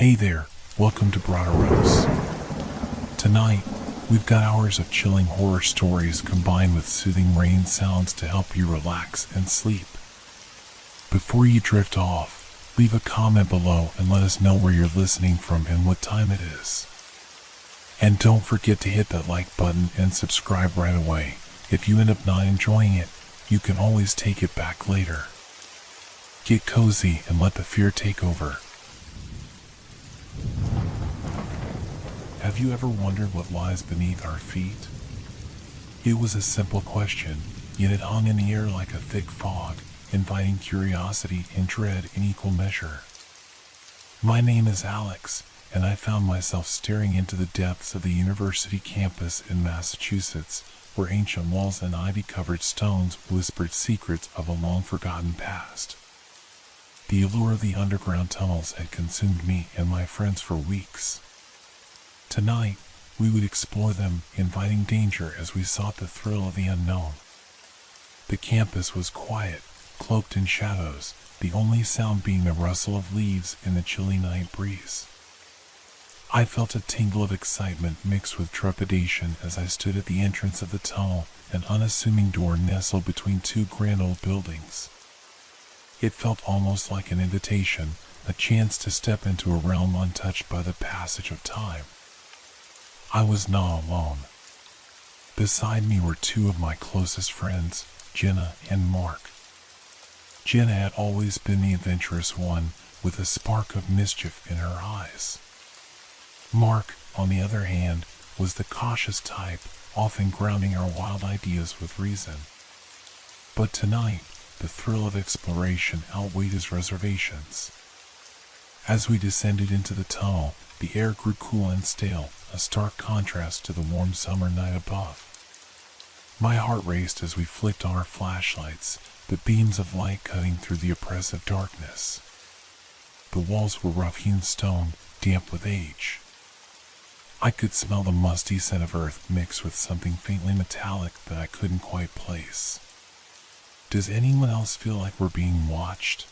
Hey there, welcome to Broderos. Tonight, we've got hours of chilling horror stories combined with soothing rain sounds to help you relax and sleep. Before you drift off, leave a comment below and let us know where you're listening from and what time it is. And don't forget to hit that like button and subscribe right away. If you end up not enjoying it, you can always take it back later. Get cozy and let the fear take over. Have you ever wondered what lies beneath our feet? It was a simple question, yet it hung in the air like a thick fog, inviting curiosity and dread in equal measure. My name is Alex, and I found myself staring into the depths of the university campus in Massachusetts, where ancient walls and ivy-covered stones whispered secrets of a long-forgotten past. The allure of the underground tunnels had consumed me and my friends for weeks. Tonight, we would explore them, inviting danger as we sought the thrill of the unknown. The campus was quiet, cloaked in shadows, the only sound being the rustle of leaves in the chilly night breeze. I felt a tingle of excitement mixed with trepidation as I stood at the entrance of the tunnel, an unassuming door nestled between two grand old buildings. It felt almost like an invitation, a chance to step into a realm untouched by the passage of time. I was not alone. Beside me were two of my closest friends, Jenna and Mark. Jenna had always been the adventurous one, with a spark of mischief in her eyes. Mark, on the other hand, was the cautious type, often grounding our wild ideas with reason. But tonight, the thrill of exploration outweighed his reservations. As we descended into the tunnel, the air grew cool and stale, a stark contrast to the warm summer night above. My heart raced as we flicked on our flashlights, the beams of light cutting through the oppressive darkness. The walls were rough-hewn stone, damp with age. I could smell the musty scent of earth mixed with something faintly metallic that I couldn't quite place. Does anyone else feel like we're being watched?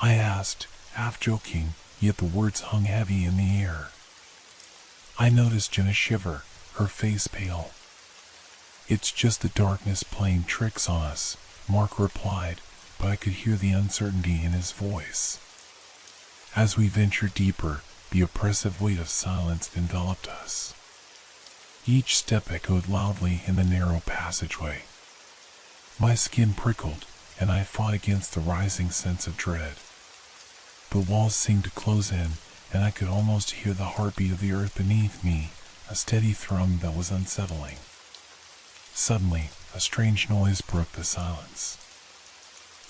I asked, half joking, yet the words hung heavy in the air. I noticed Jenna shiver, her face pale. It's just the darkness playing tricks on us, Mark replied, but I could hear the uncertainty in his voice. As we ventured deeper, the oppressive weight of silence enveloped us. Each step echoed loudly in the narrow passageway. My skin prickled, and I fought against the rising sense of dread. The walls seemed to close in, and I could almost hear the heartbeat of the earth beneath me, a steady thrum that was unsettling. Suddenly, a strange noise broke the silence.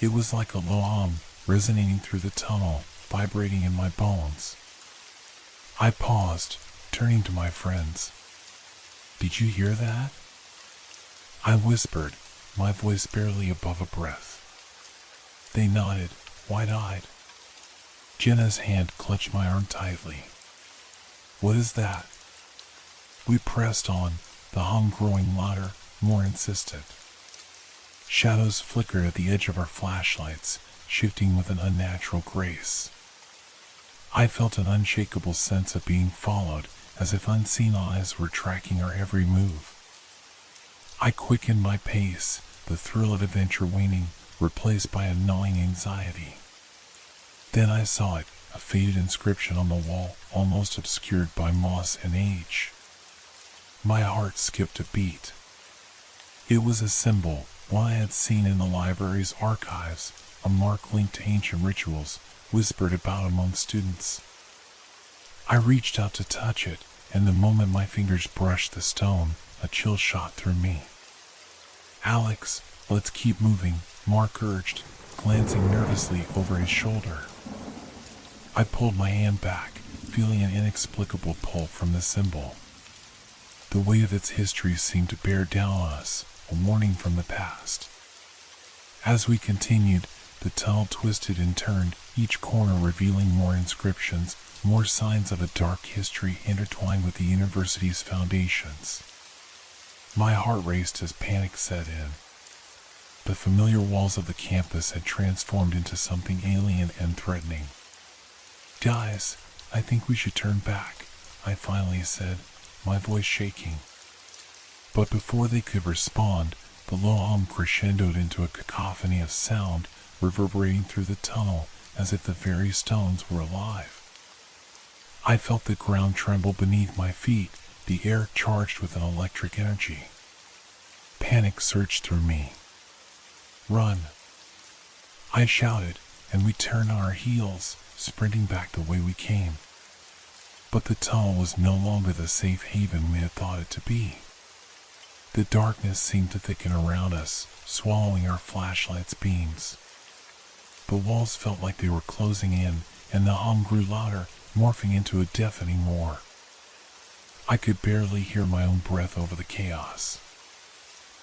It was like a low hum, resonating through the tunnel, vibrating in my bones. I paused, turning to my friends. "Did you hear that?" I whispered, my voice barely above a breath. They nodded, wide-eyed. Jenna's hand clutched my arm tightly. "What is that?" We pressed on, the hum growing louder, more insistent. Shadows flickered at the edge of our flashlights, shifting with an unnatural grace. I felt an unshakable sense of being followed, as if unseen eyes were tracking our every move. I quickened my pace, the thrill of adventure waning, replaced by a gnawing anxiety. Then I saw it, a faded inscription on the wall, almost obscured by moss and age. My heart skipped a beat. It was a symbol, one I had seen in the library's archives, a mark linked to ancient rituals, whispered about among students. I reached out to touch it, and the moment my fingers brushed the stone, a chill shot through me. "Alex, let's keep moving," Mark urged, glancing nervously over his shoulder. I pulled my hand back, feeling an inexplicable pull from the symbol. The weight of its history seemed to bear down on us, a warning from the past. As we continued, the tunnel twisted and turned, each corner revealing more inscriptions, more signs of a dark history intertwined with the university's foundations. My heart raced as panic set in. The familiar walls of the campus had transformed into something alien and threatening. "Guys, I think we should turn back, I finally said, my voice shaking. But before they could respond, the low hum crescendoed into a cacophony of sound reverberating through the tunnel as if the very stones were alive. I felt the ground tremble beneath my feet, the air charged with an electric energy. Panic surged through me. "Run!" I shouted, and we turned on our heels, sprinting back the way we came. But the tunnel was no longer the safe haven we had thought it to be. The darkness seemed to thicken around us, swallowing our flashlights' beams. The walls felt like they were closing in, and the hum grew louder, morphing into a deafening roar. I could barely hear my own breath over the chaos.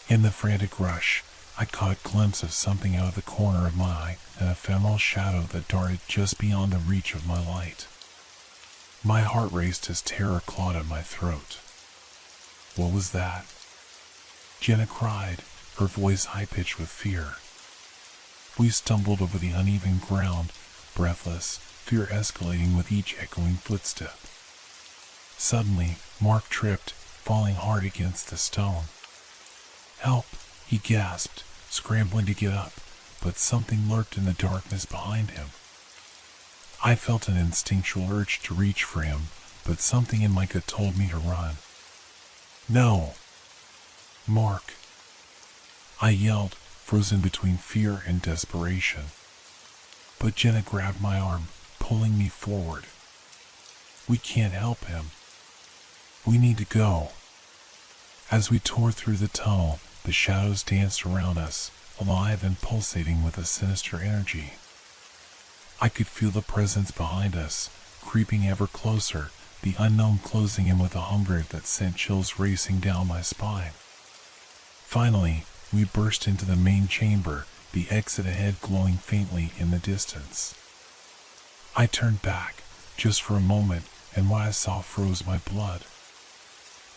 In the frantic rush, I caught a glimpse of something out of the corner of my eye, an ephemeral shadow that darted just beyond the reach of my light. My heart raced as terror clawed at my throat. What was that? Jenna cried, her voice high-pitched with fear. We stumbled over the uneven ground, breathless, fear escalating with each echoing footstep. Suddenly, Mark tripped, falling hard against the stone. "Help!" he gasped, scrambling to get up, but something lurked in the darkness behind him. I felt an instinctual urge to reach for him, but something in my gut told me to run. "No! Mark!" I yelled, frozen between fear and desperation. But Jenna grabbed my arm, pulling me forward. "We can't help him. We need to go." As we tore through the tunnel, the shadows danced around us, alive and pulsating with a sinister energy. I could feel the presence behind us, creeping ever closer, the unknown closing in with a hunger that sent chills racing down my spine. Finally, we burst into the main chamber, the exit ahead glowing faintly in the distance. I turned back, just for a moment, and what I saw froze my blood.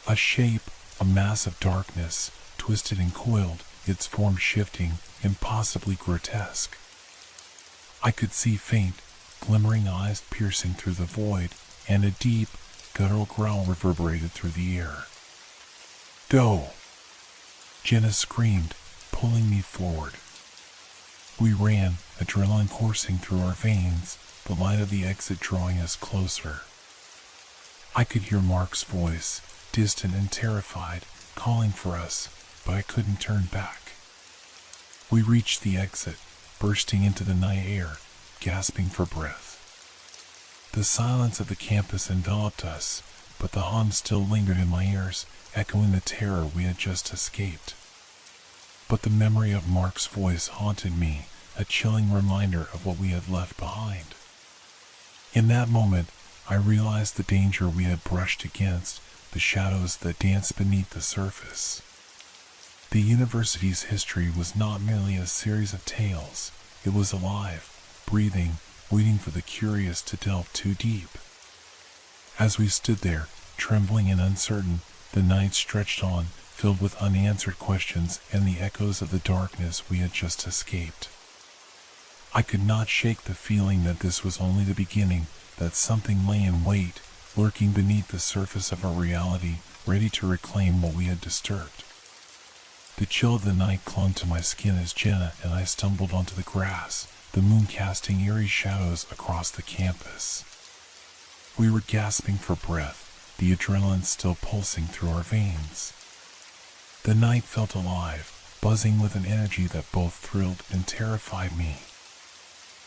A shape, a mass of darkness, twisted and coiled, its form shifting, impossibly grotesque. I could see faint, glimmering eyes piercing through the void, and a deep, guttural growl reverberated through the air. "Go!" Jenna screamed, pulling me forward. We ran, adrenaline coursing through our veins, the light of the exit drawing us closer. I could hear Mark's voice, distant and terrified, calling for us, but I couldn't turn back. We reached the exit, bursting into the night air, gasping for breath. The silence of the campus enveloped us, but the hum still lingered in my ears, echoing the terror we had just escaped. But the memory of Mark's voice haunted me, a chilling reminder of what we had left behind. In that moment, I realized the danger we had brushed against, the shadows that danced beneath the surface. The university's history was not merely a series of tales, it was alive, breathing, waiting for the curious to delve too deep. As we stood there, trembling and uncertain, the night stretched on, filled with unanswered questions and the echoes of the darkness we had just escaped. I could not shake the feeling that this was only the beginning, that something lay in wait, lurking beneath the surface of our reality, ready to reclaim what we had disturbed. The chill of the night clung to my skin as Jenna and I stumbled onto the grass, the moon casting eerie shadows across the campus. We were gasping for breath, the adrenaline still pulsing through our veins. The night felt alive, buzzing with an energy that both thrilled and terrified me.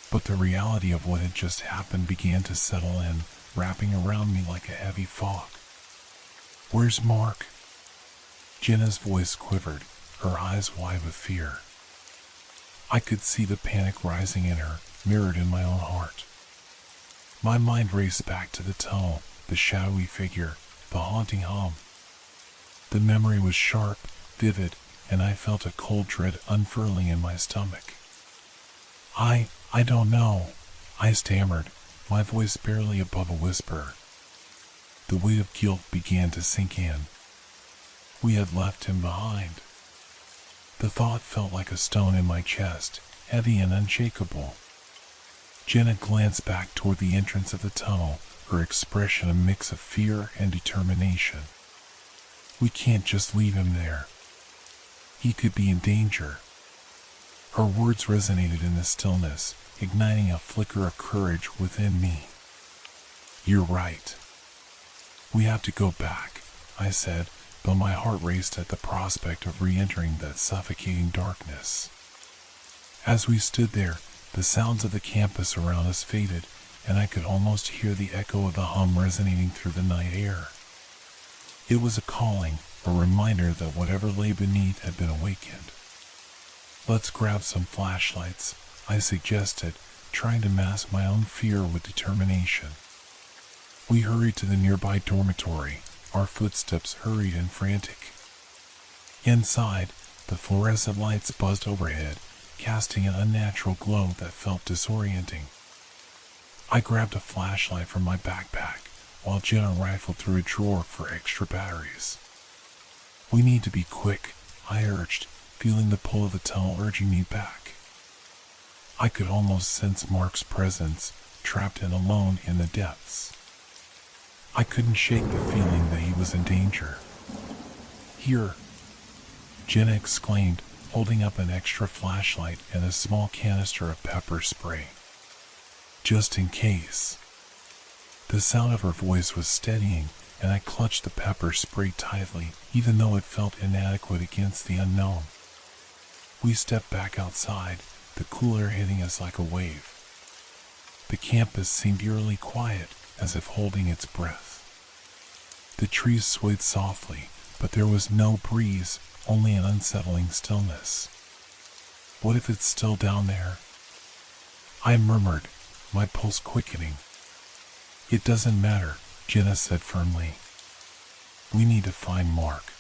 But the reality of what had just happened began to settle in, wrapping around me like a heavy fog. "Where's Mark?" Jenna's voice quivered, her eyes wide with fear. I could see the panic rising in her, mirrored in my own heart. My mind raced back to the tunnel, the shadowy figure, the haunting hum. The memory was sharp, vivid, and I felt a cold dread unfurling in my stomach. I don't know," I stammered, my voice barely above a whisper. The weight of guilt began to sink in. We had left him behind. The thought felt like a stone in my chest, heavy and unshakable. Jenna glanced back toward the entrance of the tunnel, her expression a mix of fear and determination. We can't just leave him there. He could be in danger. Her words resonated in the stillness, igniting a flicker of courage within me. You're right. We have to go back, I said, but my heart raced at the prospect of re-entering that suffocating darkness. As we stood there, the sounds of the campus around us faded, and I could almost hear the echo of the hum resonating through the night air. It was a calling, a reminder that whatever lay beneath had been awakened. Let's grab some flashlights, I suggested, trying to mask my own fear with determination. We hurried to the nearby dormitory, our footsteps hurried and frantic. Inside, the fluorescent lights buzzed overhead, casting an unnatural glow that felt disorienting. I grabbed a flashlight from my backpack, while Jenna rifled through a drawer for extra batteries. We need to be quick, I urged, feeling the pull of the tunnel urging me back. I could almost sense Mark's presence, trapped and alone in the depths. I couldn't shake the feeling that he was in danger. Here, Jenna exclaimed, holding up an extra flashlight and a small canister of pepper spray. Just in case. The sound of her voice was steadying, and I clutched the pepper spray tightly, even though it felt inadequate against the unknown. We stepped back outside, the cool air hitting us like a wave. The campus seemed eerily quiet, as if holding its breath. The trees swayed softly, but there was no breeze, only an unsettling stillness. What if it's still down there? I murmured, my pulse quickening. It doesn't matter, Jenna said firmly. We need to find Mark.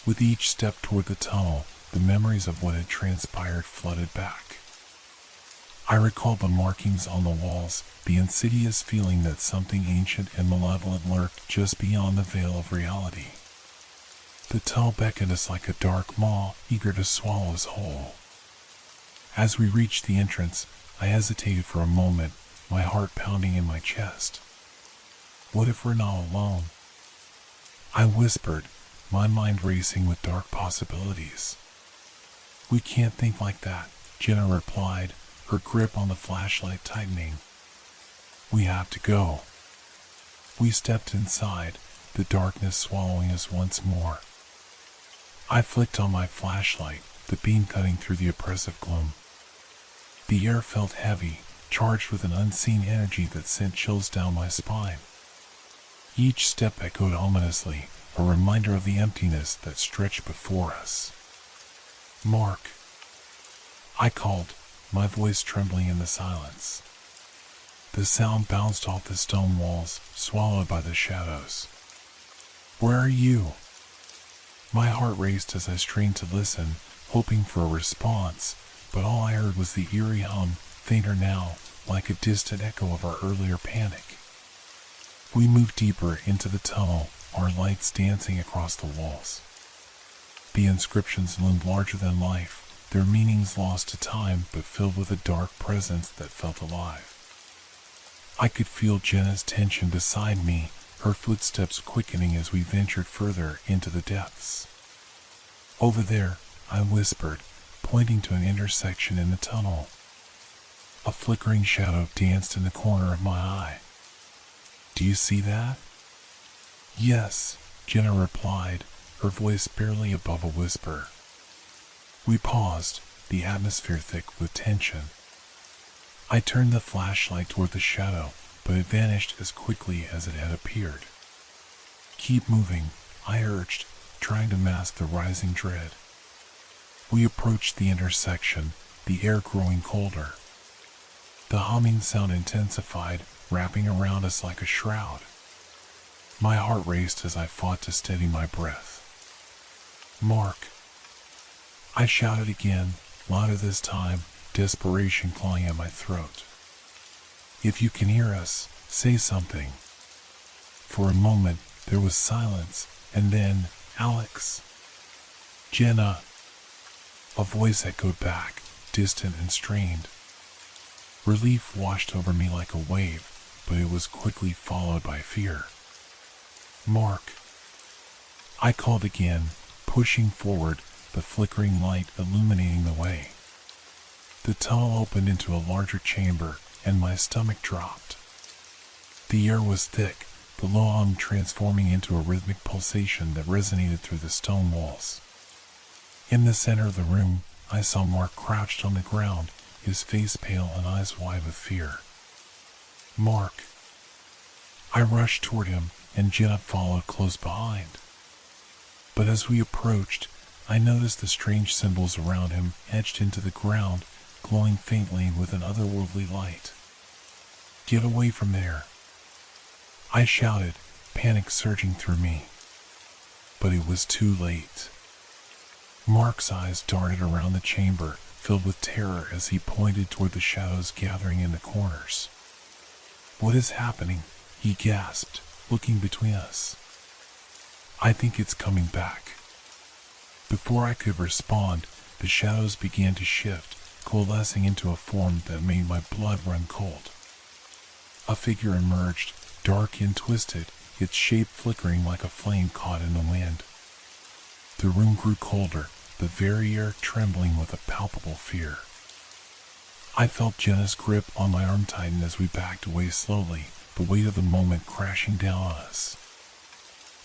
With each step toward the tunnel, the memories of what had transpired flooded back. I recalled the markings on the walls, the insidious feeling that something ancient and malevolent lurked just beyond the veil of reality. The tunnel beckoned us like a dark maw, eager to swallow us whole. As we reached the entrance, I hesitated for a moment, my heart pounding in my chest. What if we're not alone? I whispered, my mind racing with dark possibilities. We can't think like that, Jenna replied, her grip on the flashlight tightening. We have to go. We stepped inside, the darkness swallowing us once more. I flicked on my flashlight, the beam cutting through the oppressive gloom. The air felt heavy, charged with an unseen energy that sent chills down my spine. Each step echoed ominously, a reminder of the emptiness that stretched before us. Mark, I called, my voice trembling in the silence. The sound bounced off the stone walls, swallowed by the shadows. Where are you? My heart raced as I strained to listen, hoping for a response, but all I heard was the eerie hum, fainter now, like a distant echo of our earlier panic. We moved deeper into the tunnel, our lights dancing across the walls. The inscriptions loomed larger than life, their meanings lost to time but filled with a dark presence that felt alive. I could feel Jenna's tension beside me, her footsteps quickening as we ventured further into the depths. Over there, I whispered, pointing to an intersection in the tunnel. A flickering shadow danced in the corner of my eye. Do you see that? Yes, Jenna replied, her voice barely above a whisper. We paused, the atmosphere thick with tension. I turned the flashlight toward the shadow, but it vanished as quickly as it had appeared. Keep moving, I urged, trying to mask the rising dread. We approached the intersection, the air growing colder. The humming sound intensified, wrapping around us like a shroud. My heart raced as I fought to steady my breath. Mark, I shouted again, louder this time, desperation clawing at my throat. If you can hear us, say something. For a moment, there was silence, and then, Alex. Jenna. A voice echoed back, distant and strained. Relief washed over me like a wave, but it was quickly followed by fear. "Mark," I called again, pushing forward, the flickering light illuminating the way. The tunnel opened into a larger chamber, and my stomach dropped. The air was thick, the low hum transforming into a rhythmic pulsation that resonated through the stone walls. In the center of the room, I saw Mark crouched on the ground, his face pale and eyes wide with fear. "Mark." I rushed toward him, and Jenna followed close behind. But as we approached, I noticed the strange symbols around him etched into the ground, glowing faintly with an otherworldly light. "Get away from there," I shouted, panic surging through me. But it was too late. Mark's eyes darted around the chamber, filled with terror as he pointed toward the shadows gathering in the corners. "What is happening?" he gasped, looking between us. "I think it's coming back." Before I could respond, the shadows began to shift, coalescing into a form that made my blood run cold. A figure emerged, dark and twisted, its shape flickering like a flame caught in the wind. The room grew colder, the very air trembling with a palpable fear. I felt Jenna's grip on my arm tighten as we backed away slowly, the weight of the moment crashing down on us.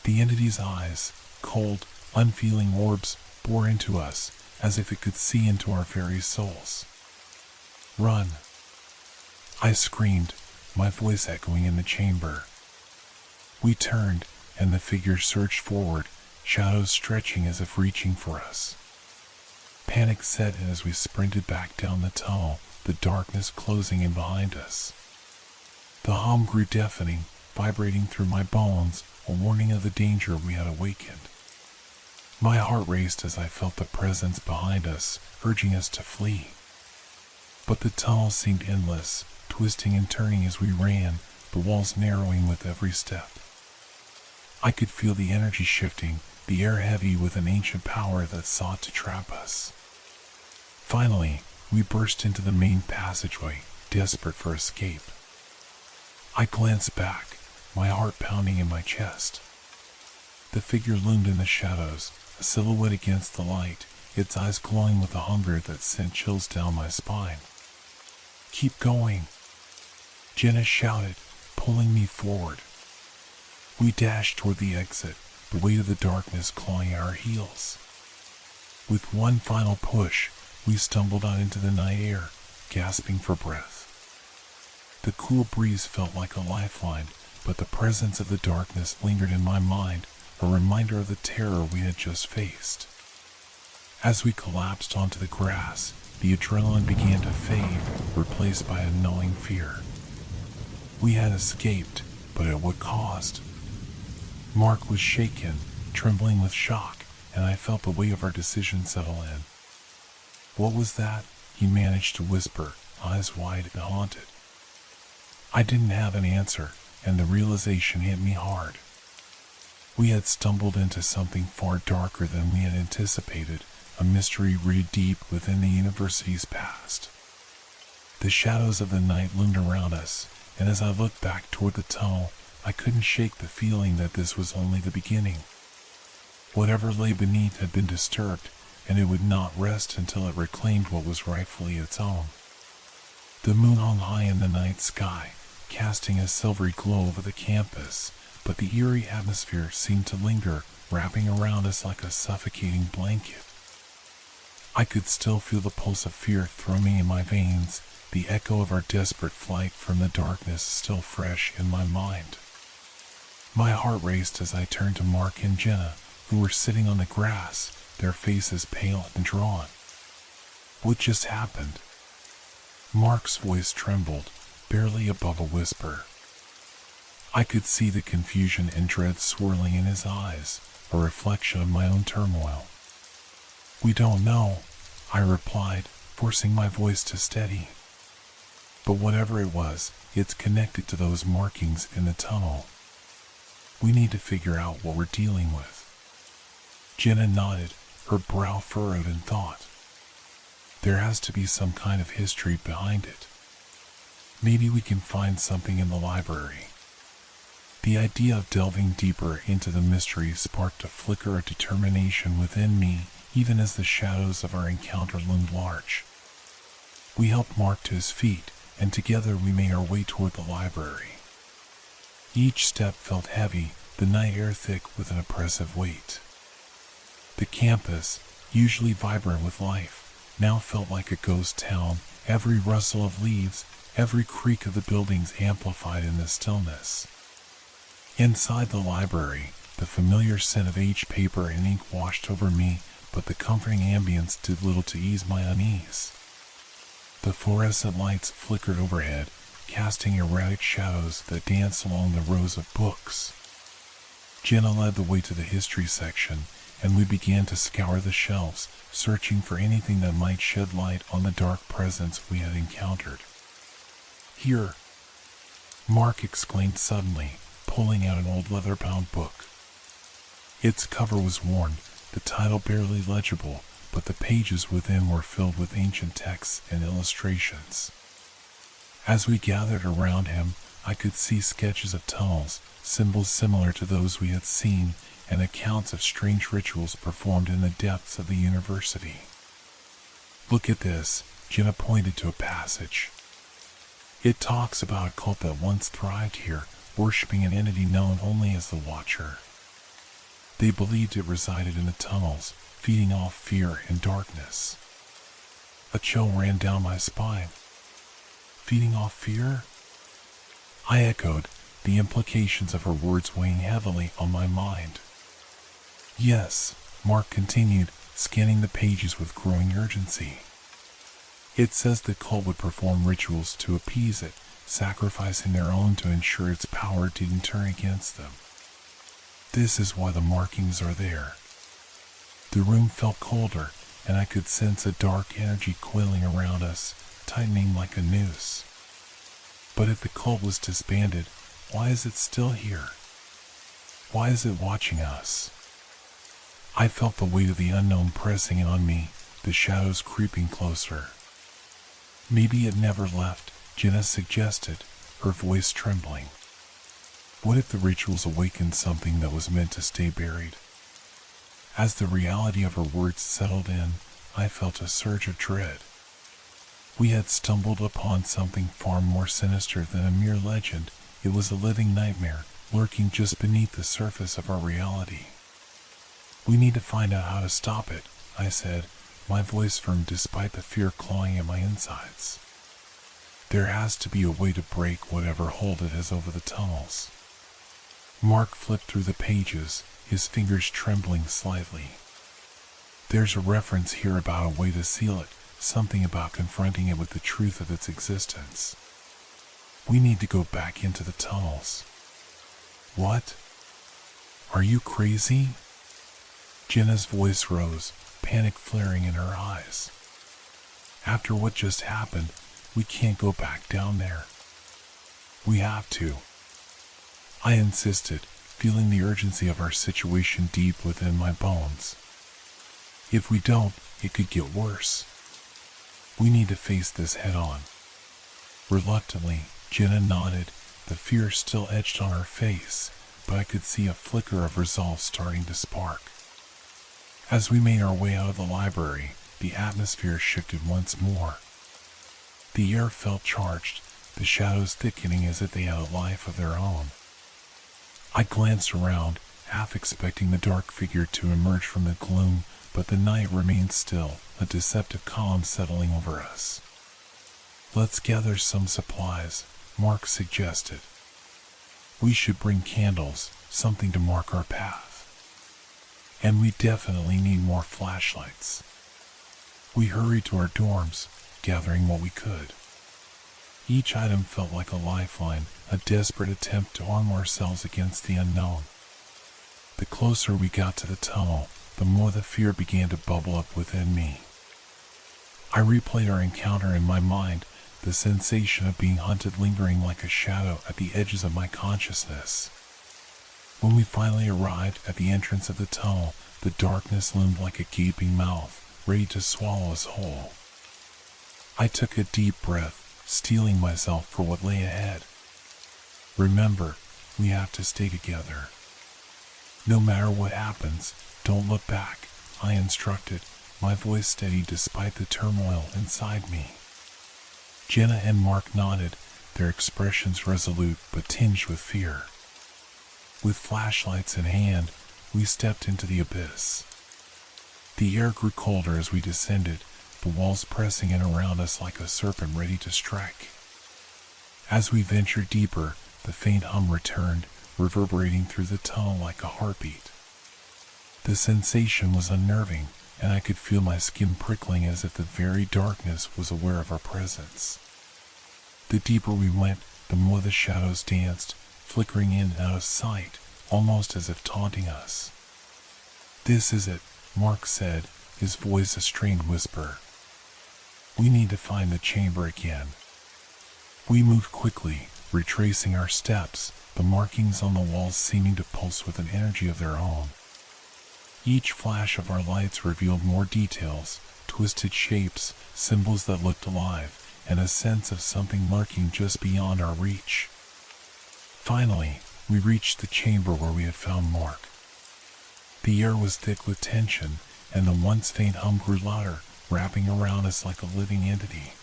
The entity's eyes, cold, unfeeling orbs, bore into us, as if it could see into our very souls. "Run!" I screamed, my voice echoing in the chamber. We turned, and the figure surged forward, shadows stretching as if reaching for us. Panic set in as we sprinted back down the tunnel, the darkness closing in behind us. The hum grew deafening, vibrating through my bones, a warning of the danger we had awakened. My heart raced as I felt the presence behind us, urging us to flee. But the tunnel seemed endless, twisting and turning as we ran, the walls narrowing with every step. I could feel the energy shifting, the air heavy with an ancient power that sought to trap us. Finally, we burst into the main passageway, desperate for escape. I glanced back, my heart pounding in my chest. The figure loomed in the shadows, a silhouette against the light, its eyes glowing with a hunger that sent chills down my spine. "Keep going," Jenna shouted, pulling me forward. We dashed toward the exit, the weight of the darkness clawing at our heels. With one final push, we stumbled out into the night air, gasping for breath. The cool breeze felt like a lifeline, but the presence of the darkness lingered in my mind, a reminder of the terror we had just faced. As we collapsed onto the grass, the adrenaline began to fade, replaced by a gnawing fear. We had escaped, but at what cost? Mark was shaken, trembling with shock, and I felt the weight of our decision settle in. "What was that?" he managed to whisper, eyes wide and haunted. I didn't have an answer, and the realization hit me hard. We had stumbled into something far darker than we had anticipated, a mystery rooted deep within the university's past. The shadows of the night loomed around us, and as I looked back toward the tunnel, I couldn't shake the feeling that this was only the beginning. Whatever lay beneath had been disturbed, and it would not rest until it reclaimed what was rightfully its own. The moon hung high in the night sky, casting a silvery glow over the campus, but the eerie atmosphere seemed to linger, wrapping around us like a suffocating blanket. I could still feel the pulse of fear thrumming in my veins, the echo of our desperate flight from the darkness still fresh in my mind. My heart raced as I turned to Mark and Jenna, who were sitting on the grass, their faces pale and drawn. "What just happened?" Mark's voice trembled, barely above a whisper. I could see the confusion and dread swirling in his eyes, a reflection of my own turmoil. "We don't know," I replied, forcing my voice to steady. "But whatever it was, it's connected to those markings in the tunnel. We need to figure out what we're dealing with." Jenna nodded, her brow furrowed in thought. "There has to be some kind of history behind it." Maybe we can find something in the library. The idea of delving deeper into the mystery sparked a flicker of determination within me, even as the shadows of our encounter loomed large. We helped Mark to his feet, and together we made our way toward the library. Each step felt heavy, the night air thick with an oppressive weight. The campus, usually vibrant with life, now felt like a ghost town, every rustle of leaves, every creak of the buildings amplified in the stillness. Inside the library, the familiar scent of aged paper and ink washed over me, but the comforting ambience did little to ease my unease. The fluorescent lights flickered overhead, casting erratic shadows that danced along the rows of books. Jenna led the way to the history section, and we began to scour the shelves, searching for anything that might shed light on the dark presence we had encountered. "Here!" Mark exclaimed suddenly, pulling out an old leather-bound book. Its cover was worn, the title barely legible, but the pages within were filled with ancient texts and illustrations. As we gathered around him, I could see sketches of tunnels, symbols similar to those we had seen, and accounts of strange rituals performed in the depths of the university. "Look at this," Jenna pointed to a passage. "It talks about a cult that once thrived here, worshipping an entity known only as the Watcher. They believed it resided in the tunnels, feeding off fear and darkness." A chill ran down my spine. Feeding off fear? I echoed, the implications of her words weighing heavily on my mind. "Yes," Mark continued, scanning the pages with growing urgency. "It says the cult would perform rituals to appease it, sacrificing their own to ensure its power didn't turn against them. This is why the markings are there." The room felt colder, and I could sense a dark energy coiling around us, tightening like a noose. But if the cult was disbanded, why is it still here? Why is it watching us? I felt the weight of the unknown pressing on me, the shadows creeping closer. "Maybe it never left," Jenna suggested, her voice trembling. "What if the rituals awakened something that was meant to stay buried?" As the reality of her words settled in, I felt a surge of dread. We had stumbled upon something far more sinister than a mere legend. It was a living nightmare, lurking just beneath the surface of our reality. "We need to find out how to stop it," I said, my voice firm despite the fear clawing at my insides. "There has to be a way to break whatever hold it has over the tunnels." Mark flipped through the pages, his fingers trembling slightly. "There's a reference here about a way to seal it, something about confronting it with the truth of its existence. We need to go back into the tunnels." "What? Are you crazy?" Jenna's voice rose, panic flaring in her eyes. "After what just happened, we can't go back down there. We have to." I insisted, feeling the urgency of our situation deep within my bones. "If we don't, it could get worse. We need to face this head on." Reluctantly, Jenna nodded, the fear still etched on her face, but I could see a flicker of resolve starting to spark. As we made our way out of the library, the atmosphere shifted once more. The air felt charged, the shadows thickening as if they had a life of their own. I glanced around, half expecting the dark figure to emerge from the gloom, but the night remained still, a deceptive calm settling over us. "Let's gather some supplies," Mark suggested. "We should bring candles, something to mark our path. And we definitely need more flashlights." We hurried to our dorms, gathering what we could. Each item felt like a lifeline, a desperate attempt to arm ourselves against the unknown. The closer we got to the tunnel, the more the fear began to bubble up within me. I replayed our encounter in my mind, the sensation of being hunted lingering like a shadow at the edges of my consciousness. When we finally arrived at the entrance of the tunnel, the darkness loomed like a gaping mouth, ready to swallow us whole. I took a deep breath, steeling myself for what lay ahead. Remember, we have to stay together. No matter what happens, don't look back, I instructed, my voice steady despite the turmoil inside me. Jenna and Mark nodded, their expressions resolute but tinged with fear. With flashlights in hand, we stepped into the abyss. The air grew colder as we descended, the walls pressing in around us like a serpent ready to strike. As we ventured deeper, the faint hum returned, reverberating through the tunnel like a heartbeat. The sensation was unnerving, and I could feel my skin prickling as if the very darkness was aware of our presence. The deeper we went, the more the shadows danced, flickering in and out of sight, almost as if taunting us. "This is it," Mark said, his voice a strained whisper. "We need to find the chamber again." We moved quickly, retracing our steps, the markings on the walls seeming to pulse with an energy of their own. Each flash of our lights revealed more details, twisted shapes, symbols that looked alive, and a sense of something lurking just beyond our reach. Finally, we reached the chamber where we had found Mark. The air was thick with tension, and the once faint hum grew louder, wrapping around us like a living entity.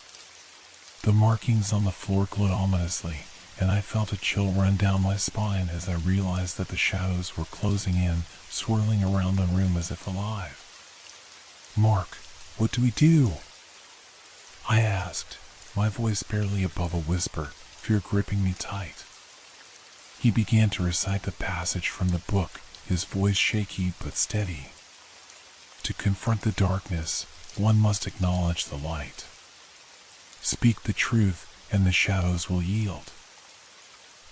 The markings on the floor glowed ominously, and I felt a chill run down my spine as I realized that the shadows were closing in, swirling around the room as if alive. "Mark, what do we do?" I asked, my voice barely above a whisper, fear gripping me tight. He began to recite the passage from the book, his voice shaky but steady. "To confront the darkness, one must acknowledge the light. Speak the truth, and the shadows will yield."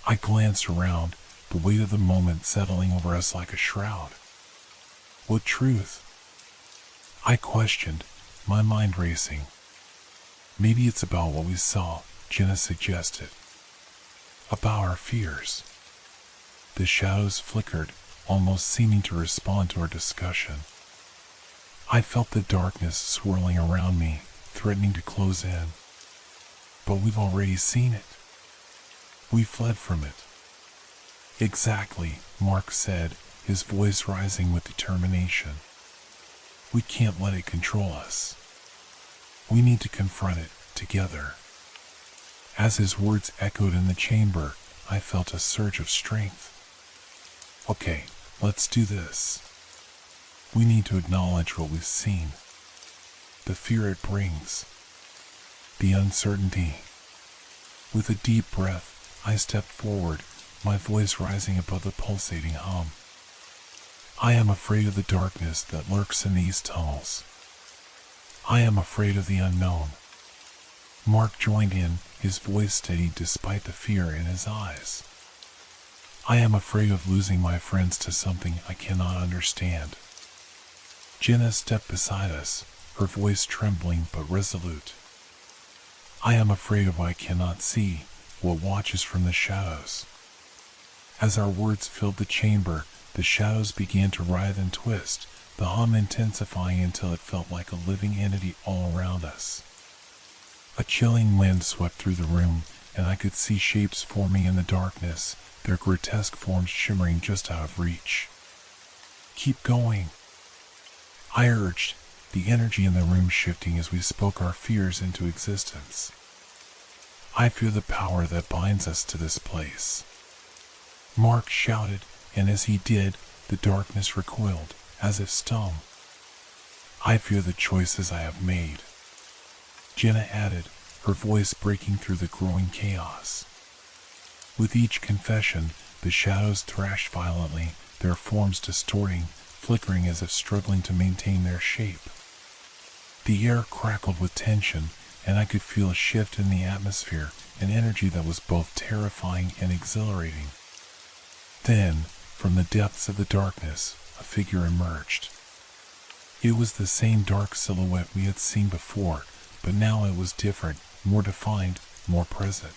I glanced around, the weight of the moment settling over us like a shroud. "What truth?" I questioned, my mind racing. "Maybe it's about what we saw," Jenna suggested. "About our fears." The shadows flickered, almost seeming to respond to our discussion. I felt the darkness swirling around me, threatening to close in. "But we've already seen it. We fled from it." "Exactly," Mark said, his voice rising with determination. "We can't let it control us. We need to confront it together." As his words echoed in the chamber, I felt a surge of strength. "Okay, let's do this. We need to acknowledge what we've seen. The fear it brings. The uncertainty." With a deep breath, I stepped forward, my voice rising above the pulsating hum. "I am afraid of the darkness that lurks in these tunnels. I am afraid of the unknown." Mark joined in, his voice steady despite the fear in his eyes. "I am afraid of losing my friends to something I cannot understand." Jenna stepped beside us, her voice trembling but resolute. "I am afraid of what I cannot see, what watches from the shadows." As our words filled the chamber, the shadows began to writhe and twist, the hum intensifying until it felt like a living entity all around us. A chilling wind swept through the room, and I could see shapes forming in the darkness, their grotesque forms shimmering just out of reach. "Keep going," I urged, the energy in the room shifting as we spoke our fears into existence. "I feel the power that binds us to this place," Mark shouted, and as he did, the darkness recoiled, as if stung. "I fear the choices I have made," Jenna added, her voice breaking through the growing chaos. With each confession, the shadows thrashed violently, their forms distorting, flickering as if struggling to maintain their shape. The air crackled with tension, and I could feel a shift in the atmosphere, an energy that was both terrifying and exhilarating. Then, from the depths of the darkness, a figure emerged. It was the same dark silhouette we had seen before, but now it was different, more defined, more present.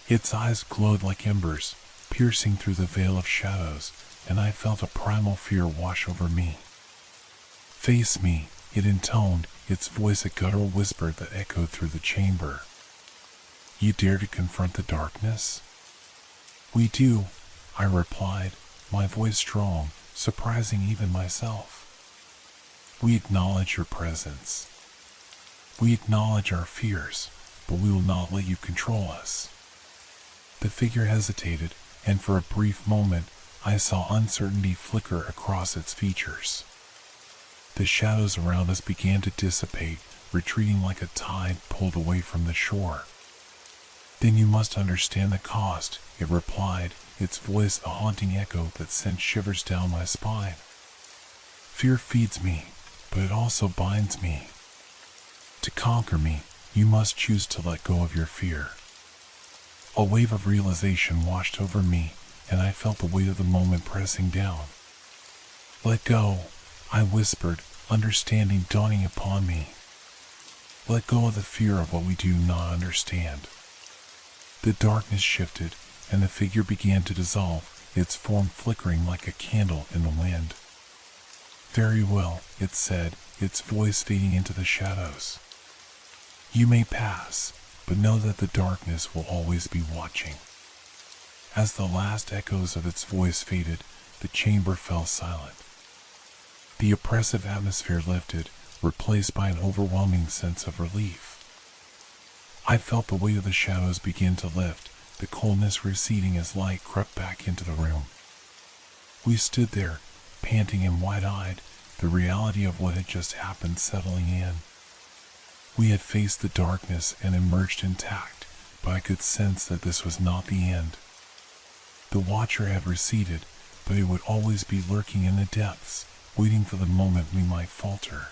Its eyes glowed like embers, piercing through the veil of shadows, and I felt a primal fear wash over me. "Face me," it intoned, its voice a guttural whisper that echoed through the chamber. You dare to confront the darkness? We do, I replied, my voice strong, surprising even myself. We acknowledge your presence. We acknowledge our fears, but we will not let you control us. The figure hesitated, and for a brief moment, I saw uncertainty flicker across its features. The shadows around us began to dissipate, retreating like a tide pulled away from the shore. Then you must understand the cost, it replied, its voice a haunting echo that sent shivers down my spine. Fear feeds me, but it also binds me. To conquer me, you must choose to let go of your fear. A wave of realization washed over me, and I felt the weight of the moment pressing down. Let go, I whispered, understanding dawning upon me. Let go of the fear of what we do not understand. The darkness shifted, and the figure began to dissolve, its form flickering like a candle in the wind. Very well, it said, its voice fading into the shadows. You may pass, but know that the darkness will always be watching. As the last echoes of its voice faded, the chamber fell silent. The oppressive atmosphere lifted, replaced by an overwhelming sense of relief. I felt the weight of the shadows begin to lift, the coldness receding as light crept back into the room. We stood there, panting and wide-eyed, the reality of what had just happened settling in. We had faced the darkness and emerged intact, but I could sense that this was not the end. The Watcher had receded, but it would always be lurking in the depths, waiting for the moment we might falter.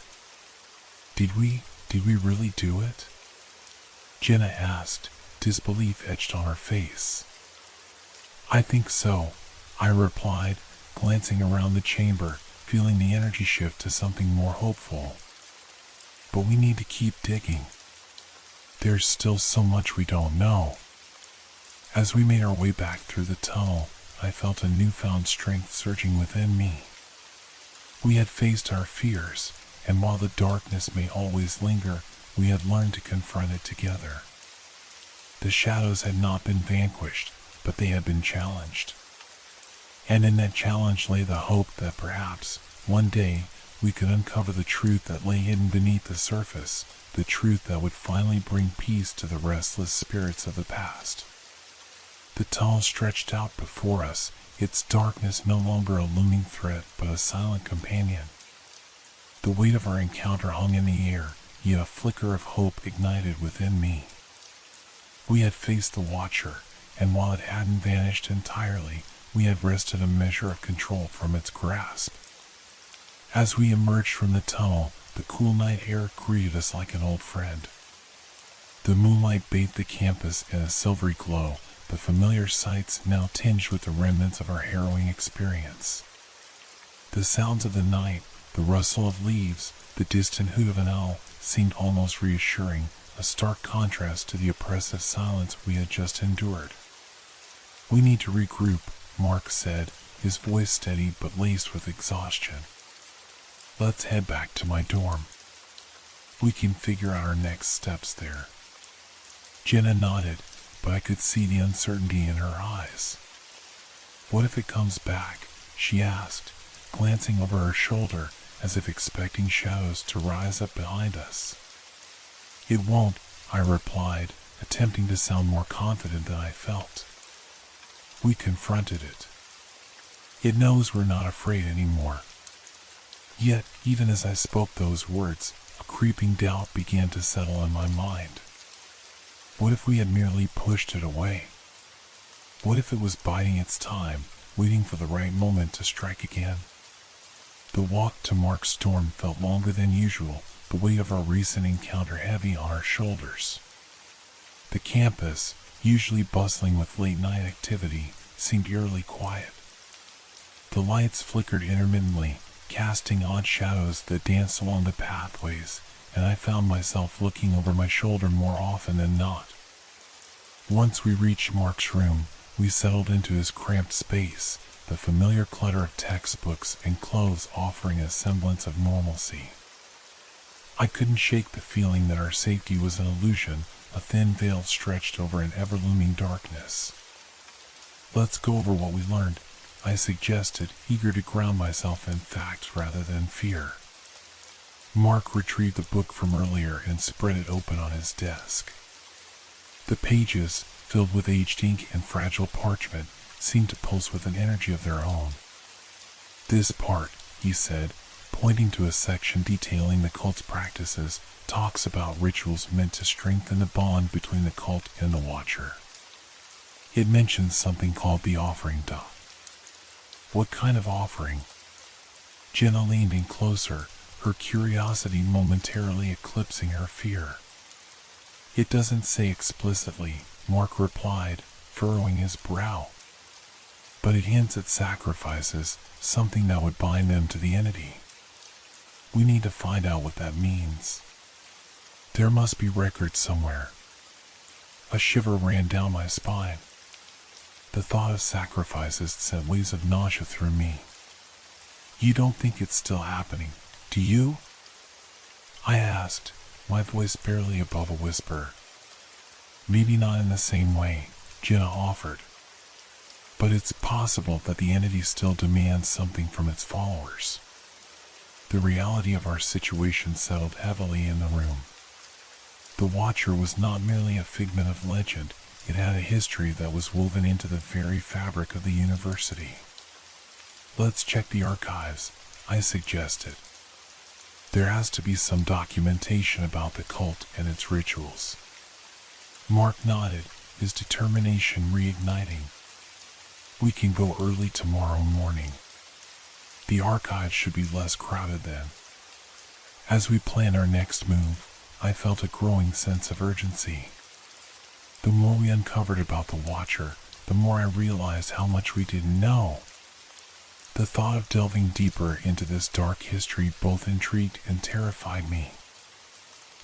Did we really do it? Jenna asked, disbelief etched on her face. I think so, I replied, glancing around the chamber, feeling the energy shift to something more hopeful. But we need to keep digging. There's still so much we don't know. As we made our way back through the tunnel, I felt a newfound strength surging within me. We had faced our fears, and while the darkness may always linger, we had learned to confront it together. The shadows had not been vanquished, but they had been challenged. And in that challenge lay the hope that perhaps, one day, we could uncover the truth that lay hidden beneath the surface, the truth that would finally bring peace to the restless spirits of the past. The tunnel stretched out before us, its darkness no longer a looming threat but a silent companion. The weight of our encounter hung in the air, yet a flicker of hope ignited within me. We had faced the Watcher, and while it hadn't vanished entirely, we had wrested a measure of control from its grasp. As we emerged from the tunnel, the cool night air greeted us like an old friend. The moonlight bathed the campus in a silvery glow, the familiar sights now tinged with the remnants of our harrowing experience. The sounds of the night, the rustle of leaves, the distant hoot of an owl, seemed almost reassuring, a stark contrast to the oppressive silence we had just endured. We need to regroup, Mark said, his voice steady but laced with exhaustion. Let's head back to my dorm. We can figure out our next steps there. Jenna nodded, but I could see the uncertainty in her eyes. What if it comes back? She asked, glancing over her shoulder as if expecting shadows to rise up behind us. It won't, I replied, attempting to sound more confident than I felt. We confronted it. It knows we're not afraid anymore. Yet, even as I spoke those words, a creeping doubt began to settle in my mind. What if we had merely pushed it away? What if it was biding its time, waiting for the right moment to strike again? The walk to Mark's dorm felt longer than usual, the weight of our recent encounter heavy on our shoulders. The campus, usually bustling with late-night activity, seemed eerily quiet. The lights flickered intermittently, casting odd shadows that danced along the pathways, and I found myself looking over my shoulder more often than not. Once we reached Mark's room, we settled into his cramped space, the familiar clutter of textbooks and clothes offering a semblance of normalcy. I couldn't shake the feeling that our safety was an illusion, a thin veil stretched over an ever-looming darkness. "Let's go over what we learned," I suggested, eager to ground myself in facts rather than fear. Mark retrieved the book from earlier and spread it open on his desk. The pages, filled with aged ink and fragile parchment, seemed to pulse with an energy of their own. "This part," he said, pointing to a section detailing the cult's practices, talks about rituals meant to strengthen the bond between the cult and the Watcher. It mentions something called the offering dot. "What kind of offering?" Jenna leaned in closer, her curiosity momentarily eclipsing her fear. "It doesn't say explicitly," Mark replied, furrowing his brow. "But it hints at sacrifices, something that would bind them to the entity. We need to find out what that means. There must be records somewhere." A shiver ran down my spine. The thought of sacrifices sent waves of nausea through me. "You don't think it's still happening, do you?" I asked, my voice barely above a whisper. "Maybe not in the same way," Jenna offered. "But it's possible that the entity still demands something from its followers." The reality of our situation settled heavily in the room. The Watcher was not merely a figment of legend, it had a history that was woven into the very fabric of the university. "Let's check the archives," I suggested. "There has to be some documentation about the cult and its rituals." Mark nodded, his determination reigniting. "We can go early tomorrow morning. The archives should be less crowded then." As we planned our next move, I felt a growing sense of urgency. The more we uncovered about the Watcher, the more I realized how much we didn't know. The thought of delving deeper into this dark history both intrigued and terrified me.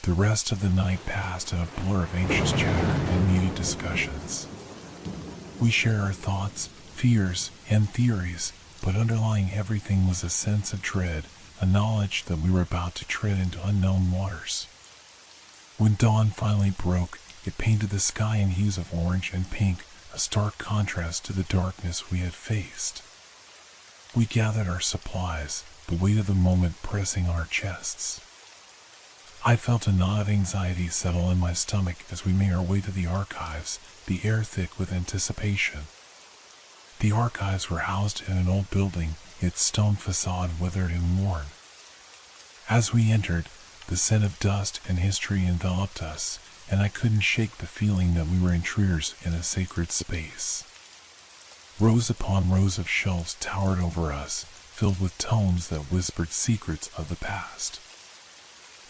The rest of the night passed in a blur of anxious chatter and muted discussions. We shared our thoughts, fears, and theories, but underlying everything was a sense of dread, a knowledge that we were about to tread into unknown waters. When dawn finally broke, it painted the sky in hues of orange and pink, a stark contrast to the darkness we had faced. We gathered our supplies, the weight of the moment pressing on our chests. I felt a knot of anxiety settle in my stomach as we made our way to the archives, the air thick with anticipation. The archives were housed in an old building, its stone facade withered and worn. As we entered, the scent of dust and history enveloped us, and I couldn't shake the feeling that we were intruders in a sacred space. Rows upon rows of shelves towered over us, filled with tomes that whispered secrets of the past.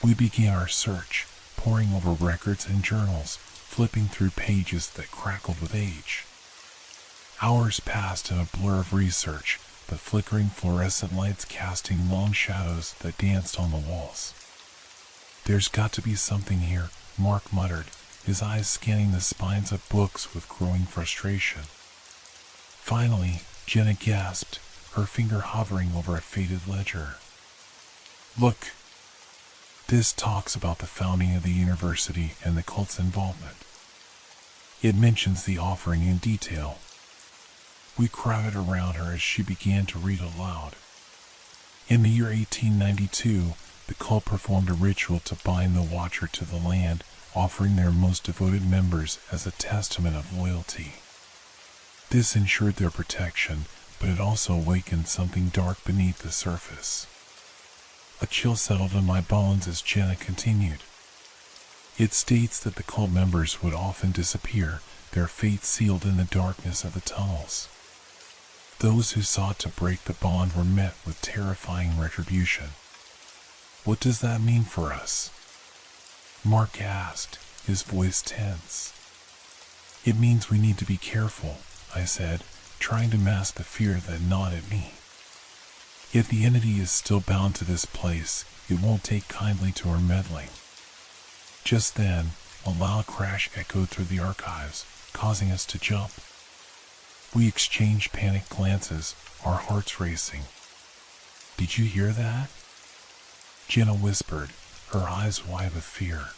We began our search, poring over records and journals, flipping through pages that crackled with age. Hours passed in a blur of research, the flickering fluorescent lights casting long shadows that danced on the walls. "There's got to be something here," Mark muttered, his eyes scanning the spines of books with growing frustration. Finally, Jenna gasped, her finger hovering over a faded ledger. "Look! This talks about the founding of the university and the cult's involvement. It mentions the offering in detail." We crowded around her as she began to read aloud. In the year 1892, the cult performed a ritual to bind the Watcher to the land, offering their most devoted members as a testament of loyalty. This ensured their protection, but it also awakened something dark beneath the surface. A chill settled in my bones as Jenna continued. "It states that the cult members would often disappear, their fate sealed in the darkness of the tunnels. Those who sought to break the bond were met with terrifying retribution." "What does that mean for us?" Mark asked, his voice tense. "It means we need to be careful," I said, trying to mask the fear that gnawed at me. "If the entity is still bound to this place, it won't take kindly to our meddling." Just then, a loud crash echoed through the archives, causing us to jump. We exchanged panicked glances, our hearts racing. "Did you hear that?" Jenna whispered, her eyes wide with fear.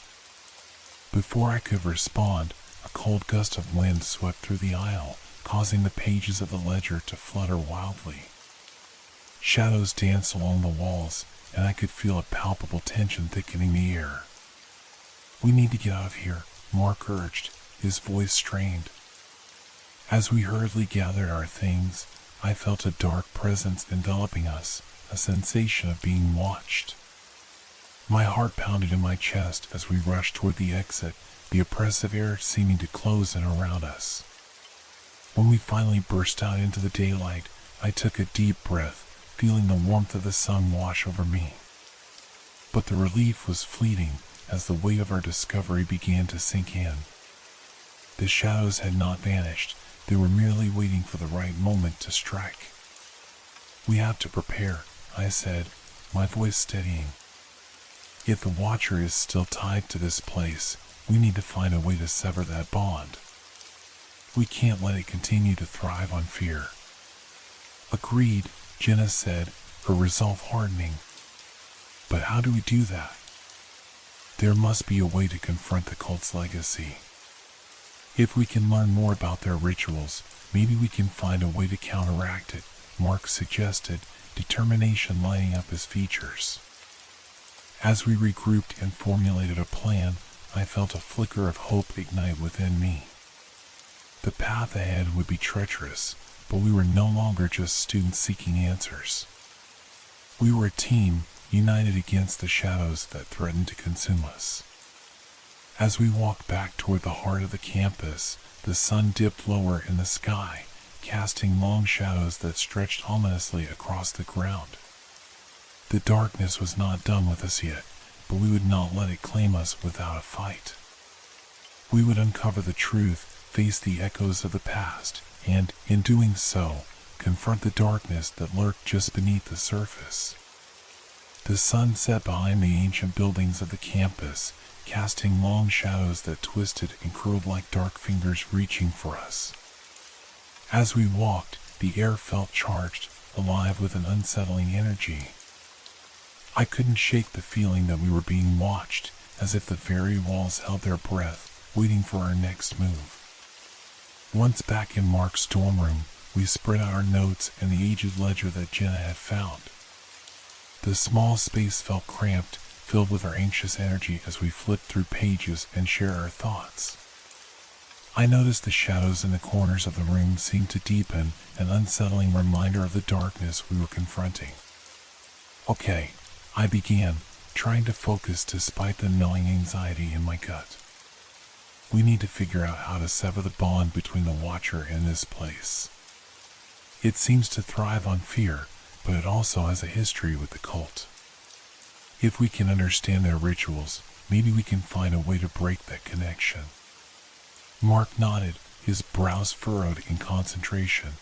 Before I could respond, a cold gust of wind swept through the aisle, causing the pages of the ledger to flutter wildly. Shadows danced along the walls, and I could feel a palpable tension thickening the air. "We need to get out of here," Mark urged, his voice strained. As we hurriedly gathered our things, I felt a dark presence enveloping us, a sensation of being watched. My heart pounded in my chest as we rushed toward the exit, the oppressive air seeming to close in around us. When we finally burst out into the daylight, I took a deep breath, feeling the warmth of the sun wash over me. But the relief was fleeting as the weight of our discovery began to sink in. The shadows had not vanished, they were merely waiting for the right moment to strike. "We have to prepare," I said, my voice steadying. "If the Watcher is still tied to this place, we need to find a way to sever that bond. We can't let it continue to thrive on fear." "Agreed," Jenna said, her resolve hardening. "But how do we do that?" "There must be a way to confront the cult's legacy. If we can learn more about their rituals, maybe we can find a way to counteract it," Mark suggested, determination lighting up his features. As we regrouped and formulated a plan, I felt a flicker of hope ignite within me. The path ahead would be treacherous, but we were no longer just students seeking answers. We were a team, united against the shadows that threatened to consume us. As we walked back toward the heart of the campus, the sun dipped lower in the sky, casting long shadows that stretched ominously across the ground. The darkness was not done with us yet, but we would not let it claim us without a fight. We would uncover the truth, face the echoes of the past, and, in doing so, confront the darkness that lurked just beneath the surface. The sun set behind the ancient buildings of the campus, casting long shadows that twisted and curled like dark fingers reaching for us. As we walked, the air felt charged, alive with an unsettling energy. I couldn't shake the feeling that we were being watched, as if the very walls held their breath, waiting for our next move. Once back in Mark's dorm room, we spread out our notes and the aged ledger that Jenna had found. The small space felt cramped, filled with our anxious energy as we flipped through pages and shared our thoughts. I noticed the shadows in the corners of the room seemed to deepen, an unsettling reminder of the darkness we were confronting. "Okay," I began, trying to focus despite the gnawing anxiety in my gut. "We need to figure out how to sever the bond between the Watcher and this place. It seems to thrive on fear, but it also has a history with the cult. If we can understand their rituals, maybe we can find a way to break that connection." Mark nodded, his brows furrowed in concentration.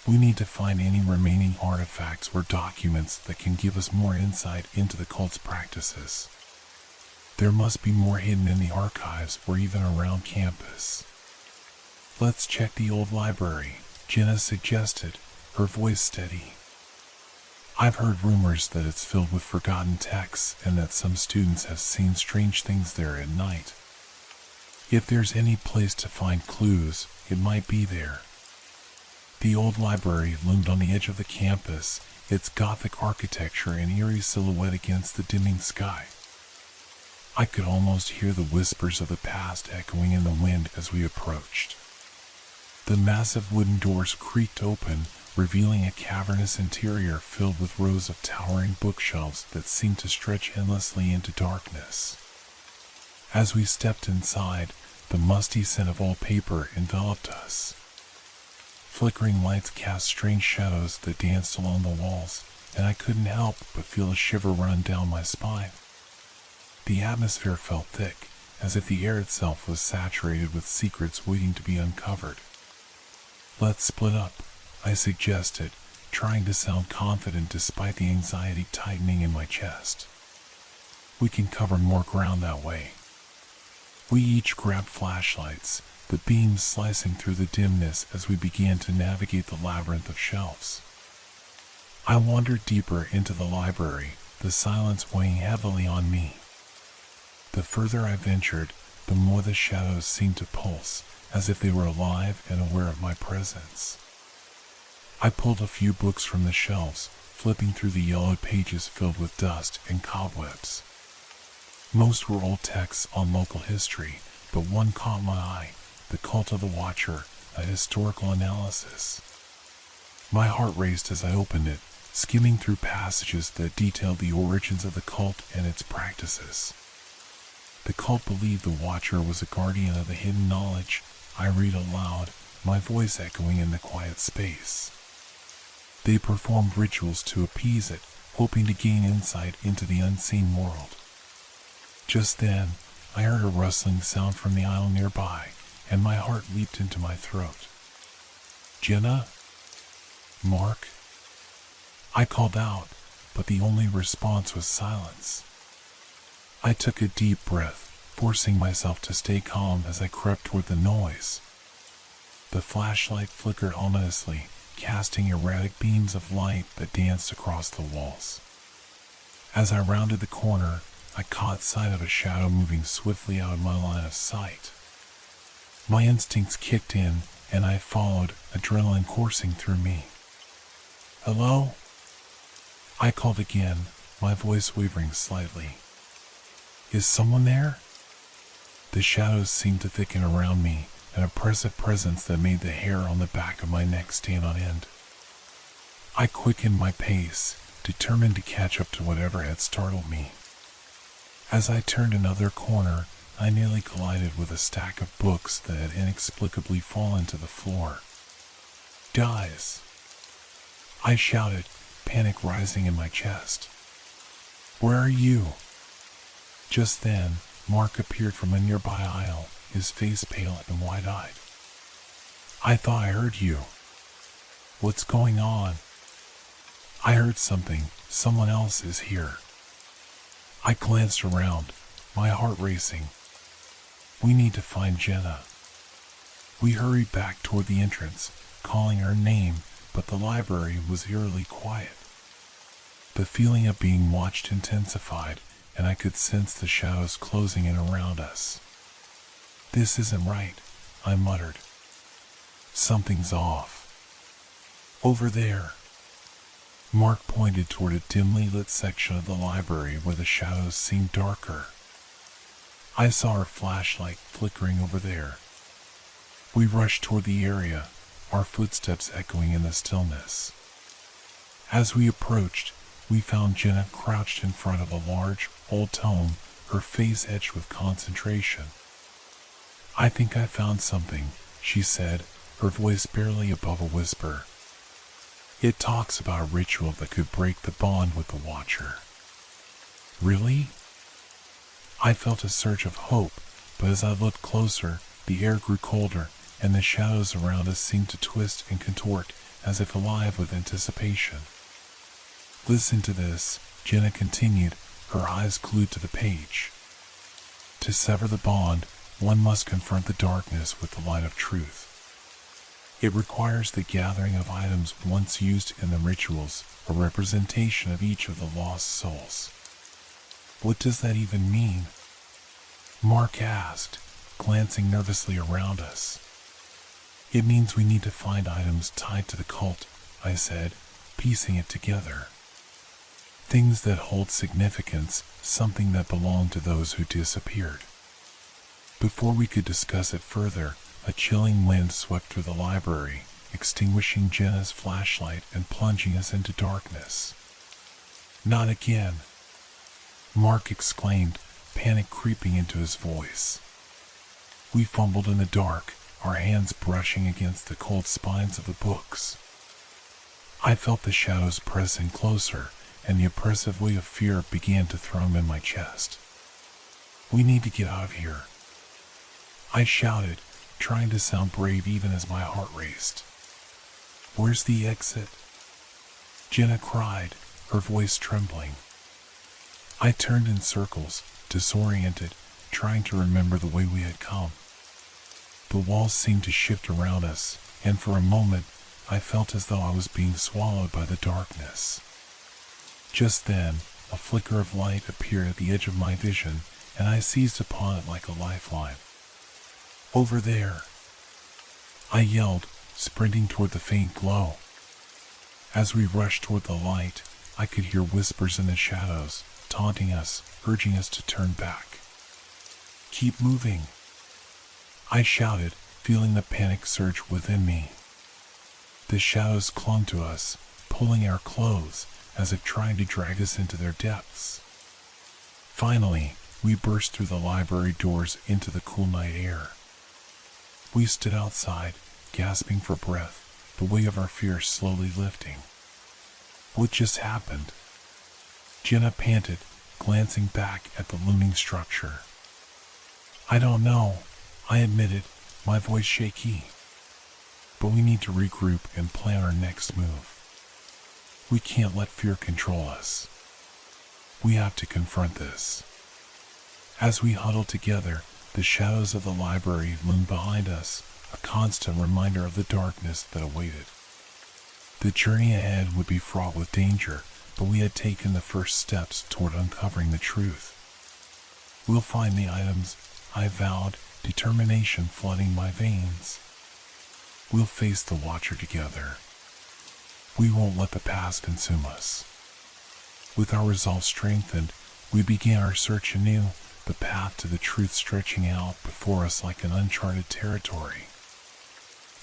"We need to find any remaining artifacts or documents that can give us more insight into the cult's practices. There must be more hidden in the archives or even around campus." "Let's check the old library," Jenna suggested, her voice steady. "I've heard rumors that it's filled with forgotten texts and that some students have seen strange things there at night. If there's any place to find clues, it might be there." The old library loomed on the edge of the campus, its Gothic architecture an eerie silhouette against the dimming sky. I could almost hear the whispers of the past echoing in the wind as we approached. The massive wooden doors creaked open, revealing a cavernous interior filled with rows of towering bookshelves that seemed to stretch endlessly into darkness. As we stepped inside, the musty scent of old paper enveloped us. Flickering lights cast strange shadows that danced along the walls, and I couldn't help but feel a shiver run down my spine. The atmosphere felt thick, as if the air itself was saturated with secrets waiting to be uncovered. "Let's split up," I suggested, trying to sound confident despite the anxiety tightening in my chest. "We can cover more ground that way." We each grabbed flashlights, the beams slicing through the dimness as we began to navigate the labyrinth of shelves. I wandered deeper into the library, the silence weighing heavily on me. The further I ventured, the more the shadows seemed to pulse, as if they were alive and aware of my presence. I pulled a few books from the shelves, flipping through the yellowed pages filled with dust and cobwebs. Most were old texts on local history, but one caught my eye, The Cult of the Watcher, a historical analysis. My heart raced as I opened it, skimming through passages that detailed the origins of the cult and its practices. The cult believed the Watcher was a guardian of the hidden knowledge. I read aloud, my voice echoing in the quiet space. They performed rituals to appease it, hoping to gain insight into the unseen world. Just then, I heard a rustling sound from the aisle nearby, and my heart leaped into my throat. "Jenna? Mark?" I called out, but the only response was silence. I took a deep breath, forcing myself to stay calm as I crept toward the noise. The flashlight flickered ominously, casting erratic beams of light that danced across the walls. As I rounded the corner, I caught sight of a shadow moving swiftly out of my line of sight. My instincts kicked in, and I followed, adrenaline coursing through me. "Hello?" I called again, my voice wavering slightly. "Is someone there?" The shadows seemed to thicken around me, an oppressive presence that made the hair on the back of my neck stand on end. I quickened my pace, determined to catch up to whatever had startled me. As I turned another corner, I nearly collided with a stack of books that had inexplicably fallen to the floor. "Guys!" I shouted, panic rising in my chest. "Where are you?" Just then, Mark appeared from a nearby aisle, his face pale and wide-eyed. "I thought I heard you. What's going on?" "I heard something. Someone else is here." I glanced around, my heart racing. "We need to find Jenna." We hurried back toward the entrance, calling her name, but the library was eerily quiet. The feeling of being watched intensified, and I could sense the shadows closing in around us. "This isn't right," I muttered. "Something's off." "Over there." Mark pointed toward a dimly lit section of the library where the shadows seemed darker. I saw her flashlight flickering over there. We rushed toward the area, our footsteps echoing in the stillness. As we approached, we found Jenna crouched in front of a large, old tome, her face etched with concentration. "I think I found something," she said, her voice barely above a whisper. "It talks about a ritual that could break the bond with the Watcher." "Really?" I felt a surge of hope, but as I looked closer, the air grew colder, and the shadows around us seemed to twist and contort, as if alive with anticipation. "Listen to this," Jenna continued, her eyes glued to the page. "To sever the bond, one must confront the darkness with the light of truth. It requires the gathering of items once used in the rituals, a representation of each of the lost souls." "What does that even mean?" Mark asked, glancing nervously around us. "It means we need to find items tied to the cult," I said, piecing it together. "Things that hold significance, something that belonged to those who disappeared." Before we could discuss it further, a chilling wind swept through the library, extinguishing Jenna's flashlight and plunging us into darkness. "Not again!" Mark exclaimed, panic creeping into his voice. We fumbled in the dark, our hands brushing against the cold spines of the books. I felt the shadows pressing closer, and the oppressive weight of fear began to thrum in my chest. "We need to get out of here," I shouted, trying to sound brave even as my heart raced. "Where's the exit?" Jenna cried, her voice trembling. I turned in circles, disoriented, trying to remember the way we had come. The walls seemed to shift around us, and for a moment, I felt as though I was being swallowed by the darkness. Just then, a flicker of light appeared at the edge of my vision, and I seized upon it like a lifeline. "Over there!" I yelled, sprinting toward the faint glow. As we rushed toward the light, I could hear whispers in the shadows, taunting us, urging us to turn back. "Keep moving!" I shouted, feeling the panic surge within me. The shadows clung to us, pulling our clothes, as if trying to drag us into their depths. Finally, we burst through the library doors into the cool night air. We stood outside, gasping for breath, the weight of our fear slowly lifting. "What just happened?" Jenna panted, glancing back at the looming structure. "I don't know," I admitted, my voice shaky. "But we need to regroup and plan our next move. We can't let fear control us. We have to confront this." As we huddled together, the shadows of the library loomed behind us, a constant reminder of the darkness that awaited. The journey ahead would be fraught with danger, but we had taken the first steps toward uncovering the truth. "We'll find the items," I vowed, determination flooding my veins. "We'll face the Watcher together. We won't let the past consume us." With our resolve strengthened, we began our search anew, the path to the truth stretching out before us like an uncharted territory.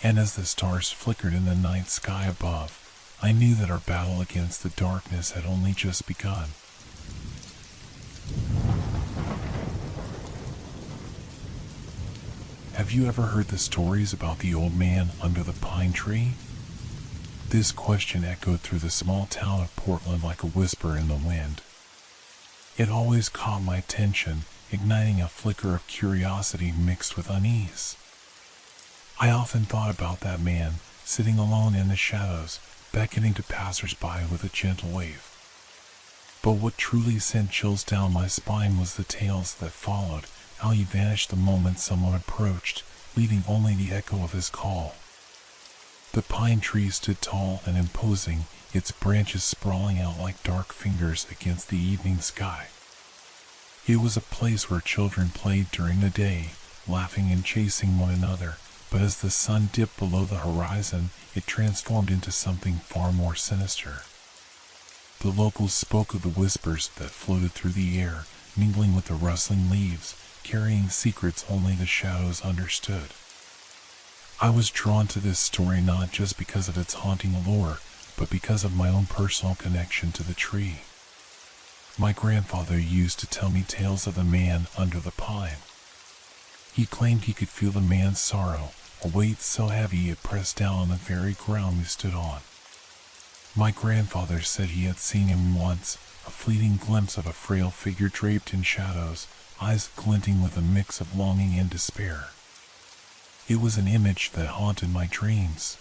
And as the stars flickered in the night sky above, I knew that our battle against the darkness had only just begun. Have you ever heard the stories about the old man under the pine tree? This question echoed through the small town of Portland like a whisper in the wind. It always caught my attention, igniting a flicker of curiosity mixed with unease. I often thought about that man, sitting alone in the shadows, beckoning to passers-by with a gentle wave. But what truly sent chills down my spine was the tales that followed, how he vanished the moment someone approached, leaving only the echo of his call. The pine tree stood tall and imposing, its branches sprawling out like dark fingers against the evening sky. It was a place where children played during the day, laughing and chasing one another, but as the sun dipped below the horizon, it transformed into something far more sinister. The locals spoke of the whispers that floated through the air, mingling with the rustling leaves, carrying secrets only the shadows understood. I was drawn to this story not just because of its haunting allure, but because of my own personal connection to the tree. My grandfather used to tell me tales of the man under the pine. He claimed he could feel the man's sorrow, a weight so heavy it pressed down on the very ground we stood on. My grandfather said he had seen him once, a fleeting glimpse of a frail figure draped in shadows, eyes glinting with a mix of longing and despair. It was an image that haunted my dreams.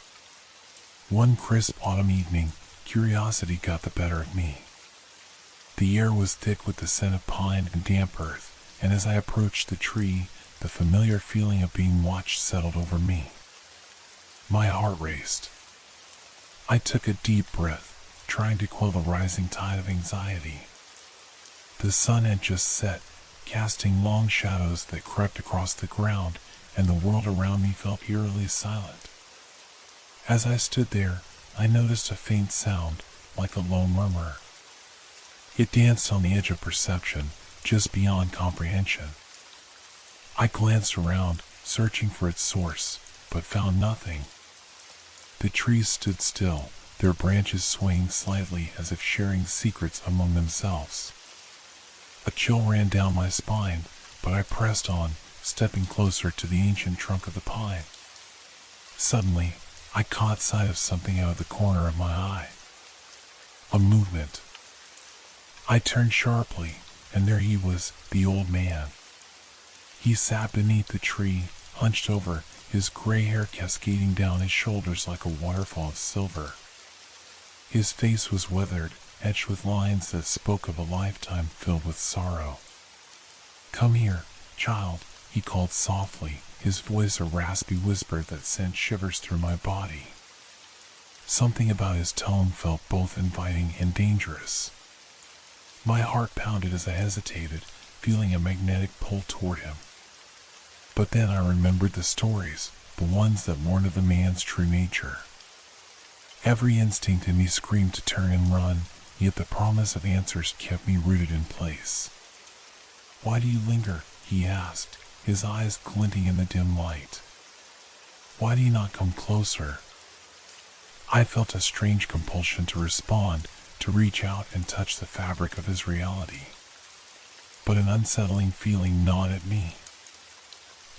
One crisp autumn evening, curiosity got the better of me. The air was thick with the scent of pine and damp earth, and as I approached the tree, the familiar feeling of being watched settled over me. My heart raced. I took a deep breath, trying to quell the rising tide of anxiety. The sun had just set, casting long shadows that crept across the ground, and the world around me felt eerily silent. As I stood there, I noticed a faint sound, like a low murmur. It danced on the edge of perception, just beyond comprehension. I glanced around, searching for its source, but found nothing. The trees stood still, their branches swaying slightly as if sharing secrets among themselves. A chill ran down my spine, but I pressed on, stepping closer to the ancient trunk of the pine. Suddenly, I caught sight of something out of the corner of my eye. A movement. I turned sharply, and there he was, the old man. He sat beneath the tree, hunched over, his gray hair cascading down his shoulders like a waterfall of silver. His face was weathered, etched with lines that spoke of a lifetime filled with sorrow. "Come here, child," he called softly, his voice a raspy whisper that sent shivers through my body. Something about his tone felt both inviting and dangerous. My heart pounded as I hesitated, feeling a magnetic pull toward him. But then I remembered the stories, the ones that warned of the man's true nature. Every instinct in me screamed to turn and run, yet the promise of answers kept me rooted in place. "Why do you linger?" he asked, his eyes glinting in the dim light. "Why do you not come closer?" I felt a strange compulsion to respond, to reach out and touch the fabric of his reality. But an unsettling feeling gnawed at me.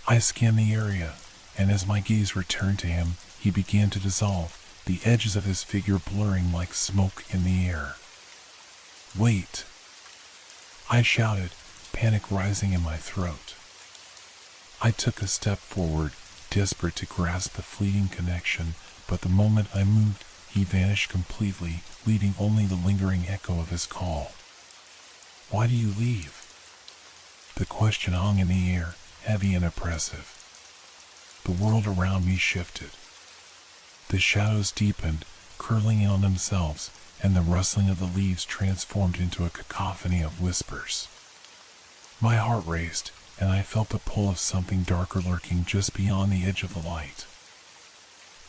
I scanned the area, and as my gaze returned to him, he began to dissolve, the edges of his figure blurring like smoke in the air. "Wait!" I shouted, panic rising in my throat. I took a step forward, desperate to grasp the fleeting connection, but the moment I moved, he vanished completely, leaving only the lingering echo of his call. "Why do you leave?" The question hung in the air, heavy and oppressive. The world around me shifted. The shadows deepened, curling in on themselves, and the rustling of the leaves transformed into a cacophony of whispers. My heart raced, and I felt the pull of something darker lurking just beyond the edge of the light.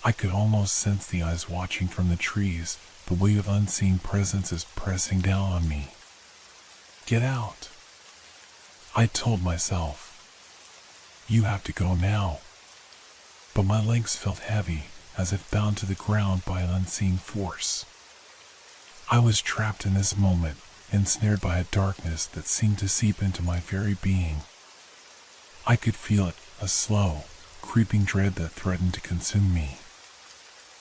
I could almost sense the eyes watching from the trees, the weight of unseen presences pressing down on me. "Get out," I told myself. "You have to go now." But my legs felt heavy, as if bound to the ground by an unseen force. I was trapped in this moment, ensnared by a darkness that seemed to seep into my very being. I could feel it, a slow, creeping dread that threatened to consume me.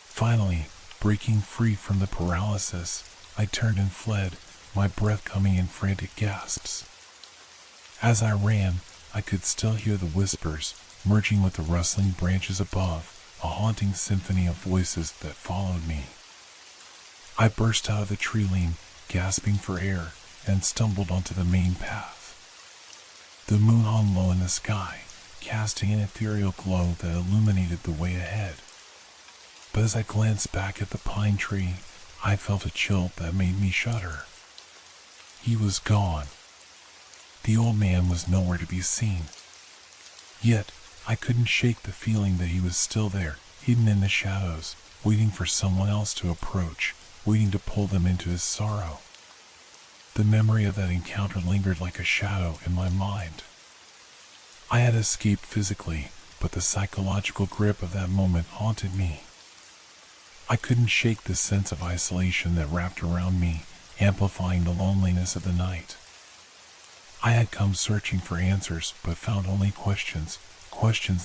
Finally, breaking free from the paralysis, I turned and fled, my breath coming in frantic gasps. As I ran, I could still hear the whispers, merging with the rustling branches above, a haunting symphony of voices that followed me. I burst out of the tree line, gasping for air, and stumbled onto the main path. The moon hung low in the sky, casting an ethereal glow that illuminated the way ahead. But as I glanced back at the pine tree, I felt a chill that made me shudder. He was gone. The old man was nowhere to be seen. Yet, I couldn't shake the feeling that he was still there, hidden in the shadows, waiting for someone else to approach, waiting to pull them into his sorrow. The memory of that encounter lingered like a shadow in my mind. I had escaped physically, but the psychological grip of that moment haunted me. I couldn't shake the sense of isolation that wrapped around me, amplifying the loneliness of the night. I had come searching for answers, but found only questions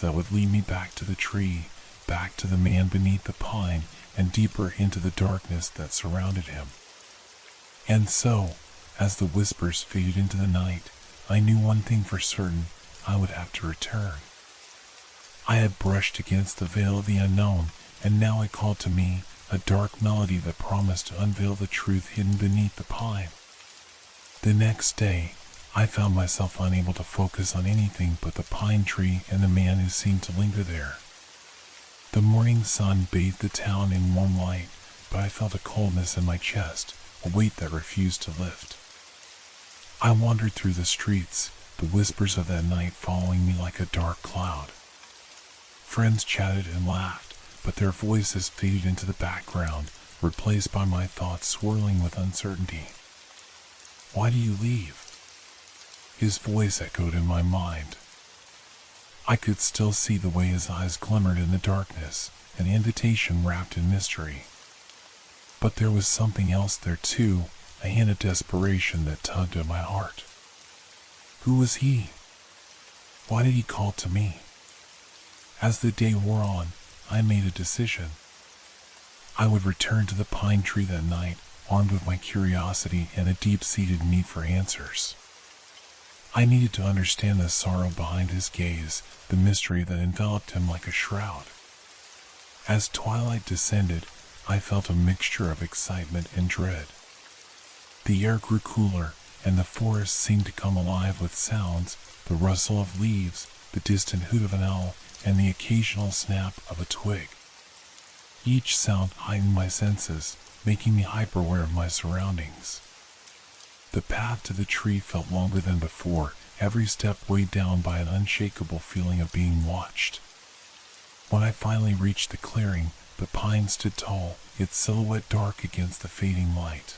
that would lead me back to the tree, back to the man beneath the pine, and deeper into the darkness that surrounded him. And so, as the whispers faded into the night, I knew one thing for certain: I would have to return. I had brushed against the veil of the unknown, and now it called to me, a dark melody that promised to unveil the truth hidden beneath the pine. The next day, I found myself unable to focus on anything but the pine tree and the man who seemed to linger there. The morning sun bathed the town in warm light, but I felt a coldness in my chest, a weight that refused to lift. I wandered through the streets, the whispers of that night following me like a dark cloud. Friends chatted and laughed, but their voices faded into the background, replaced by my thoughts swirling with uncertainty. "Why do you leave?" His voice echoed in my mind. I could still see the way his eyes glimmered in the darkness, an invitation wrapped in mystery. But there was something else there too, a hint of desperation that tugged at my heart. Who was he? Why did he call to me? As the day wore on, I made a decision. I would return to the pine tree that night, armed with my curiosity and a deep-seated need for answers. I needed to understand the sorrow behind his gaze, the mystery that enveloped him like a shroud. As twilight descended, I felt a mixture of excitement and dread. The air grew cooler, and the forest seemed to come alive with sounds, the rustle of leaves, the distant hoot of an owl, and the occasional snap of a twig. Each sound heightened my senses, making me hyper-aware of my surroundings. The path to the tree felt longer than before, every step weighed down by an unshakable feeling of being watched. When I finally reached the clearing, the pine stood tall, its silhouette dark against the fading light.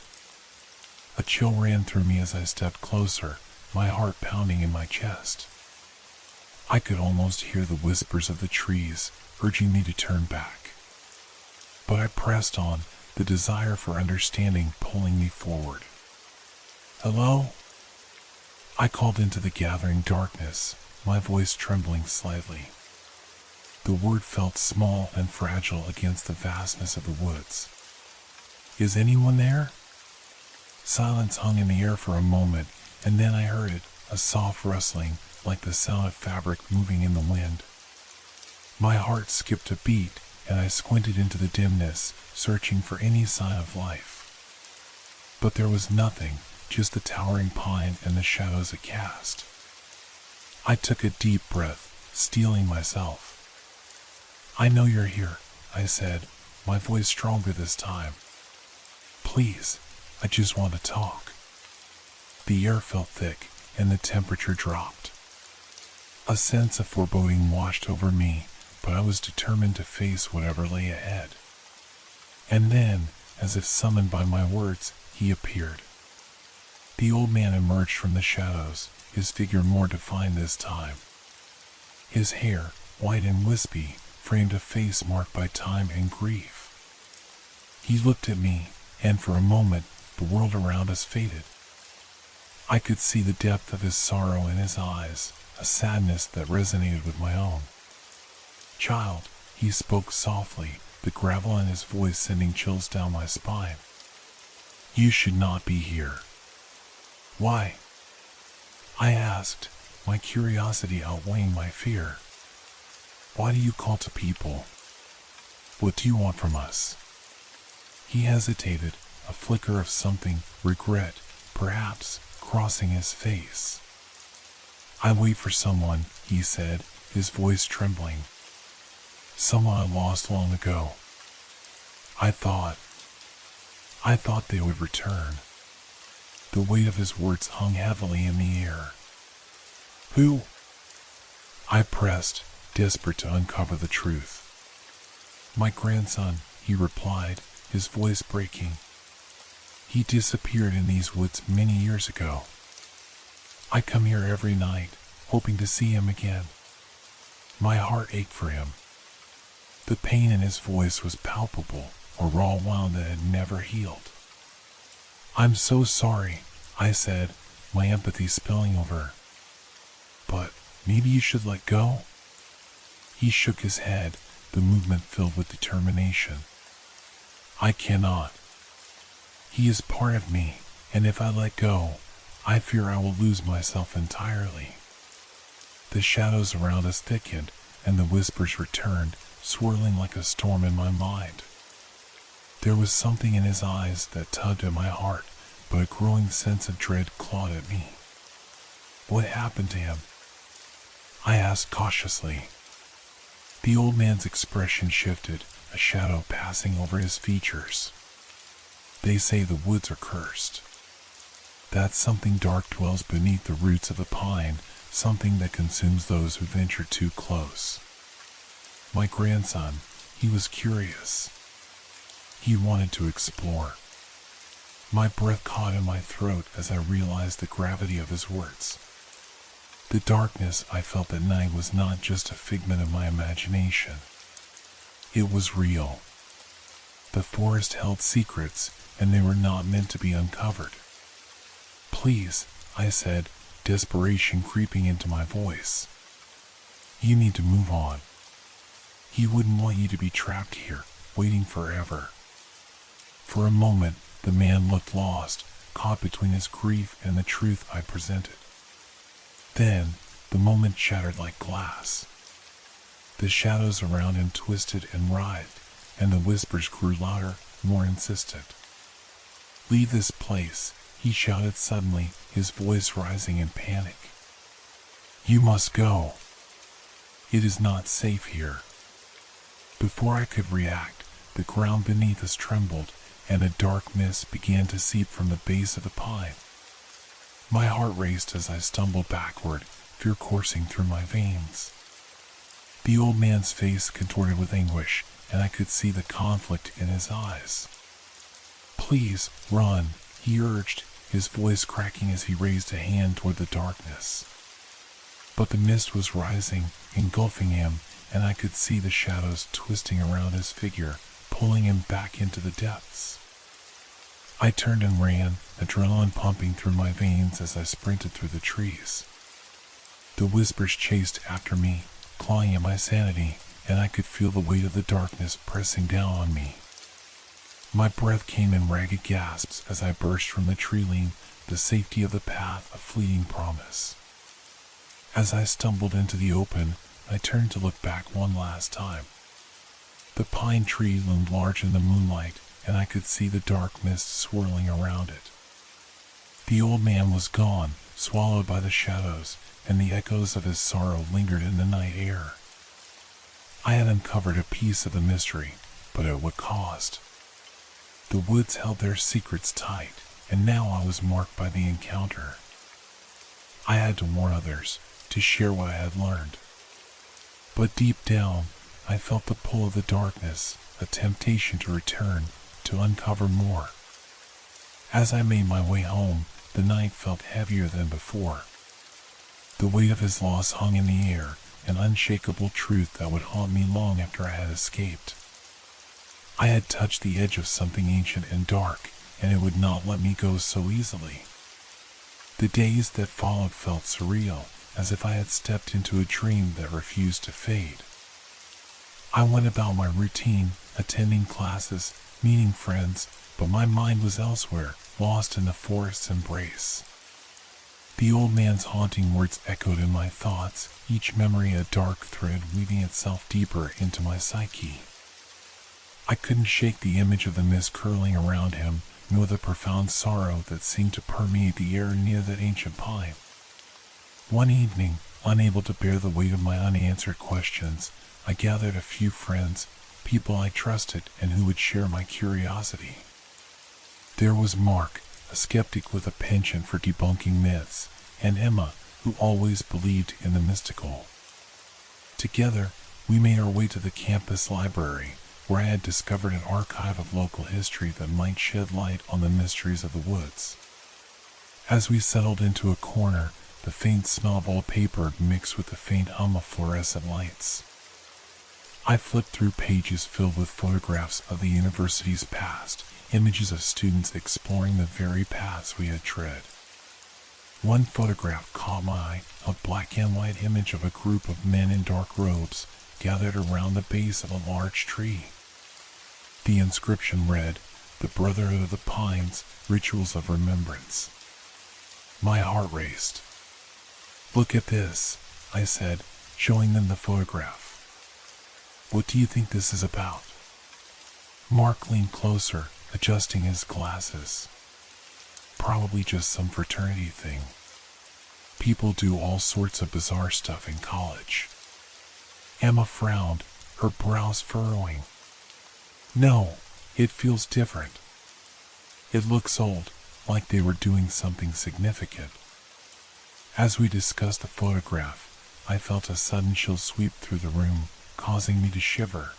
A chill ran through me as I stepped closer, my heart pounding in my chest. I could almost hear the whispers of the trees, urging me to turn back. But I pressed on, the desire for understanding pulling me forward. "Hello?" I called into the gathering darkness, my voice trembling slightly. The word felt small and fragile against the vastness of the woods. "Is anyone there?" Silence hung in the air for a moment, and then I heard it, a soft rustling, like the sound of fabric moving in the wind. My heart skipped a beat, and I squinted into the dimness, searching for any sign of life. But there was nothing, just the towering pine and the shadows it cast. I took a deep breath, steeling myself. "I know you're here," I said, my voice stronger this time. "Please, I just want to talk." The air felt thick, and the temperature dropped. A sense of foreboding washed over me, but I was determined to face whatever lay ahead. And then, as if summoned by my words, he appeared. The old man emerged from the shadows, his figure more defined this time. His hair, white and wispy, framed a face marked by time and grief. He looked at me, and for a moment, the world around us faded. I could see the depth of his sorrow in his eyes, a sadness that resonated with my own. "Child," he spoke softly, the gravel in his voice sending chills down my spine. "You should not be here." "Why?" I asked, my curiosity outweighing my fear. "Why do you call to people? What do you want from us?" He hesitated, a flicker of something, regret, perhaps, crossing his face. "I wait for someone," he said, his voice trembling. "Someone I lost long ago. I thought they would return." The weight of his words hung heavily in the air. "Who?" I pressed, desperate to uncover the truth. "My grandson," he replied, his voice breaking. "He disappeared in these woods many years ago. I come here every night, hoping to see him again." My heart ached for him. The pain in his voice was palpable, a raw wound that had never healed. "I'm so sorry," I said, my empathy spilling over. "But maybe you should let go?" He shook his head, the movement filled with determination. "I cannot. He is part of me, and if I let go, I fear I will lose myself entirely." The shadows around us thickened, and the whispers returned, swirling like a storm in my mind. There was something in his eyes that tugged at my heart, but a growing sense of dread clawed at me. "What happened to him?" I asked cautiously. The old man's expression shifted, a shadow passing over his features. "They say the woods are cursed. That something dark dwells beneath the roots of the pine, something that consumes those who venture too close. My grandson, he was curious. He wanted to explore." My breath caught in my throat as I realized the gravity of his words. The darkness I felt that night was not just a figment of my imagination. It was real. The forest held secrets, and they were not meant to be uncovered. "Please," I said, desperation creeping into my voice. "You need to move on. He wouldn't want you to be trapped here, waiting forever." For a moment, the man looked lost, caught between his grief and the truth I presented. Then, the moment shattered like glass. The shadows around him twisted and writhed, and the whispers grew louder, more insistent. "Leave this place," he shouted suddenly, his voice rising in panic. "You must go. It is not safe here." Before I could react, the ground beneath us trembled, and a dark mist began to seep from the base of the pine. My heart raced as I stumbled backward, fear coursing through my veins. The old man's face contorted with anguish, and I could see the conflict in his eyes. "Please, run," he urged, his voice cracking as he raised a hand toward the darkness. But the mist was rising, engulfing him, and I could see the shadows twisting around his figure, pulling him back into the depths. I turned and ran, adrenaline pumping through my veins as I sprinted through the trees. The whispers chased after me, clawing at my sanity, and I could feel the weight of the darkness pressing down on me. My breath came in ragged gasps as I burst from the tree-line, the safety of the path a fleeting promise. As I stumbled into the open, I turned to look back one last time. The pine tree loomed large in the moonlight, and I could see the dark mist swirling around it. The old man was gone, swallowed by the shadows, and the echoes of his sorrow lingered in the night air. I had uncovered a piece of the mystery, but at what cost? The woods held their secrets tight, and now I was marked by the encounter. I had to warn others, to share what I had learned. But deep down, I felt the pull of the darkness, a temptation to return, to uncover more. As I made my way home, the night felt heavier than before. The weight of his loss hung in the air, an unshakable truth that would haunt me long after I had escaped. I had touched the edge of something ancient and dark, and it would not let me go so easily. The days that followed felt surreal, as if I had stepped into a dream that refused to fade. I went about my routine, attending classes, meeting friends, but my mind was elsewhere, lost in the forest's embrace. The old man's haunting words echoed in my thoughts, each memory a dark thread weaving itself deeper into my psyche. I couldn't shake the image of the mist curling around him, nor the profound sorrow that seemed to permeate the air near that ancient pine. One evening, unable to bear the weight of my unanswered questions, I gathered a few friends, people I trusted and who would share my curiosity. There was Mark, a skeptic with a penchant for debunking myths, and Emma, who always believed in the mystical. Together, we made our way to the campus library, where I had discovered an archive of local history that might shed light on the mysteries of the woods. As we settled into a corner, the faint smell of old paper mixed with the faint hum of fluorescent lights. I flipped through pages filled with photographs of the university's past, images of students exploring the very paths we had tread. One photograph caught my eye, a black and white image of a group of men in dark robes gathered around the base of a large tree. The inscription read, "The Brotherhood of the Pines, Rituals of Remembrance." My heart raced. "Look at this," I said, showing them the photograph. "What do you think this is about?" Mark leaned closer, adjusting his glasses. "Probably just some fraternity thing. People do all sorts of bizarre stuff in college." Emma frowned, her brows furrowing. "No, it feels different. It looks old, like they were doing something significant." As we discussed the photograph, I felt a sudden chill sweep through the room, causing me to shiver.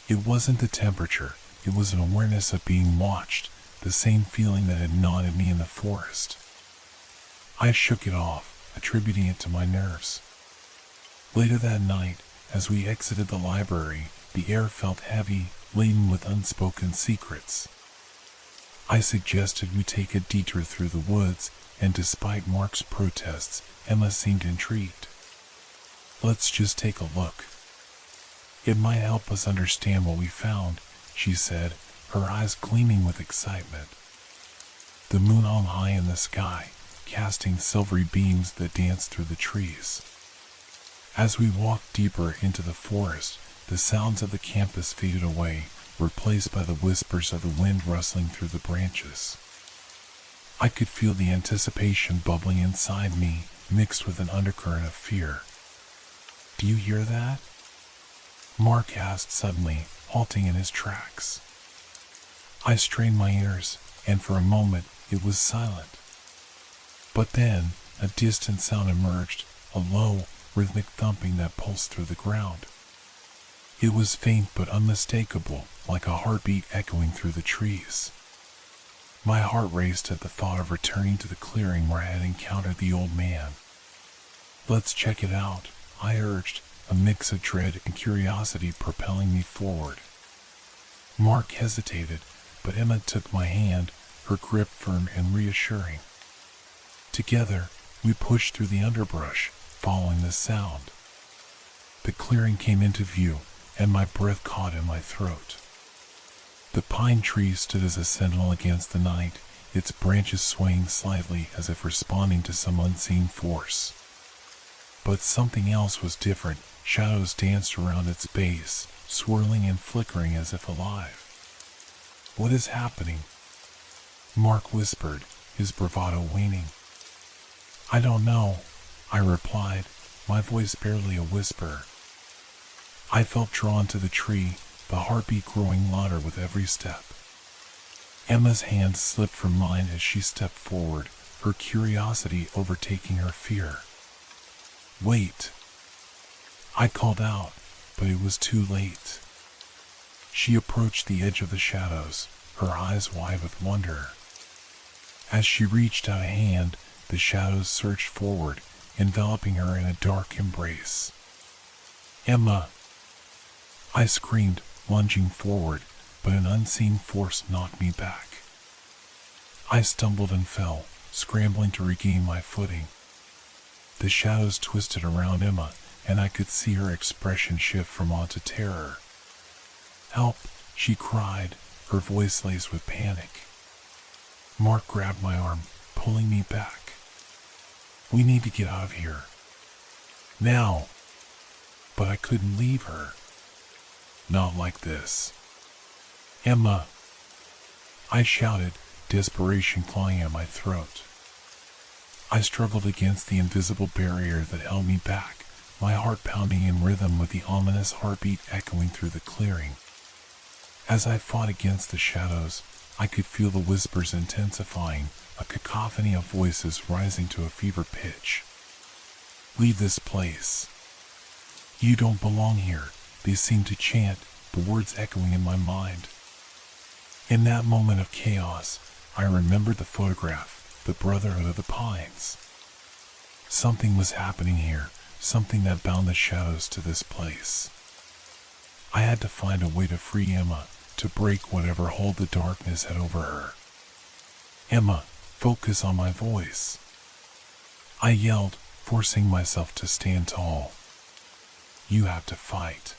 It wasn't the temperature, it was an awareness of being watched, the same feeling that had gnawed at me in the forest. I shook it off, attributing it to my nerves. Later that night, as we exited the library, the air felt heavy, laden with unspoken secrets. I suggested we take a detour through the woods, and despite Mark's protests, Emma seemed intrigued. "Let's just take a look. It might help us understand what we found," she said, her eyes gleaming with excitement. The moon hung high in the sky, casting silvery beams that danced through the trees. As we walked deeper into the forest, the sounds of the campus faded away, replaced by the whispers of the wind rustling through the branches. I could feel the anticipation bubbling inside me, mixed with an undercurrent of fear. "Do you hear that?" Mark asked suddenly, halting in his tracks. I strained my ears, and for a moment it was silent. But then, a distant sound emerged, a low, rhythmic thumping that pulsed through the ground. It was faint but unmistakable, like a heartbeat echoing through the trees. My heart raced at the thought of returning to the clearing where I had encountered the old man. "Let's check it out," I urged, a mix of dread and curiosity propelling me forward. Mark hesitated, but Emma took my hand, her grip firm and reassuring. Together, we pushed through the underbrush, following the sound. The clearing came into view, and my breath caught in my throat. The pine tree stood as a sentinel against the night, its branches swaying slightly as if responding to some unseen force. But something else was different. Shadows danced around its base, swirling and flickering as if alive. "What is happening?" Mark whispered, his bravado waning. "I don't know," I replied, my voice barely a whisper. I felt drawn to the tree, the heartbeat growing louder with every step. Emma's hand slipped from mine as she stepped forward, her curiosity overtaking her fear. "Wait!" I called out, but it was too late. She approached the edge of the shadows, her eyes wide with wonder. As she reached out a hand, the shadows surged forward, enveloping her in a dark embrace. "Emma!" I screamed, lunging forward, but an unseen force knocked me back. I stumbled and fell, scrambling to regain my footing. The shadows twisted around Emma, and I could see her expression shift from awe to terror. "Help!" she cried, her voice laced with panic. Mark grabbed my arm, pulling me back. "We need to get out of here. Now!" But I couldn't leave her. "Not like this." "Emma!" I shouted, desperation clawing at my throat. I struggled against the invisible barrier that held me back, my heart pounding in rhythm with the ominous heartbeat echoing through the clearing. As I fought against the shadows, I could feel the whispers intensifying, a cacophony of voices rising to a fever pitch. "Leave this place. You don't belong here," they seemed to chant, the words echoing in my mind. In that moment of chaos, I remembered the photograph, the Brotherhood of the Pines. Something was happening here, something that bound the shadows to this place. I had to find a way to free Emma, to break whatever hold the darkness had over her. "Emma, focus on my voice," I yelled, forcing myself to stand tall. "You have to fight.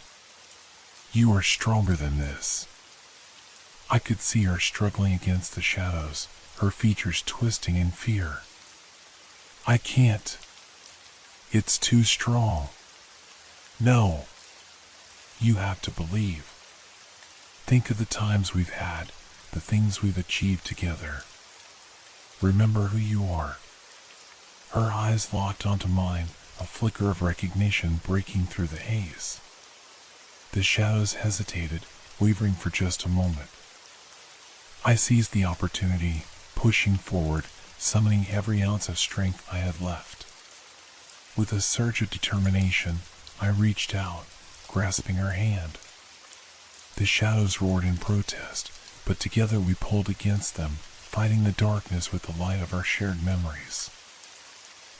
You are stronger than this." I could see her struggling against the shadows, her features twisting in fear. "I can't. It's too strong. No. You have to believe. Think of the times we've had, the things we've achieved together. Remember who you are." Her eyes locked onto mine, a flicker of recognition breaking through the haze. The shadows hesitated, wavering for just a moment. I seized the opportunity, pushing forward, summoning every ounce of strength I had left. With a surge of determination, I reached out, grasping her hand. The shadows roared in protest, but together we pulled against them, fighting the darkness with the light of our shared memories.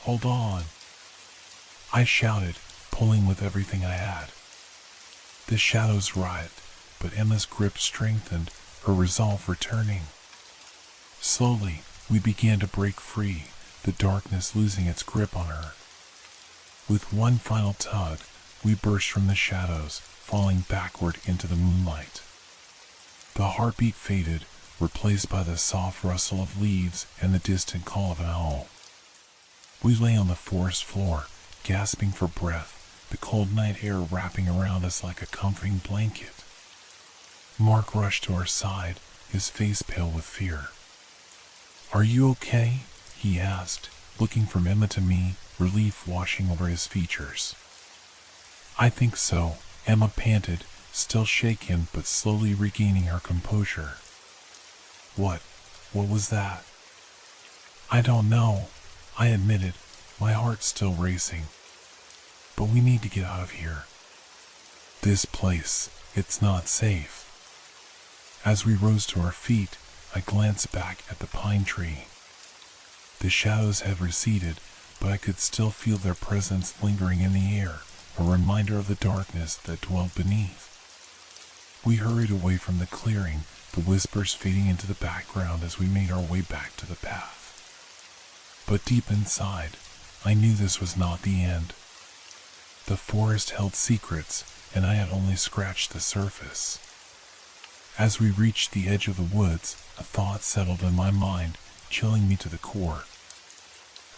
"Hold on!" I shouted, pulling with everything I had. The shadows writhed, but Emma's grip strengthened, her resolve returning. Slowly, we began to break free, the darkness losing its grip on her. With one final tug, we burst from the shadows, falling backward into the moonlight. The heartbeat faded, replaced by the soft rustle of leaves and the distant call of an owl. We lay on the forest floor, gasping for breath, the cold night air wrapping around us like a comforting blanket. Mark rushed to our side, his face pale with fear. "Are you okay?" he asked, looking from Emma to me, relief washing over his features. "I think so," Emma panted, still shaken but slowly regaining her composure. What was that?" "I don't know," I admitted, my heart still racing. But we need to get out of here. This place, it's not safe. As we rose to our feet, I glanced back at the pine tree. The shadows had receded, but I could still feel their presence lingering in the air, a reminder of the darkness that dwelled beneath. We hurried away from the clearing, the whispers fading into the background as we made our way back to the path. But deep inside, I knew this was not the end. The forest held secrets, and I had only scratched the surface. As we reached the edge of the woods, a thought settled in my mind, chilling me to the core.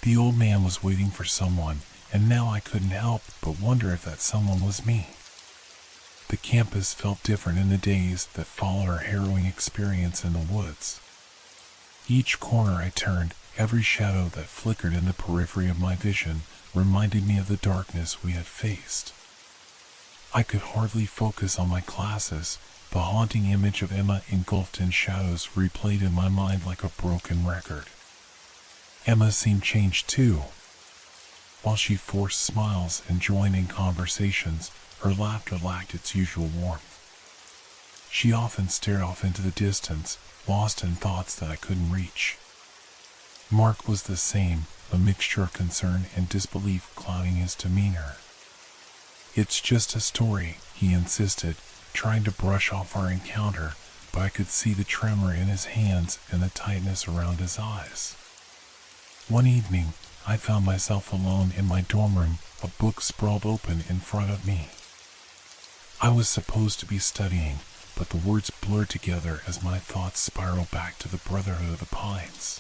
The old man was waiting for someone, and now I couldn't help but wonder if that someone was me. The campus felt different in the days that followed our harrowing experience in the woods. Each corner I turned, every shadow that flickered in the periphery of my vision, reminded me of the darkness we had faced. I could hardly focus on my classes. The haunting image of Emma engulfed in shadows replayed in my mind like a broken record. Emma seemed changed too. While she forced smiles and joined in conversations, her laughter lacked its usual warmth. She often stared off into the distance, lost in thoughts that I couldn't reach. Mark was the same, a mixture of concern and disbelief clouding his demeanor. "It's just a story," he insisted, trying to brush off our encounter, but I could see the tremor in his hands and the tightness around his eyes. One evening, I found myself alone in my dorm room, a book sprawled open in front of me. I was supposed to be studying, but the words blurred together as my thoughts spiraled back to the Brotherhood of the Pines.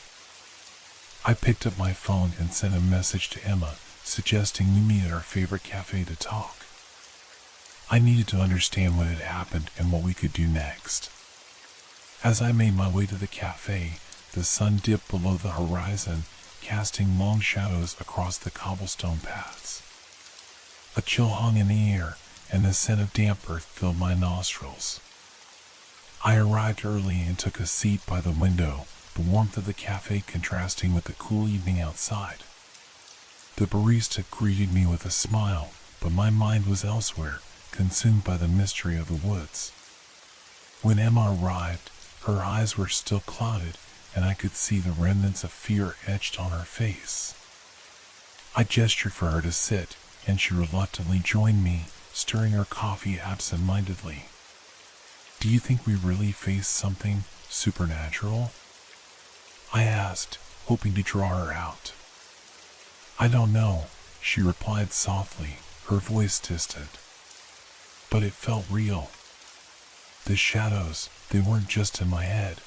I picked up my phone and sent a message to Emma, suggesting we meet at our favorite cafe to talk. I needed to understand what had happened and what we could do next. As I made my way to the cafe, the sun dipped below the horizon, casting long shadows across the cobblestone paths. A chill hung in the air, and the scent of damp earth filled my nostrils. I arrived early and took a seat by the window, the warmth of the cafe contrasting with the cool evening outside. The barista greeted me with a smile, but my mind was elsewhere, consumed by the mystery of the woods. When Emma arrived, her eyes were still clouded, and I could see the remnants of fear etched on her face. I gestured for her to sit, and she reluctantly joined me, stirring her coffee absent-mindedly. "Do you think we really faced something supernatural?" I asked, hoping to draw her out. "I don't know," she replied softly, her voice distant. "But it felt real. The shadows, they weren't just in my head.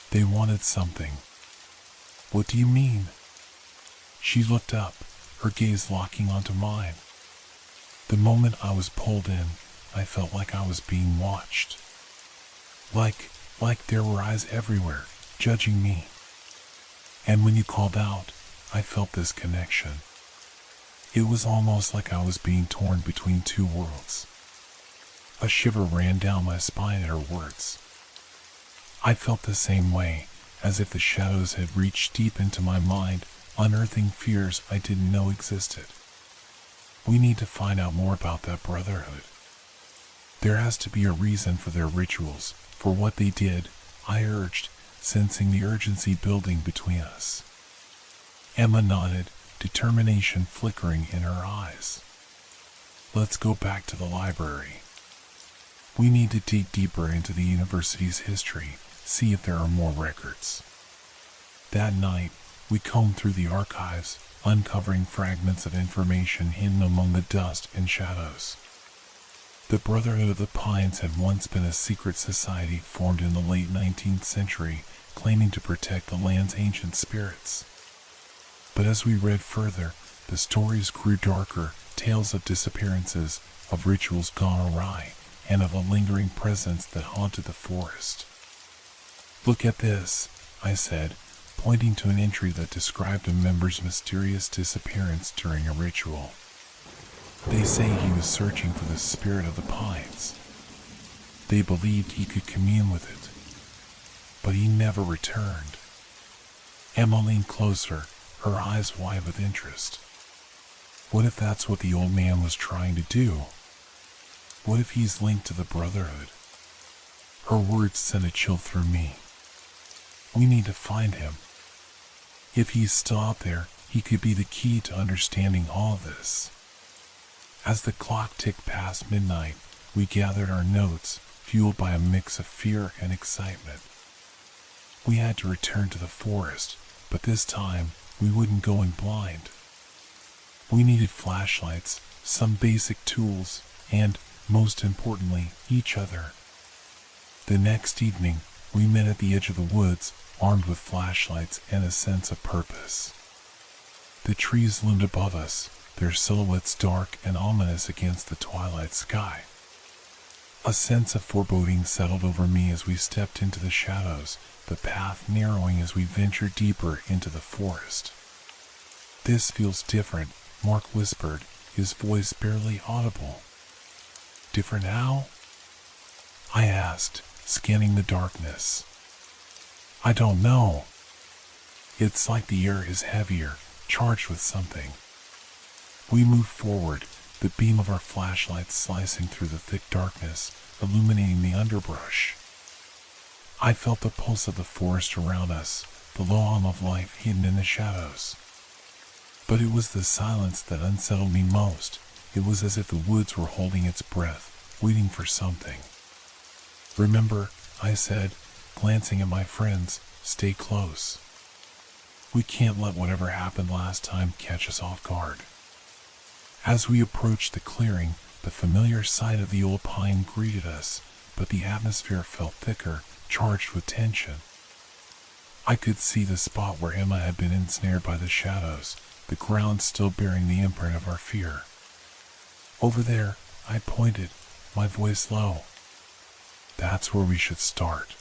They wanted something." "What do you mean?" She looked up, her gaze locking onto mine. The moment I was pulled in, I felt like I was being watched. Like there were eyes everywhere, judging me. And when you called out, I felt this connection. It was almost like I was being torn between two worlds. A shiver ran down my spine at her words. I felt the same way, as if the shadows had reached deep into my mind, unearthing fears I didn't know existed. "We need to find out more about that brotherhood. There has to be a reason for their rituals, for what they did," I urged, sensing the urgency building between us. Emma nodded, determination flickering in her eyes. "Let's go back to the library. We need to dig deeper into the university's history, see if there are more records." That night, we combed through the archives, uncovering fragments of information hidden among the dust and shadows. The Brotherhood of the Pines had once been a secret society formed in the late 19th century, claiming to protect the land's ancient spirits. But as we read further, the stories grew darker, tales of disappearances, of rituals gone awry, and of a lingering presence that haunted the forest. "Look at this," I said, pointing to an entry that described a member's mysterious disappearance during a ritual. "They say he was searching for the spirit of the pines. They believed he could commune with it, but he never returned." Emma leaned closer, her eyes wide with interest. What if that's what the old man was trying to do? What if he's linked to the Brotherhood? Her words sent a chill through me. We need to find him. If he's still out there, he could be the key to understanding all of this. As the clock ticked past midnight, we gathered our notes, fueled by a mix of fear and excitement. We had to return to the forest, but this time, we wouldn't go in blind. We needed flashlights, some basic tools, and, most importantly, each other. The next evening, we met at the edge of the woods, armed with flashlights and a sense of purpose. The trees loomed above us, their silhouettes dark and ominous against the twilight sky. A sense of foreboding settled over me as we stepped into the shadows, the path narrowing as we ventured deeper into the forest. "This feels different," Mark whispered, his voice barely audible. "Different how?" I asked, scanning the darkness. "I don't know. It's like the air is heavier, charged with something." We moved forward, the beam of our flashlights slicing through the thick darkness, illuminating the underbrush. I felt the pulse of the forest around us, the low hum of life hidden in the shadows. But it was the silence that unsettled me most. It was as if the woods were holding its breath, waiting for something. "Remember," I said, glancing at my friends, "stay close. We can't let whatever happened last time catch us off guard." As we approached the clearing, the familiar sight of the old pine greeted us, but the atmosphere felt thicker, charged with tension. I could see the spot where Emma had been ensnared by the shadows, the ground still bearing the imprint of our fear. "Over there," I pointed, my voice low. "That's where we should start."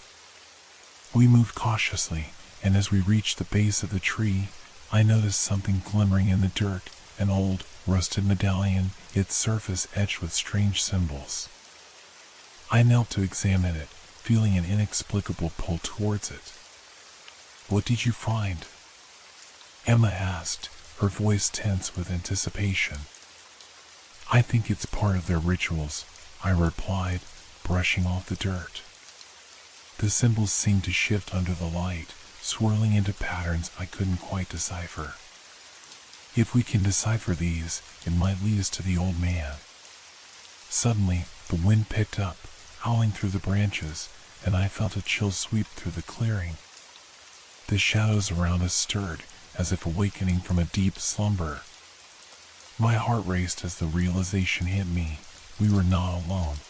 We moved cautiously, and as we reached the base of the tree, I noticed something glimmering in the dirt, an old, rusted medallion, its surface etched with strange symbols. I knelt to examine it, feeling an inexplicable pull towards it. "What did you find?" Emma asked, her voice tense with anticipation. "I think it's part of their rituals," I replied, brushing off the dirt. The symbols seemed to shift under the light, swirling into patterns I couldn't quite decipher. "If we can decipher these, it might lead us to the old man." Suddenly, the wind picked up, howling through the branches, and I felt a chill sweep through the clearing. The shadows around us stirred, as if awakening from a deep slumber. My heart raced as the realization hit me. We were not alone.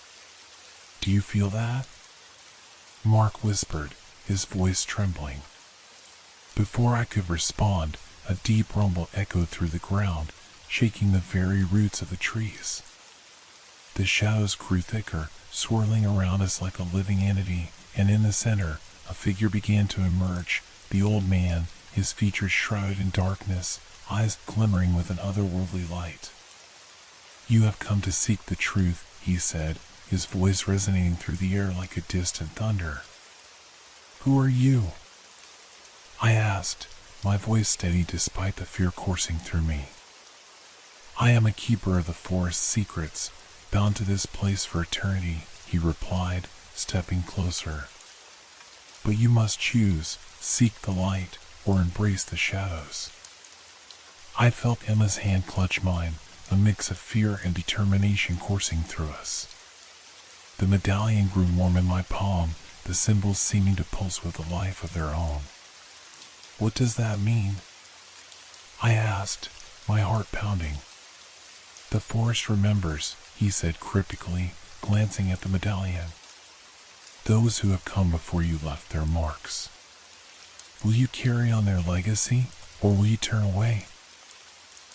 "Do you feel that?" Mark whispered, his voice trembling. Before I could respond, a deep rumble echoed through the ground, shaking the very roots of the trees. The shadows grew thicker, swirling around us like a living entity, and in the center, a figure began to emerge, the old man, his features shrouded in darkness, eyes glimmering with an otherworldly light. "You have come to seek the truth," he said, his voice resonating through the air like a distant thunder. "Who are you?" I asked, my voice steady despite the fear coursing through me. "I am a keeper of the forest's secrets, bound to this place for eternity," he replied, stepping closer. "But you must choose, seek the light, or embrace the shadows." I felt Emma's hand clutch mine, a mix of fear and determination coursing through us. The medallion grew warm in my palm, the symbols seeming to pulse with a life of their own. "What does that mean?" I asked, my heart pounding. "The forest remembers," he said cryptically, glancing at the medallion. "Those who have come before you left their marks. Will you carry on their legacy, or will you turn away?"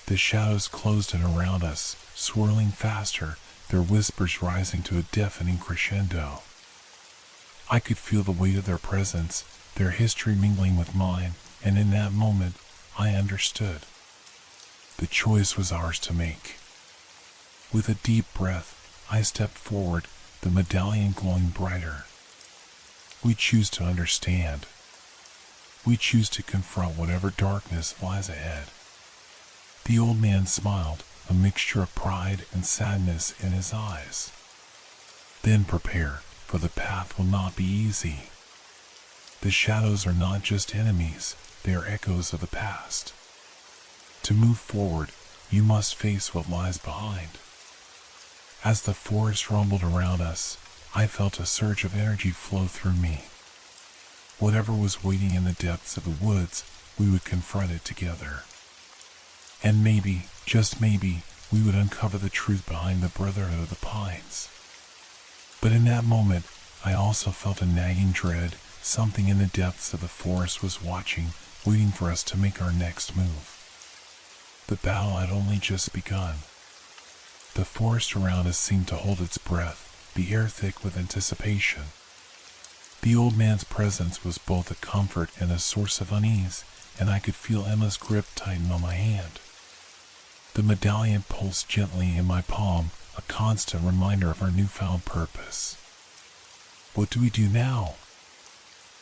The shadows closed in around us, swirling faster, their whispers rising to a deafening crescendo. I could feel the weight of their presence, their history mingling with mine, and in that moment, I understood. The choice was ours to make. With a deep breath, I stepped forward, the medallion glowing brighter. "We choose to understand." We choose to confront whatever darkness lies ahead. The old man smiled, a mixture of pride and sadness in his eyes. Then prepare, for the path will not be easy. The shadows are not just enemies, they are echoes of the past. To move forward, you must face what lies behind. As the forest rumbled around us, I felt a surge of energy flow through me. Whatever was waiting in the depths of the woods, we would confront it together. And maybe, just maybe, we would uncover the truth behind the Brotherhood of the Pines. But in that moment, I also felt a nagging dread. Something in the depths of the forest was watching, waiting for us to make our next move. The battle had only just begun. The forest around us seemed to hold its breath, the air thick with anticipation. The old man's presence was both a comfort and a source of unease, and I could feel Emma's grip tighten on my hand. The medallion pulsed gently in my palm, a constant reminder of our newfound purpose. "What do we do now?"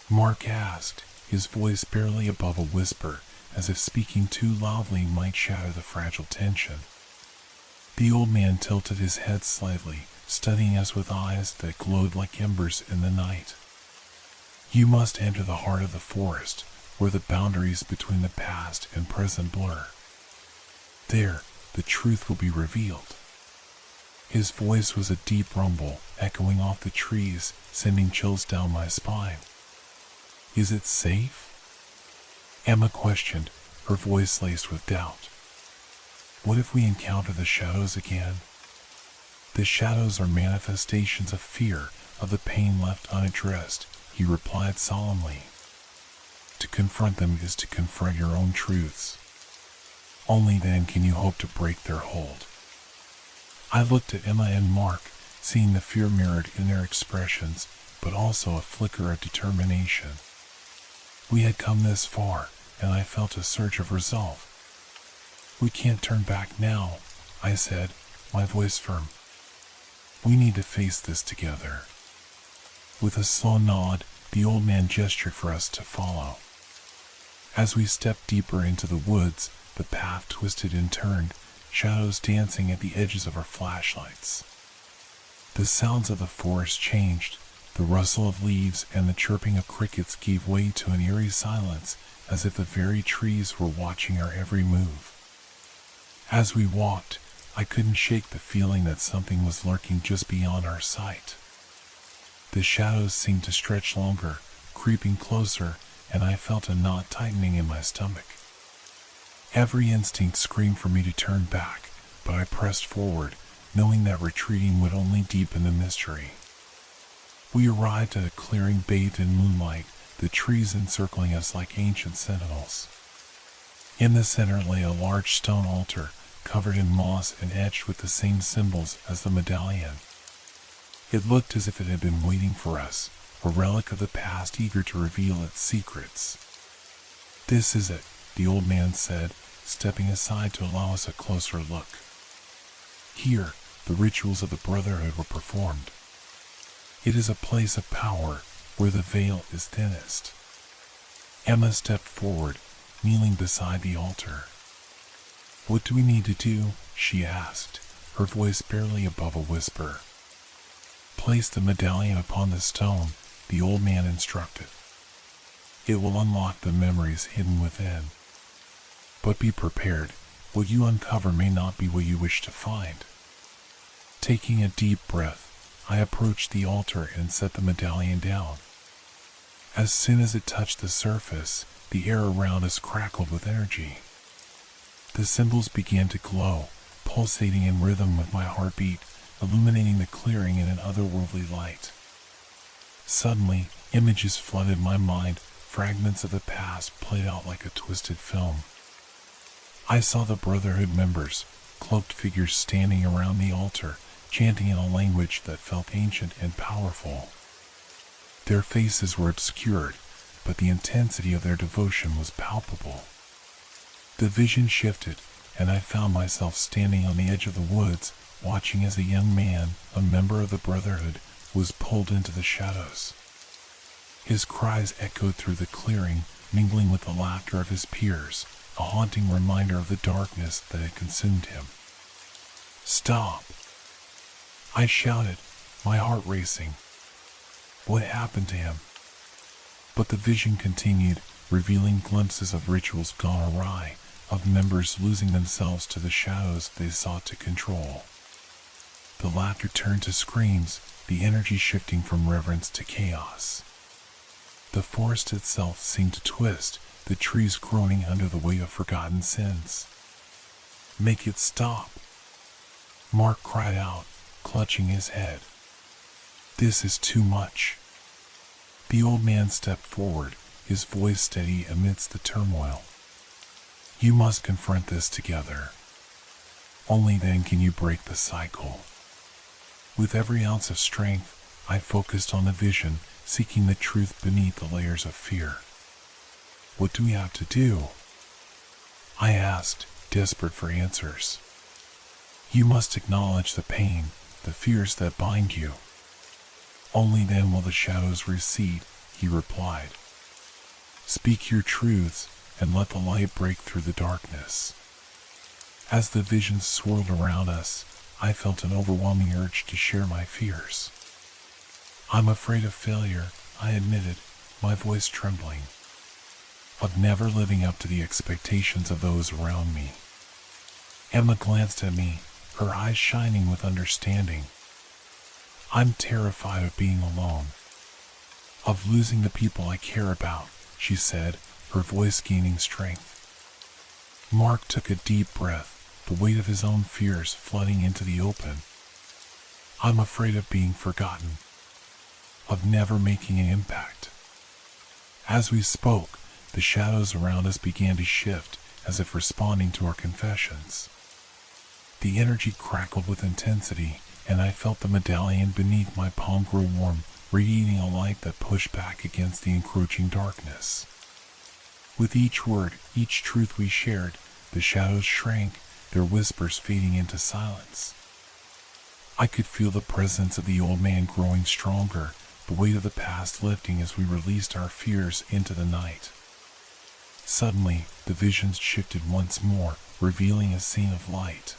Mark asked, his voice barely above a whisper, as if speaking too loudly might shatter the fragile tension. The old man tilted his head slightly, studying us with eyes that glowed like embers in the night. "You must enter the heart of the forest, where the boundaries between the past and present blur. There, the truth will be revealed." His voice was a deep rumble, echoing off the trees, sending chills down my spine. "Is it safe?" Emma questioned, her voice laced with doubt. "What if we encounter the shadows again?" "The shadows are manifestations of fear, of the pain left unaddressed," he replied solemnly. "To confront them is to confront your own truths. Only then can you hope to break their hold." I looked at Emma and Mark, seeing the fear mirrored in their expressions, but also a flicker of determination. We had come this far, and I felt a surge of resolve. "We can't turn back now," I said, my voice firm. "We need to face this together." With a slow nod, the old man gestured for us to follow. As we stepped deeper into the woods, the path twisted and turned, shadows dancing at the edges of our flashlights. The sounds of the forest changed. The rustle of leaves and the chirping of crickets gave way to an eerie silence, as if the very trees were watching our every move. As we walked, I couldn't shake the feeling that something was lurking just beyond our sight. The shadows seemed to stretch longer, creeping closer, and I felt a knot tightening in my stomach. Every instinct screamed for me to turn back, but I pressed forward, knowing that retreating would only deepen the mystery. We arrived at a clearing bathed in moonlight, the trees encircling us like ancient sentinels. In the center lay a large stone altar, covered in moss and etched with the same symbols as the medallion. It looked as if it had been waiting for us, a relic of the past eager to reveal its secrets. "This is it," the old man said, stepping aside to allow us a closer look. Here, the rituals of the Brotherhood were performed. It is a place of power, where the veil is thinnest. Emma stepped forward, kneeling beside the altar. "What do we need to do?" she asked, her voice barely above a whisper. "Place the medallion upon the stone," the old man instructed. "It will unlock the memories hidden within. But be prepared, what you uncover may not be what you wish to find." Taking a deep breath, I approached the altar and set the medallion down. As soon as it touched the surface, the air around us crackled with energy. The symbols began to glow, pulsating in rhythm with my heartbeat, illuminating the clearing in an otherworldly light. Suddenly, images flooded my mind, fragments of the past played out like a twisted film. I saw the Brotherhood members, cloaked figures standing around the altar, chanting in a language that felt ancient and powerful. Their faces were obscured, but the intensity of their devotion was palpable. The vision shifted, and I found myself standing on the edge of the woods, watching as a young man, a member of the Brotherhood, was pulled into the shadows. His cries echoed through the clearing, mingling with the laughter of his peers, a haunting reminder of the darkness that had consumed him. "Stop!" I shouted, my heart racing. What happened to him? But the vision continued, revealing glimpses of rituals gone awry, of members losing themselves to the shadows they sought to control. The laughter turned to screams, the energy shifting from reverence to chaos. The forest itself seemed to twist, the trees groaning under the weight of forgotten sins. "Make it stop!" Mark cried out, clutching his head. "This is too much." The old man stepped forward, his voice steady amidst the turmoil. "You must confront this together. Only then can you break the cycle." With every ounce of strength, I focused on the vision, seeking the truth beneath the layers of fear. "What do we have to do?" I asked, desperate for answers. "You must acknowledge the pain, the fears that bind you. Only then will the shadows recede," he replied. "Speak your truths, and let the light break through the darkness." As the visions swirled around us, I felt an overwhelming urge to share my fears. "I'm afraid of failure," I admitted, my voice trembling. "Of never living up to the expectations of those around me." Emma glanced at me, her eyes shining with understanding. "I'm terrified of being alone. Of losing the people I care about," she said, her voice gaining strength. Mark took a deep breath, the weight of his own fears flooding into the open. "I'm afraid of being forgotten. Of never making an impact." As we spoke, the shadows around us began to shift, as if responding to our confessions. The energy crackled with intensity, and I felt the medallion beneath my palm grow warm, radiating a light that pushed back against the encroaching darkness. With each word, each truth we shared, the shadows shrank, their whispers fading into silence. I could feel the presence of the old man growing stronger, the weight of the past lifting as we released our fears into the night. Suddenly, the visions shifted once more, revealing a scene of light.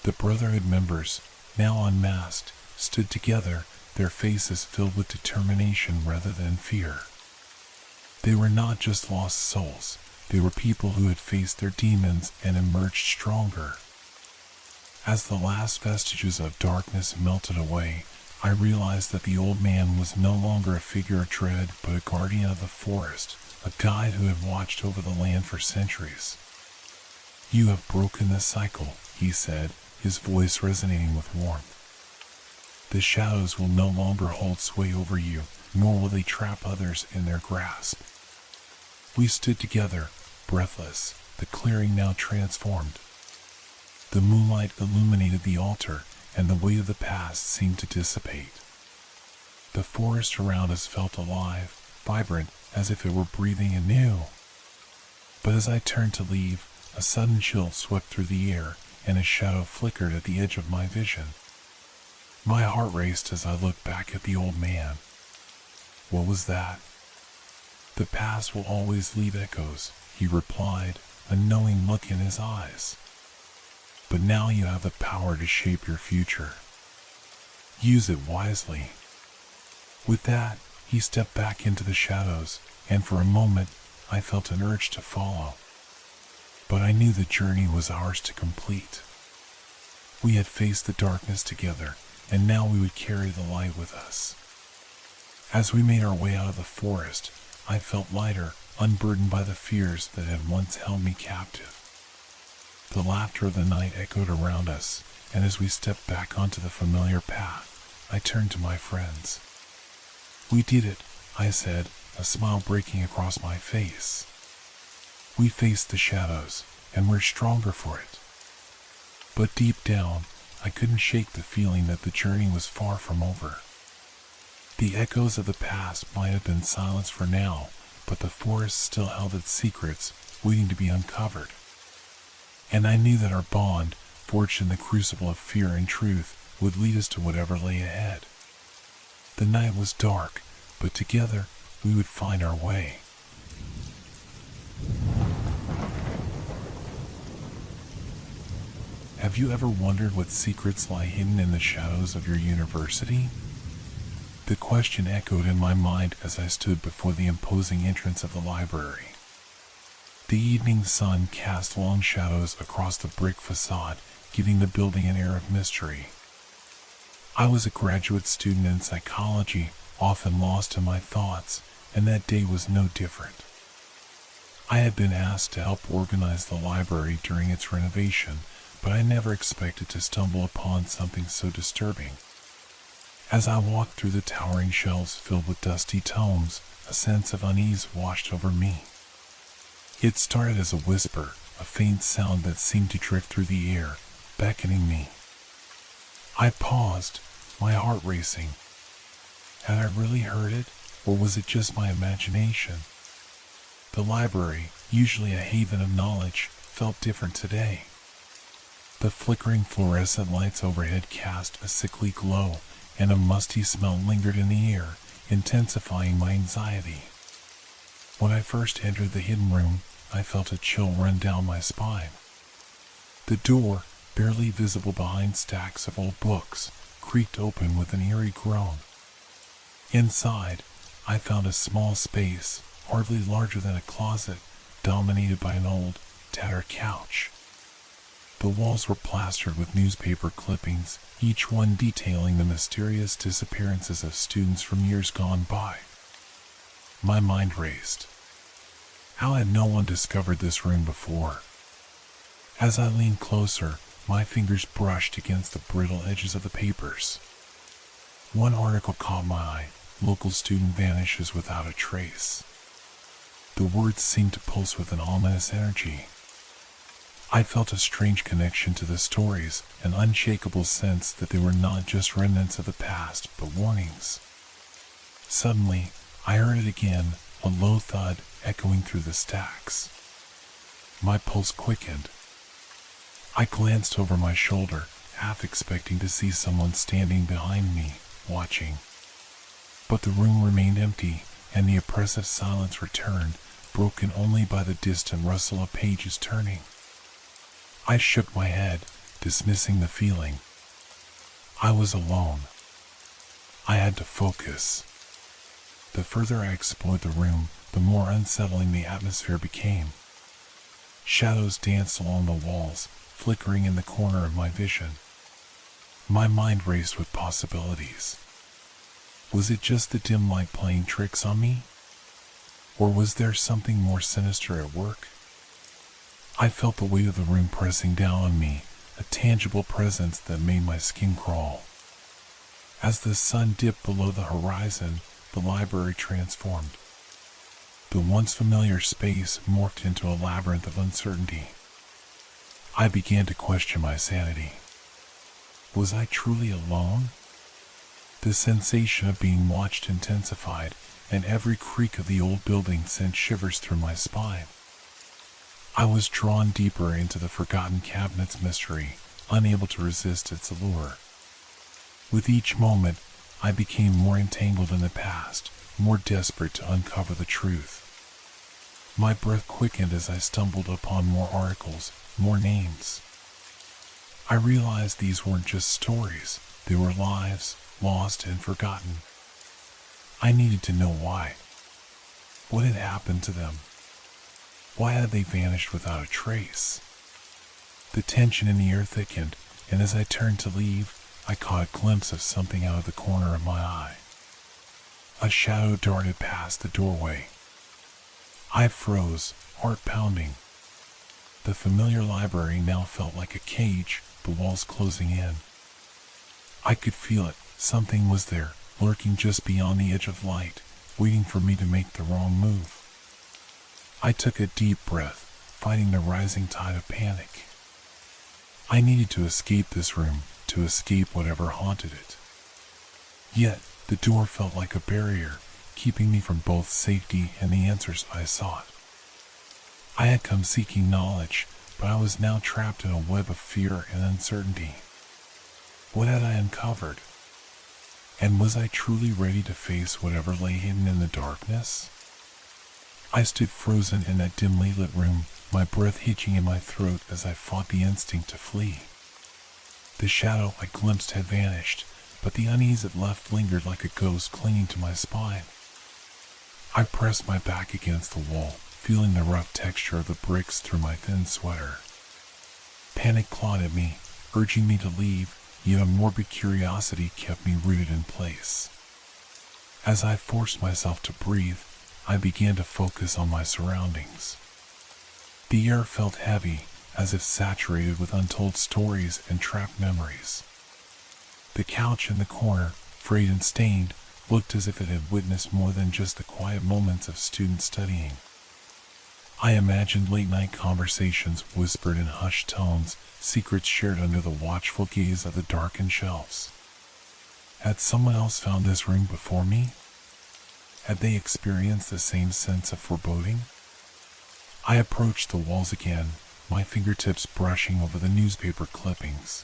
The Brotherhood members, now unmasked, stood together, their faces filled with determination rather than fear. They were not just lost souls, they were people who had faced their demons and emerged stronger. As the last vestiges of darkness melted away, I realized that the old man was no longer a figure of dread but a guardian of the forest, a guide who had watched over the land for centuries. "You have broken the cycle," he said, his voice resonating with warmth. "The shadows will no longer hold sway over you, nor will they trap others in their grasp." We stood together, breathless, the clearing now transformed. The moonlight illuminated the altar, and the weight of the past seemed to dissipate. The forest around us felt alive, vibrant, as if it were breathing anew. But as I turned to leave, a sudden chill swept through the air, and a shadow flickered at the edge of my vision. My heart raced as I looked back at the old man. What was that? "The past will always leave echoes," he replied, a knowing look in his eyes. "But now you have the power to shape your future. Use it wisely." With that, he stepped back into the shadows, and for a moment, I felt an urge to follow. But I knew the journey was ours to complete. We had faced the darkness together, and now we would carry the light with us. As we made our way out of the forest, I felt lighter, unburdened by the fears that had once held me captive. The laughter of the night echoed around us, and as we stepped back onto the familiar path, I turned to my friends. "We did it," I said, a smile breaking across my face. "We faced the shadows, and we're stronger for it." But deep down, I couldn't shake the feeling that the journey was far from over. The echoes of the past might have been silenced for now, but the forest still held its secrets, waiting to be uncovered. And I knew that our bond, forged in the crucible of fear and truth, would lead us to whatever lay ahead. The night was dark, but together we would find our way. Have you ever wondered what secrets lie hidden in the shadows of your university? The question echoed in my mind as I stood before the imposing entrance of the library. The evening sun cast long shadows across the brick facade, giving the building an air of mystery. I was a graduate student in psychology, often lost in my thoughts, and that day was no different. I had been asked to help organize the library during its renovation, but I never expected to stumble upon something so disturbing. As I walked through the towering shelves filled with dusty tomes, a sense of unease washed over me. It started as a whisper, a faint sound that seemed to drift through the air, beckoning me. I paused, my heart racing. Had I really heard it, or was it just my imagination? The library, usually a haven of knowledge, felt different today. The flickering fluorescent lights overhead cast a sickly glow, and a musty smell lingered in the air, intensifying my anxiety. When I first entered the hidden room, I felt a chill run down my spine. The door, barely visible behind stacks of old books, creaked open with an eerie groan. Inside, I found a small space, hardly larger than a closet, dominated by an old, tattered couch. The walls were plastered with newspaper clippings, each one detailing the mysterious disappearances of students from years gone by. My mind raced. How had no one discovered this room before? As I leaned closer, my fingers brushed against the brittle edges of the papers. One article caught my eye: local student vanishes without a trace. The words seemed to pulse with an ominous energy. I felt a strange connection to the stories, an unshakable sense that they were not just remnants of the past, but warnings. Suddenly, I heard it again, a low thud echoing through the stacks. My pulse quickened. I glanced over my shoulder, half expecting to see someone standing behind me, watching. But the room remained empty, and the oppressive silence returned, broken only by the distant rustle of pages turning. I shook my head, dismissing the feeling. I was alone. I had to focus. The further I explored the room, the more unsettling the atmosphere became. Shadows danced along the walls, flickering in the corner of my vision. My mind raced with possibilities. Was it just the dim light playing tricks on me? Or was there something more sinister at work? I felt the weight of the room pressing down on me, a tangible presence that made my skin crawl. As the sun dipped below the horizon, the library transformed. The once familiar space morphed into a labyrinth of uncertainty. I began to question my sanity. Was I truly alone? The sensation of being watched intensified, and every creak of the old building sent shivers through my spine. I was drawn deeper into the forgotten cabinet's mystery, unable to resist its allure. With each moment, I became more entangled in the past, more desperate to uncover the truth. My breath quickened as I stumbled upon more articles, more names. I realized these weren't just stories, they were lives, lost and forgotten. I needed to know why. What had happened to them? Why had they vanished without a trace? The tension in the air thickened, and as I turned to leave, I caught a glimpse of something out of the corner of my eye. A shadow darted past the doorway. I froze, heart pounding. The familiar library now felt like a cage, the walls closing in. I could feel it, something was there, lurking just beyond the edge of light, waiting for me to make the wrong move. I took a deep breath, fighting the rising tide of panic. I needed to escape this room, to escape whatever haunted it. Yet, the door felt like a barrier, keeping me from both safety and the answers I sought. I had come seeking knowledge, but I was now trapped in a web of fear and uncertainty. What had I uncovered? And was I truly ready to face whatever lay hidden in the darkness? I stood frozen in that dimly lit room, my breath hitching in my throat as I fought the instinct to flee. The shadow I glimpsed had vanished, but the unease it left lingered like a ghost clinging to my spine. I pressed my back against the wall, feeling the rough texture of the bricks through my thin sweater. Panic clawed at me, urging me to leave, yet a morbid curiosity kept me rooted in place. As I forced myself to breathe, I began to focus on my surroundings. The air felt heavy, as if saturated with untold stories and trapped memories. The couch in the corner, frayed and stained, looked as if it had witnessed more than just the quiet moments of student studying. I imagined late-night conversations whispered in hushed tones, secrets shared under the watchful gaze of the darkened shelves. Had someone else found this room before me? Had they experienced the same sense of foreboding? I approached the walls again, my fingertips brushing over the newspaper clippings.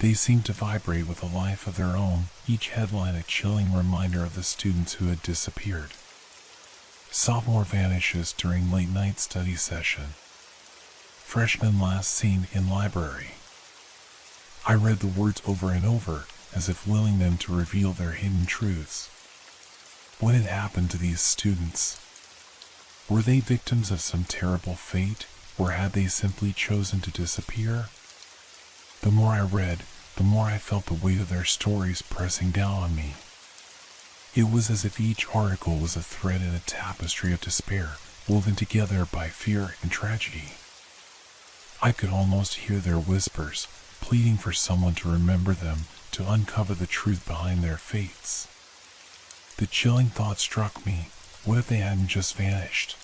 They seemed to vibrate with a life of their own, each headline a chilling reminder of the students who had disappeared. Sophomore vanishes during late-night study session. Freshman last seen in library. I read the words over and over, as if willing them to reveal their hidden truths. What had happened to these students? Were they victims of some terrible fate, or had they simply chosen to disappear? The more I read, the more I felt the weight of their stories pressing down on me. It was as if each article was a thread in a tapestry of despair, woven together by fear and tragedy. I could almost hear their whispers, pleading for someone to remember them, to uncover the truth behind their fates. The chilling thought struck me, what if they hadn't just vanished?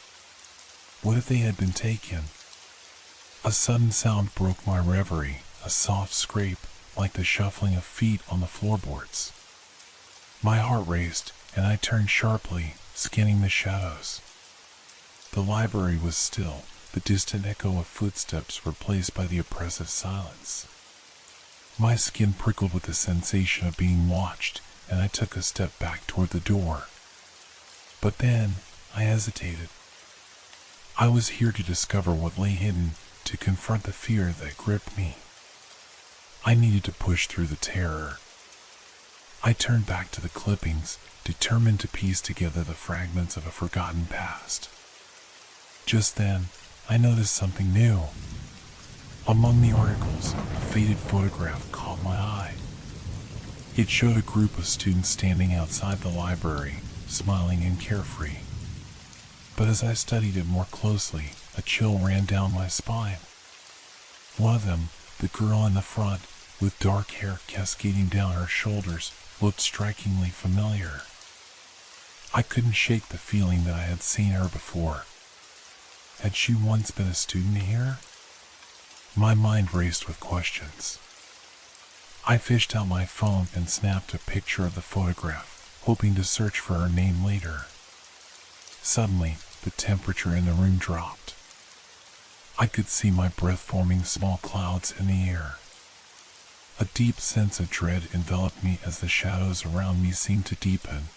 What if they had been taken? A sudden sound broke my reverie, a soft scrape, like the shuffling of feet on the floorboards. My heart raced, and I turned sharply, scanning the shadows. The library was still, the distant echo of footsteps replaced by the oppressive silence. My skin prickled with the sensation of being watched, and I took a step back toward the door. But then, I hesitated. I was here to discover what lay hidden, to confront the fear that gripped me. I needed to push through the terror. I turned back to the clippings, determined to piece together the fragments of a forgotten past. Just then, I noticed something new. Among the articles, a faded photograph caught my eye. It showed a group of students standing outside the library, smiling and carefree. But as I studied it more closely, a chill ran down my spine. One of them, the girl in the front, with dark hair cascading down her shoulders, looked strikingly familiar. I couldn't shake the feeling that I had seen her before. Had she once been a student here? My mind raced with questions. I fished out my phone and snapped a picture of the photograph, hoping to search for her name later. Suddenly, the temperature in the room dropped. I could see my breath forming small clouds in the air. A deep sense of dread enveloped me as the shadows around me seemed to deepen.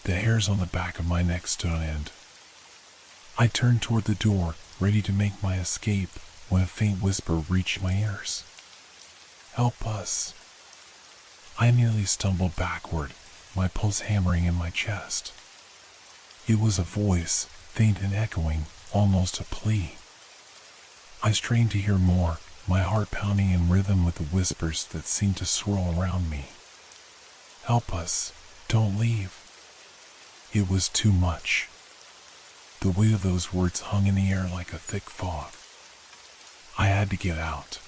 The hairs on the back of my neck stood on end. I turned toward the door, ready to make my escape, when a faint whisper reached my ears. "Help us." I nearly stumbled backward, my pulse hammering in my chest. It was a voice, faint and echoing, almost a plea. I strained to hear more, my heart pounding in rhythm with the whispers that seemed to swirl around me. "Help us. Don't leave." It was too much. The weight of those words hung in the air like a thick fog. I had to get out.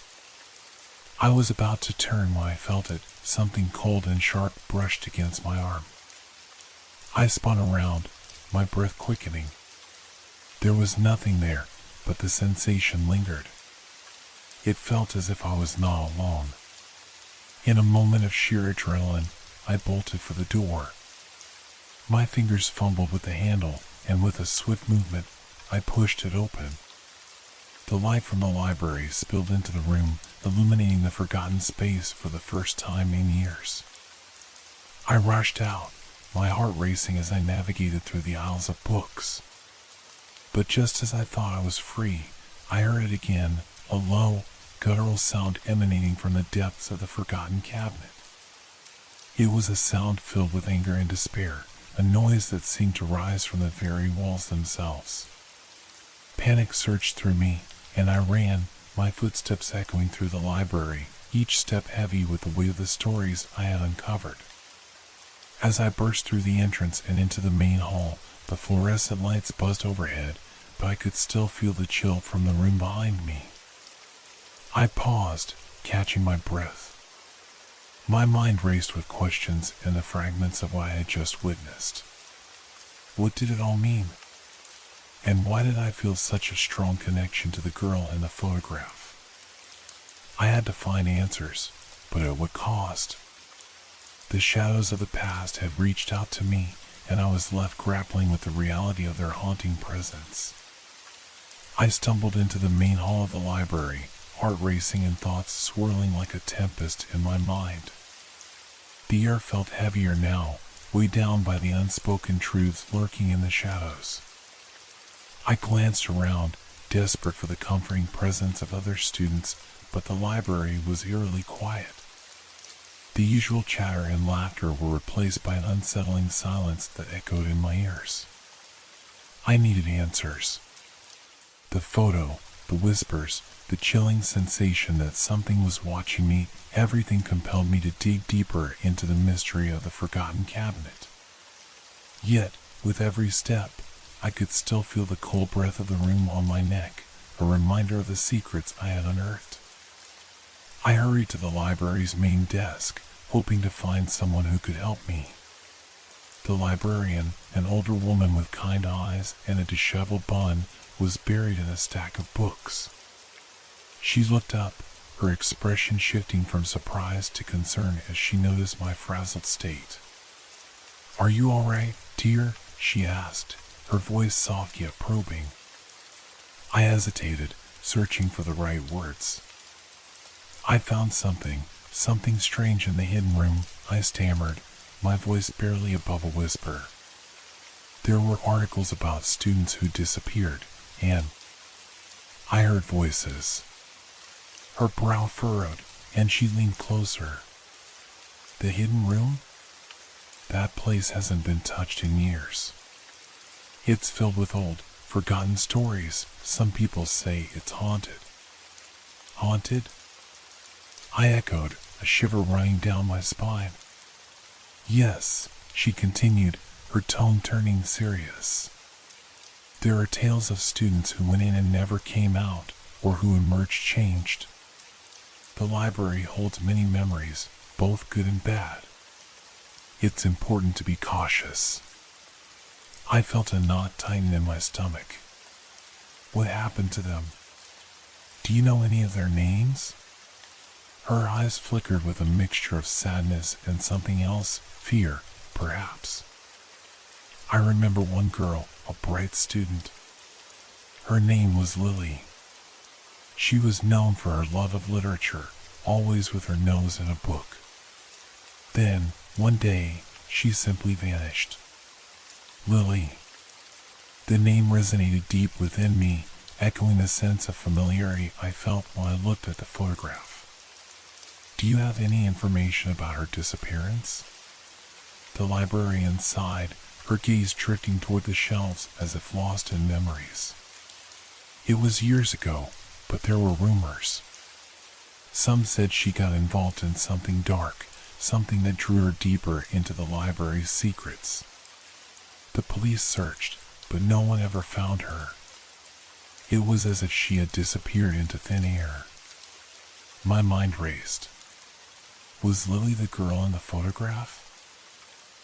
I was about to turn when I felt it, something cold and sharp brushed against my arm. I spun around, my breath quickening. There was nothing there, but the sensation lingered. It felt as if I was not alone. In a moment of sheer adrenaline, I bolted for the door. My fingers fumbled with the handle, and with a swift movement, I pushed it open. The light from the library spilled into the room, illuminating the forgotten space for the first time in years. I rushed out, my heart racing as I navigated through the aisles of books. But just as I thought I was free, I heard it again, a low, guttural sound emanating from the depths of the forgotten cabinet. It was a sound filled with anger and despair, a noise that seemed to rise from the very walls themselves. Panic surged through me, and I ran, my footsteps echoing through the library, each step heavy with the weight of the stories I had uncovered. As I burst through the entrance and into the main hall, the fluorescent lights buzzed overhead, but I could still feel the chill from the room behind me. I paused, catching my breath. My mind raced with questions and the fragments of what I had just witnessed. What did it all mean? And why did I feel such a strong connection to the girl in the photograph? I had to find answers, but at what cost? The shadows of the past had reached out to me, and I was left grappling with the reality of their haunting presence. I stumbled into the main hall of the library, heart racing and thoughts swirling like a tempest in my mind. The air felt heavier now, weighed down by the unspoken truths lurking in the shadows. I glanced around, desperate for the comforting presence of other students, but the library was eerily quiet. The usual chatter and laughter were replaced by an unsettling silence that echoed in my ears. I needed answers. The photo, the whispers, the chilling sensation that something was watching me, everything compelled me to dig deeper into the mystery of the forgotten cabinet. Yet, with every step, I could still feel the cold breath of the room on my neck, a reminder of the secrets I had unearthed. I hurried to the library's main desk, hoping to find someone who could help me. The librarian, an older woman with kind eyes and a disheveled bun, was buried in a stack of books. She looked up, her expression shifting from surprise to concern as she noticed my frazzled state. "Are you all right, dear?" she asked, her voice soft yet probing. I hesitated, searching for the right words. "I found something strange in the hidden room," I stammered, my voice barely above a whisper. "There were articles about students who disappeared, and..." I heard voices. Her brow furrowed, and she leaned closer. "The hidden room? That place hasn't been touched in years. It's filled with old, forgotten stories. Some people say it's haunted." "Haunted?" I echoed, a shiver running down my spine. "Yes," she continued, her tone turning serious. "There are tales of students who went in and never came out, or who emerged changed. The library holds many memories, both good and bad. It's important to be cautious." I felt a knot tighten in my stomach. "What happened to them? Do you know any of their names?" Her eyes flickered with a mixture of sadness and something else, fear, perhaps. "I remember one girl, a bright student. Her name was Lily. She was known for her love of literature, always with her nose in a book. Then, one day, she simply vanished. Lily." The name resonated deep within me, echoing the sense of familiarity I felt when I looked at the photograph. "Do you have any information about her disappearance?" The librarian sighed, her gaze drifting toward the shelves as if lost in memories. "It was years ago, but there were rumors. Some said she got involved in something dark, something that drew her deeper into the library's secrets. The police searched, but no one ever found her. It was as if she had disappeared into thin air." My mind raced. Was Lily the girl in the photograph?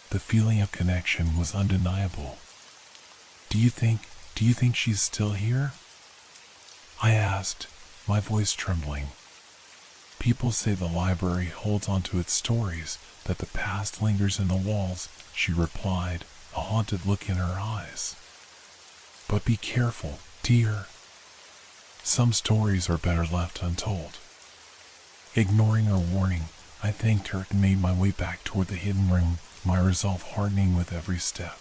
The feeling of connection was undeniable. Do you think she's still here?" I asked, my voice trembling. "People say the library holds onto its stories, that the past lingers in the walls," she replied, a haunted look in her eyes. "But be careful, dear. Some stories are better left untold." Ignoring her warning, I thanked her and made my way back toward the hidden room, my resolve hardening with every step.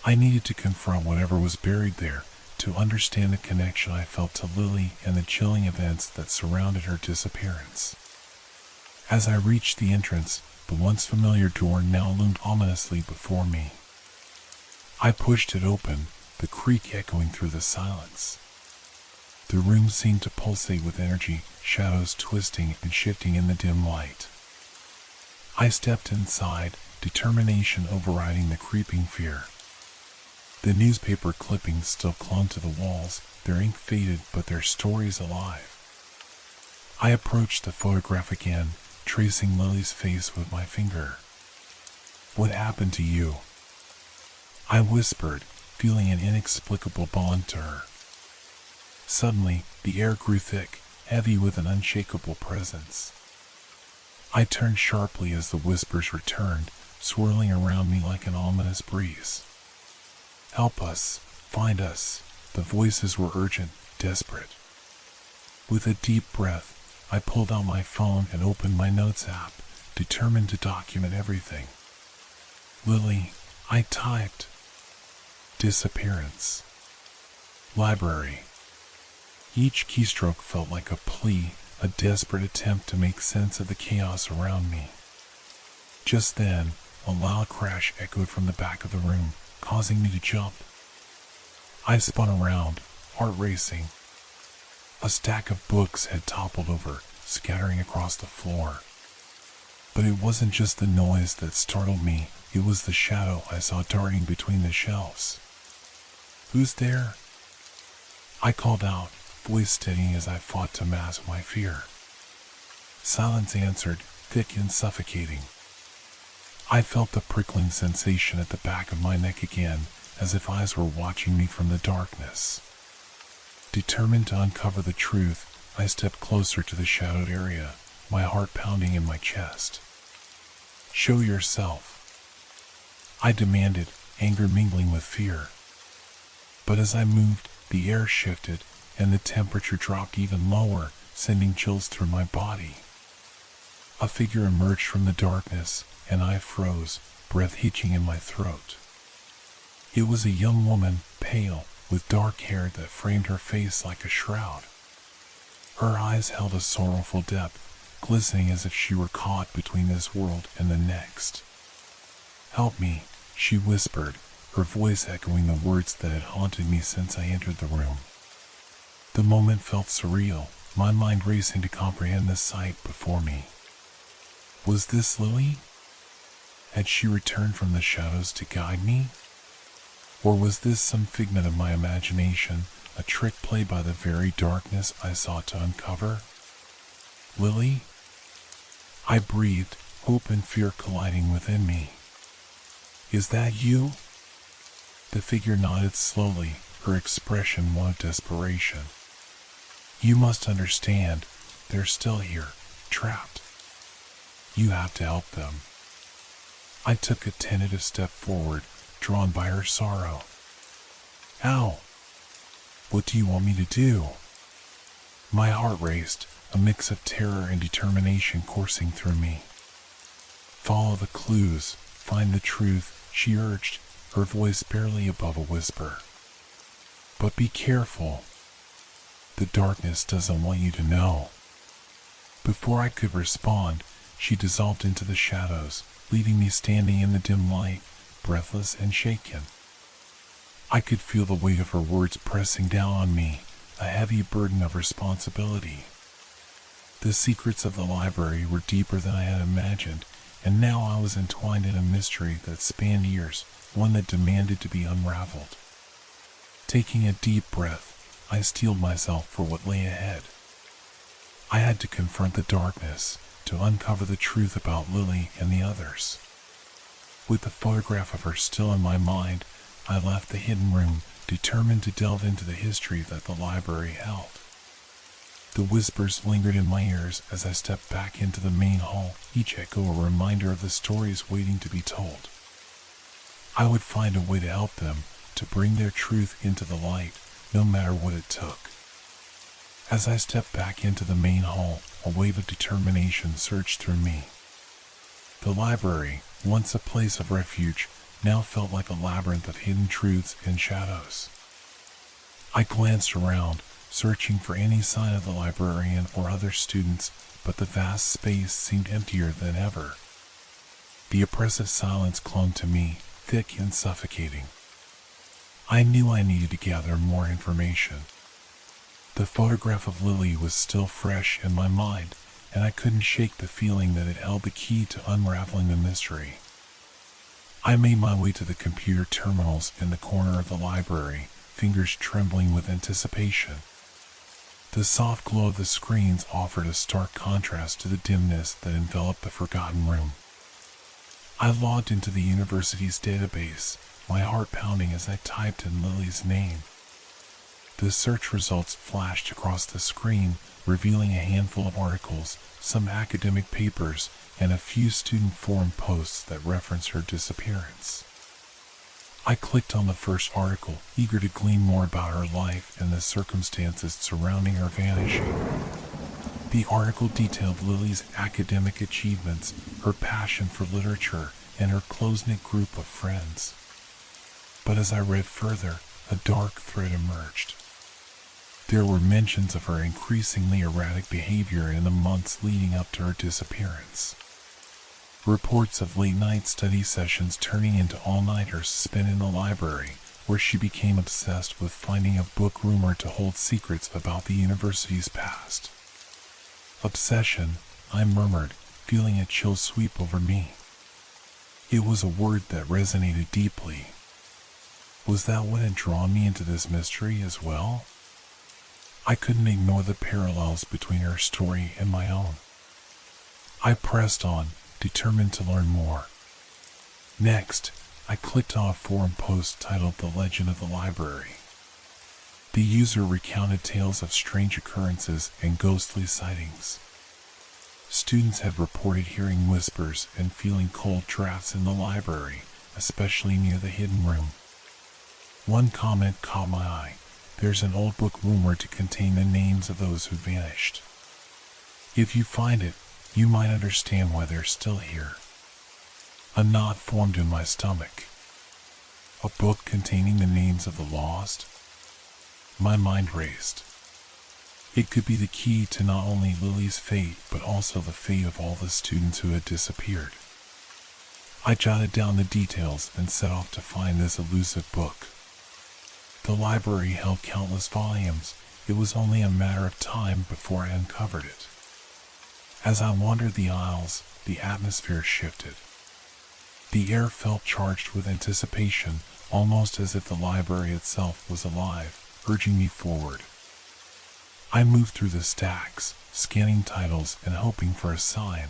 I needed to confront whatever was buried there, to understand the connection I felt to Lily and the chilling events that surrounded her disappearance. As I reached the entrance, the once familiar door now loomed ominously before me. I pushed it open, the creak echoing through the silence. The room seemed to pulsate with energy, shadows twisting and shifting in the dim light. I stepped inside, determination overriding the creeping fear. The newspaper clippings still clung to the walls, their ink faded but their stories alive. I approached the photograph again, tracing Lily's face with my finger. "What happened to you?" I whispered, feeling an inexplicable bond to her. Suddenly, the air grew thick, heavy with an unshakable presence. I turned sharply as the whispers returned, swirling around me like an ominous breeze. "Help us, find us." The voices were urgent, desperate. With a deep breath, I pulled out my phone and opened my notes app, determined to document everything. "Lily," I typed. "Disappearance. Library." Each keystroke felt like a plea, a desperate attempt to make sense of the chaos around me. Just then, a loud crash echoed from the back of the room, causing me to jump. I spun around, heart racing. A stack of books had toppled over, scattering across the floor. But it wasn't just the noise that startled me, it was the shadow I saw darting between the shelves. "Who's there?" I called out, voice steady as I fought to mask my fear. Silence answered, thick and suffocating. I felt the prickling sensation at the back of my neck again, as if eyes were watching me from the darkness. Determined to uncover the truth, I stepped closer to the shadowed area, my heart pounding in my chest. "Show yourself," I demanded, anger mingling with fear. But as I moved, the air shifted, and the temperature dropped even lower, sending chills through my body. A figure emerged from the darkness, and I froze, breath hitching in my throat. It was a young woman, pale, with dark hair that framed her face like a shroud. Her eyes held a sorrowful depth, glistening as if she were caught between this world and the next. "Help me," she whispered, her voice echoing the words that had haunted me since I entered the room. The moment felt surreal, my mind racing to comprehend the sight before me. Was this Lily? Had she returned from the shadows to guide me? Or was this some figment of my imagination, a trick played by the very darkness I sought to uncover? "Lily?" I breathed, hope and fear colliding within me. "Is that you?" The figure nodded slowly, her expression one of desperation. "You must understand, they're still here, trapped. You have to help them." I took a tentative step forward, drawn by her sorrow. "How? What do you want me to do?" My heart raced, a mix of terror and determination coursing through me. "Follow the clues, find the truth," she urged, her voice barely above a whisper. "But be careful. The darkness doesn't want you to know." Before I could respond, she dissolved into the shadows, leaving me standing in the dim light, breathless and shaken. I could feel the weight of her words pressing down on me, a heavy burden of responsibility. The secrets of the library were deeper than I had imagined, and now I was entwined in a mystery that spanned years, one that demanded to be unraveled. Taking a deep breath, I steeled myself for what lay ahead. I had to confront the darkness, to uncover the truth about Lily and the others. With the photograph of her still in my mind, I left the hidden room, determined to delve into the history that the library held. The whispers lingered in my ears as I stepped back into the main hall, each echo a reminder of the stories waiting to be told. I would find a way to help them, to bring their truth into the light, no matter what it took. As I stepped back into the main hall, a wave of determination surged through me. The library, once a place of refuge, now felt like a labyrinth of hidden truths and shadows. I glanced around, searching for any sign of the librarian or other students, but the vast space seemed emptier than ever. The oppressive silence clung to me, thick and suffocating. I knew I needed to gather more information. The photograph of Lily was still fresh in my mind, and I couldn't shake the feeling that it held the key to unraveling the mystery. I made my way to the computer terminals in the corner of the library, fingers trembling with anticipation. The soft glow of the screens offered a stark contrast to the dimness that enveloped the forgotten room. I logged into the university's database, my heart pounding as I typed in Lily's name. The search results flashed across the screen, revealing a handful of articles, some academic papers, and a few student forum posts that reference her disappearance. I clicked on the first article, eager to glean more about her life and the circumstances surrounding her vanishing. The article detailed Lily's academic achievements, her passion for literature, and her close-knit group of friends. But as I read further, a dark thread emerged. There were mentions of her increasingly erratic behavior in the months leading up to her disappearance. Reports of late-night study sessions turning into all-nighters spent in the library, where she became obsessed with finding a book rumored to hold secrets about the university's past. Obsession, I murmured, feeling a chill sweep over me. It was a word that resonated deeply. Was that what had drawn me into this mystery as well? I couldn't ignore the parallels between her story and my own. I pressed on, determined to learn more. Next, I clicked on a forum post titled "The Legend of the Library." The user recounted tales of strange occurrences and ghostly sightings. Students had reported hearing whispers and feeling cold drafts in the library, especially near the hidden room. One comment caught my eye. There's an old book rumored to contain the names of those who vanished. If you find it, you might understand why they're still here. A knot formed in my stomach. A book containing the names of the lost? My mind raced. It could be the key to not only Lily's fate, but also the fate of all the students who had disappeared. I jotted down the details and set off to find this elusive book. The library held countless volumes. It was only a matter of time before I uncovered it. As I wandered the aisles, the atmosphere shifted. The air felt charged with anticipation, almost as if the library itself was alive, urging me forward. I moved through the stacks, scanning titles and hoping for a sign.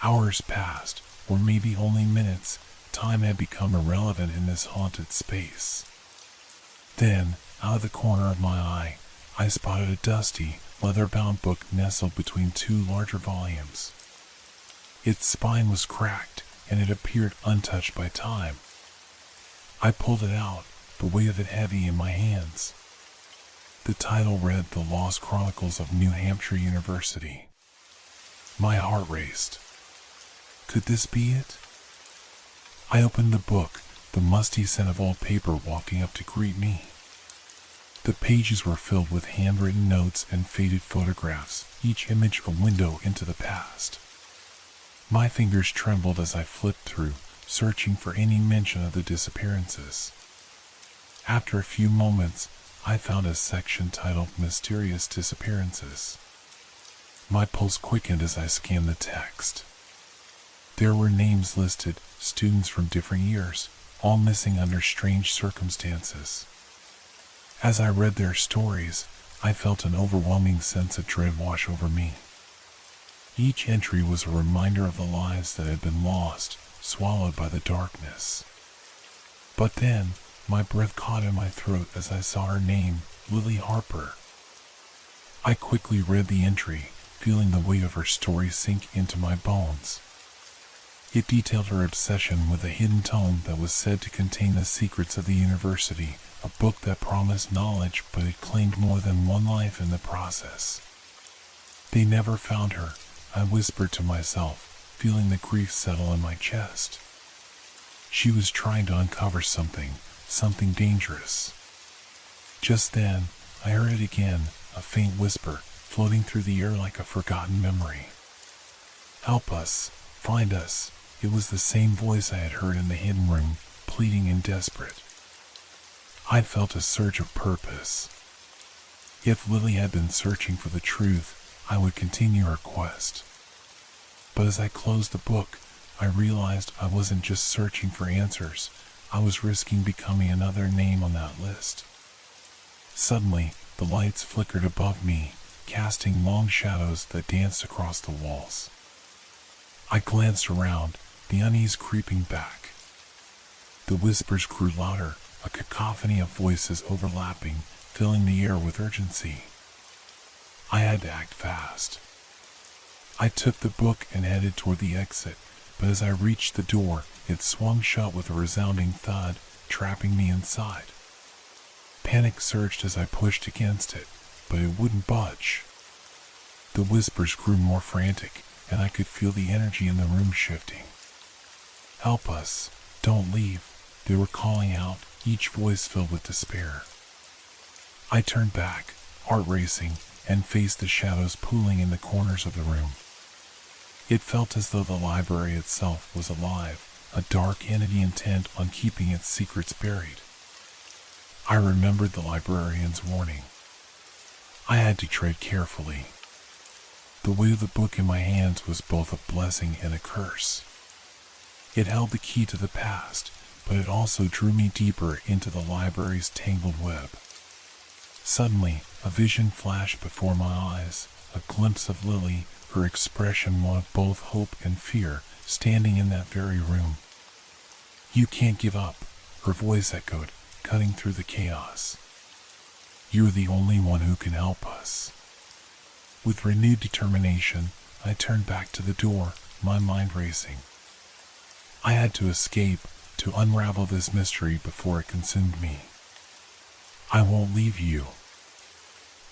Hours passed, or maybe only minutes. Time had become irrelevant in this haunted space. Then, out of the corner of my eye, I spotted a dusty, leather-bound book nestled between two larger volumes. Its spine was cracked, and it appeared untouched by time. I pulled it out, the weight of it heavy in my hands. The title read "The Lost Chronicles of New Hampshire University." My heart raced. Could this be it? I opened the book, the musty scent of old paper wafting up to greet me. The pages were filled with handwritten notes and faded photographs, each image a window into the past. My fingers trembled as I flipped through, searching for any mention of the disappearances. After a few moments, I found a section titled "Mysterious Disappearances." My pulse quickened as I scanned the text. There were names listed, students from different years, all missing under strange circumstances. As I read their stories, I felt an overwhelming sense of dread wash over me. Each entry was a reminder of the lives that had been lost, swallowed by the darkness. But then, my breath caught in my throat as I saw her name, Lily Harper. I quickly read the entry, feeling the weight of her story sink into my bones. It detailed her obsession with a hidden tome that was said to contain the secrets of the university, a book that promised knowledge, but it claimed more than one life in the process. They never found her, I whispered to myself, feeling the grief settle in my chest. She was trying to uncover something dangerous. Just then, I heard it again, a faint whisper, floating through the air like a forgotten memory. "Help us, find us." It was the same voice I had heard in the hidden room, pleading and desperate. I'd felt a surge of purpose. If Lily had been searching for the truth, I would continue her quest. But as I closed the book, I realized I wasn't just searching for answers, I was risking becoming another name on that list. Suddenly, the lights flickered above me, casting long shadows that danced across the walls. I glanced around, the unease creeping back. The whispers grew louder, a cacophony of voices overlapping, filling the air with urgency. I had to act fast. I took the book and headed toward the exit, but as I reached the door, it swung shut with a resounding thud, trapping me inside. Panic surged as I pushed against it, but it wouldn't budge. The whispers grew more frantic, and I could feel the energy in the room shifting. "Help us, don't leave," they were calling out, each voice filled with despair. I turned back, heart racing, and faced the shadows pooling in the corners of the room. It felt as though the library itself was alive, a dark entity intent on keeping its secrets buried. I remembered the librarian's warning. I had to tread carefully. The weight of the book in my hands was both a blessing and a curse. It held the key to the past, but it also drew me deeper into the library's tangled web. Suddenly, a vision flashed before my eyes, a glimpse of Lily, her expression one of both hope and fear, standing in that very room. "You can't give up," her voice echoed, cutting through the chaos. "You're the only one who can help us." With renewed determination, I turned back to the door, my mind racing. I had to escape, to unravel this mystery before it consumed me. "I won't leave you,"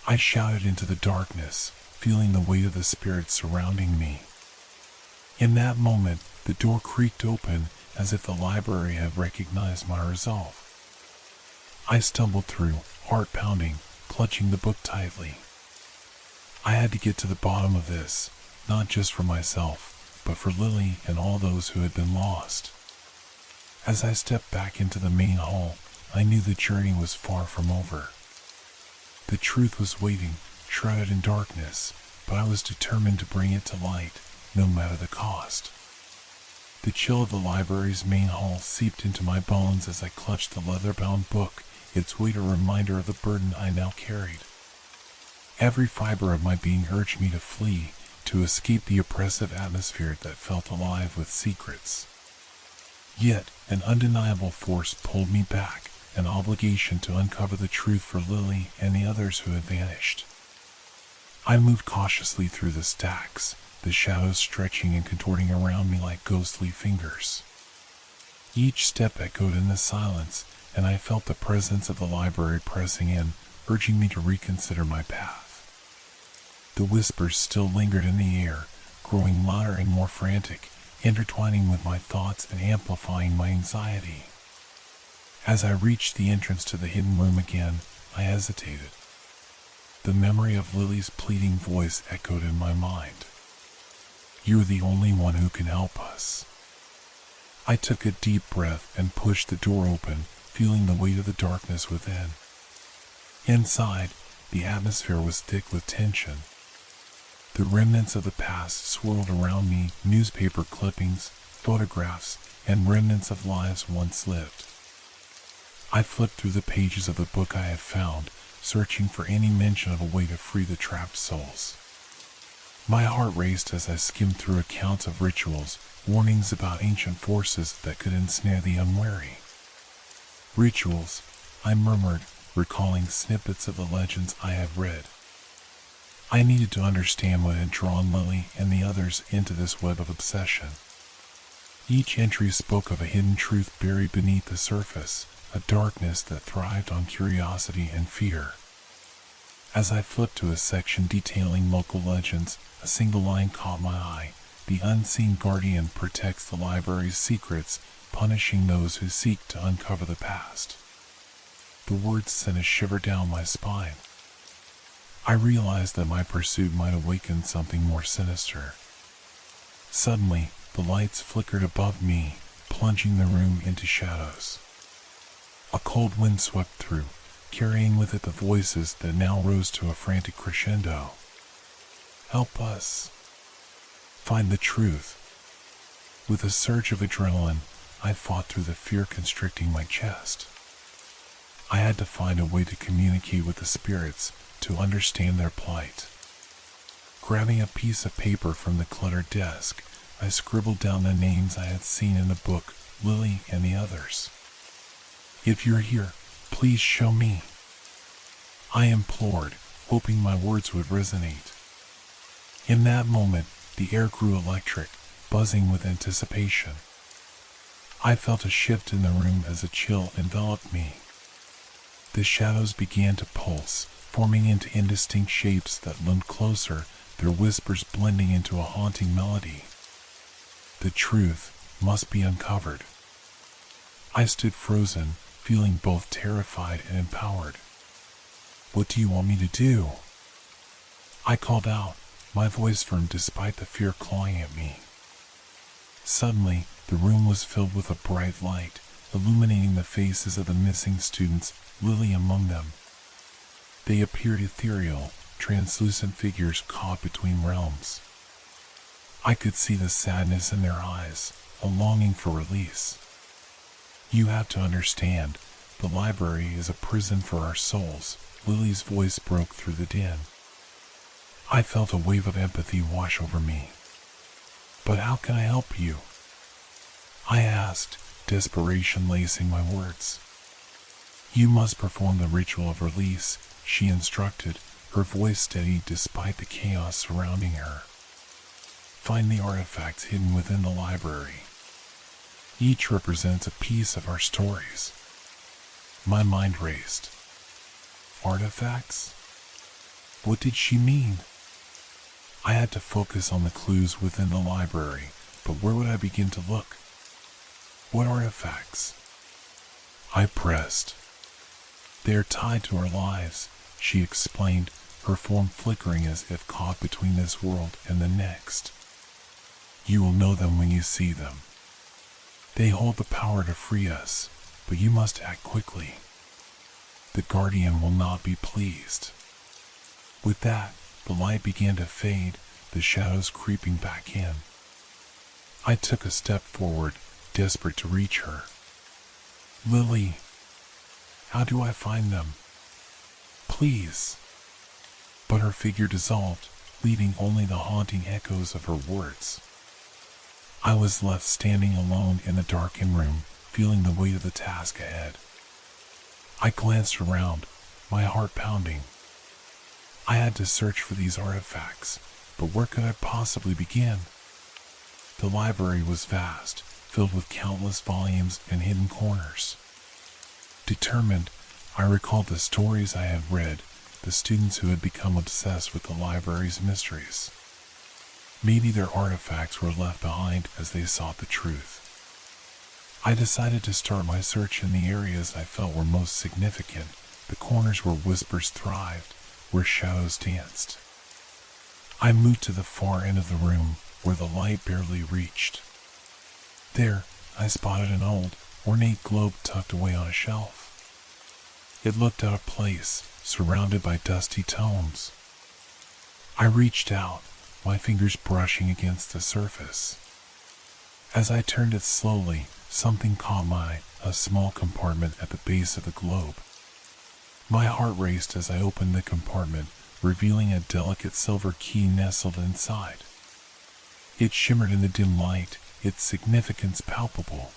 I shouted into the darkness, feeling the weight of the spirits surrounding me. In that moment, the door creaked open as if the library had recognized my resolve. I stumbled through, heart pounding, clutching the book tightly. I had to get to the bottom of this, not just for myself, but for Lily and all those who had been lost. As I stepped back into the main hall, I knew the journey was far from over. The truth was waiting, shrouded in darkness, but I was determined to bring it to light, no matter the cost. The chill of the library's main hall seeped into my bones as I clutched the leather-bound book, its weight a reminder of the burden I now carried. Every fiber of my being urged me to flee, to escape the oppressive atmosphere that felt alive with secrets. Yet, an undeniable force pulled me back, an obligation to uncover the truth for Lily and the others who had vanished. I moved cautiously through the stacks, the shadows stretching and contorting around me like ghostly fingers. Each step echoed in the silence, and I felt the presence of the library pressing in, urging me to reconsider my path. The whispers still lingered in the air, growing louder and more frantic, intertwining with my thoughts and amplifying my anxiety. As I reached the entrance to the hidden room again, I hesitated. The memory of Lily's pleading voice echoed in my mind. "You're the only one who can help us." I took a deep breath and pushed the door open, feeling the weight of the darkness within. Inside, the atmosphere was thick with tension. The remnants of the past swirled around me, newspaper clippings, photographs, and remnants of lives once lived. I flipped through the pages of the book I had found, searching for any mention of a way to free the trapped souls. My heart raced as I skimmed through accounts of rituals, warnings about ancient forces that could ensnare the unwary. "Rituals," I murmured, recalling snippets of the legends I had read. I needed to understand what had drawn Lily and the others into this web of obsession. Each entry spoke of a hidden truth buried beneath the surface, a darkness that thrived on curiosity and fear. As I flipped to a section detailing local legends, a single line caught my eye. "The unseen guardian protects the library's secrets, punishing those who seek to uncover the past." The words sent a shiver down my spine. I realized that my pursuit might awaken something more sinister. Suddenly, the lights flickered above me, plunging the room into shadows. A cold wind swept through, carrying with it the voices that now rose to a frantic crescendo. Help us. Find the truth. With a surge of adrenaline, I fought through the fear constricting my chest. I had to find a way to communicate with the spirits, to understand their plight. Grabbing a piece of paper from the cluttered desk, I scribbled down the names I had seen in the book, Lily and the others. If you're here, please show me. I implored, hoping my words would resonate. In that moment, the air grew electric, buzzing with anticipation. I felt a shift in the room as a chill enveloped me. The shadows began to pulse, forming into indistinct shapes that loomed closer, their whispers blending into a haunting melody. The truth must be uncovered. I stood frozen, feeling both terrified and empowered. What do you want me to do? I called out, my voice firm despite the fear clawing at me. Suddenly, the room was filled with a bright light, illuminating the faces of the missing students, Lily among them. They appeared ethereal, translucent figures caught between realms. I could see the sadness in their eyes, a longing for release. You have to understand, the library is a prison for our souls, Lily's voice broke through the din. I felt a wave of empathy wash over me. But how can I help you? I asked, desperation lacing my words. You must perform the ritual of release, she instructed, her voice steady despite the chaos surrounding her. Find the artifacts hidden within the library. Each represents a piece of our stories. My mind raced. Artifacts? What did she mean? I had to focus on the clues within the library, but where would I begin to look? What artifacts? I pressed. They are tied to our lives, she explained, her form flickering as if caught between this world and the next. You will know them when you see them. They hold the power to free us, but you must act quickly. The Guardian will not be pleased. With that, the light began to fade, the shadows creeping back in. I took a step forward, desperate to reach her. Lily, how do I find them? Please. But her figure dissolved, leaving only the haunting echoes of her words. I was left standing alone in the darkened room, feeling the weight of the task ahead. I glanced around, my heart pounding. I had to search for these artifacts, but where could I possibly begin? The library was vast, filled with countless volumes and hidden corners. Determined, I recalled the stories I had read, the students who had become obsessed with the library's mysteries. Maybe their artifacts were left behind as they sought the truth. I decided to start my search in the areas I felt were most significant, the corners where whispers thrived, where shadows danced. I moved to the far end of the room, where the light barely reached. There, I spotted an old, ornate globe tucked away on a shelf. It looked out of place, surrounded by dusty tomes. I reached out, my fingers brushing against the surface. As I turned it slowly, something caught my eye, a small compartment at the base of the globe. My heart raced as I opened the compartment, revealing a delicate silver key nestled inside. It shimmered in the dim light, its significance palpable.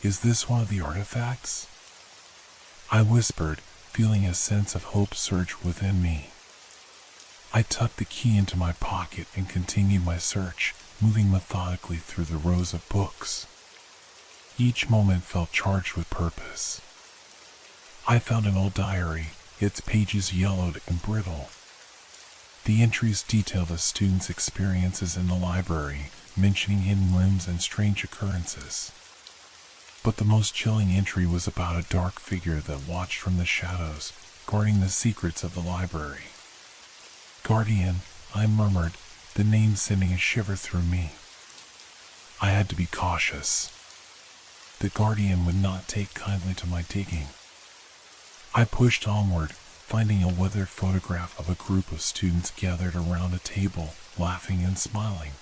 Is this one of the artifacts? I whispered, feeling a sense of hope surge within me. I tucked the key into my pocket and continued my search, moving methodically through the rows of books. Each moment felt charged with purpose. I found an old diary, its pages yellowed and brittle. The entries detailed the students' experiences in the library, mentioning hidden rooms and strange occurrences. But the most chilling entry was about a dark figure that watched from the shadows, guarding the secrets of the library. "Guardian," I murmured, the name sending a shiver through me. I had to be cautious. The Guardian would not take kindly to my digging. I pushed onward, finding a weathered photograph of a group of students gathered around a table, laughing and smiling.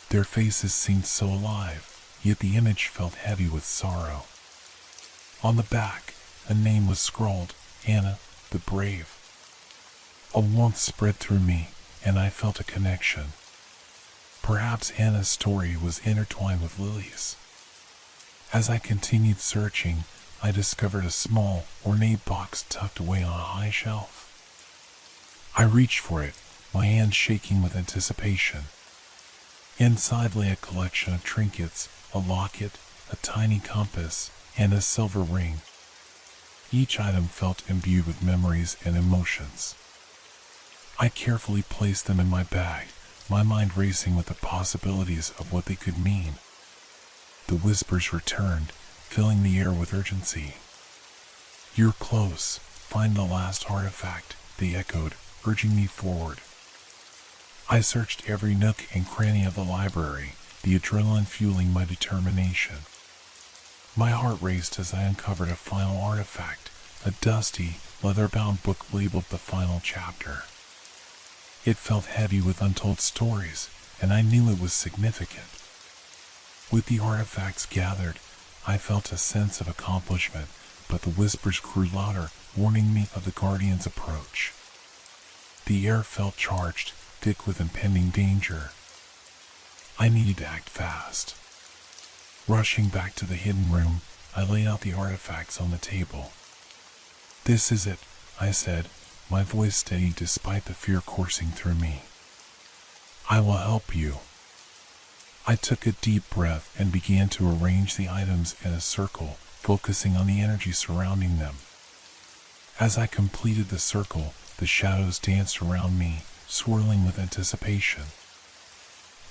Their faces seemed so alive, yet the image felt heavy with sorrow. On the back, a name was scrawled, Anna, the Brave. A warmth spread through me, and I felt a connection. Perhaps Anna's story was intertwined with Lily's. As I continued searching, I discovered a small, ornate box tucked away on a high shelf. I reached for it, my hands shaking with anticipation. Inside lay a collection of trinkets, a locket, a tiny compass, and a silver ring. Each item felt imbued with memories and emotions. I carefully placed them in my bag, my mind racing with the possibilities of what they could mean. The whispers returned, filling the air with urgency. "You're close. Find the last artifact," they echoed, urging me forward. I searched every nook and cranny of the library, the adrenaline fueling my determination. My heart raced as I uncovered a final artifact, a dusty, leather-bound book labeled The Final Chapter. It felt heavy with untold stories, and I knew it was significant. With the artifacts gathered, I felt a sense of accomplishment, but the whispers grew louder, warning me of the Guardian's approach. The air felt charged, thick with impending danger. I needed to act fast. Rushing back to the hidden room, I laid out the artifacts on the table. "This is it," I said, my voice steady despite the fear coursing through me. "I will help you." I took a deep breath and began to arrange the items in a circle, focusing on the energy surrounding them. As I completed the circle, the shadows danced around me, swirling with anticipation.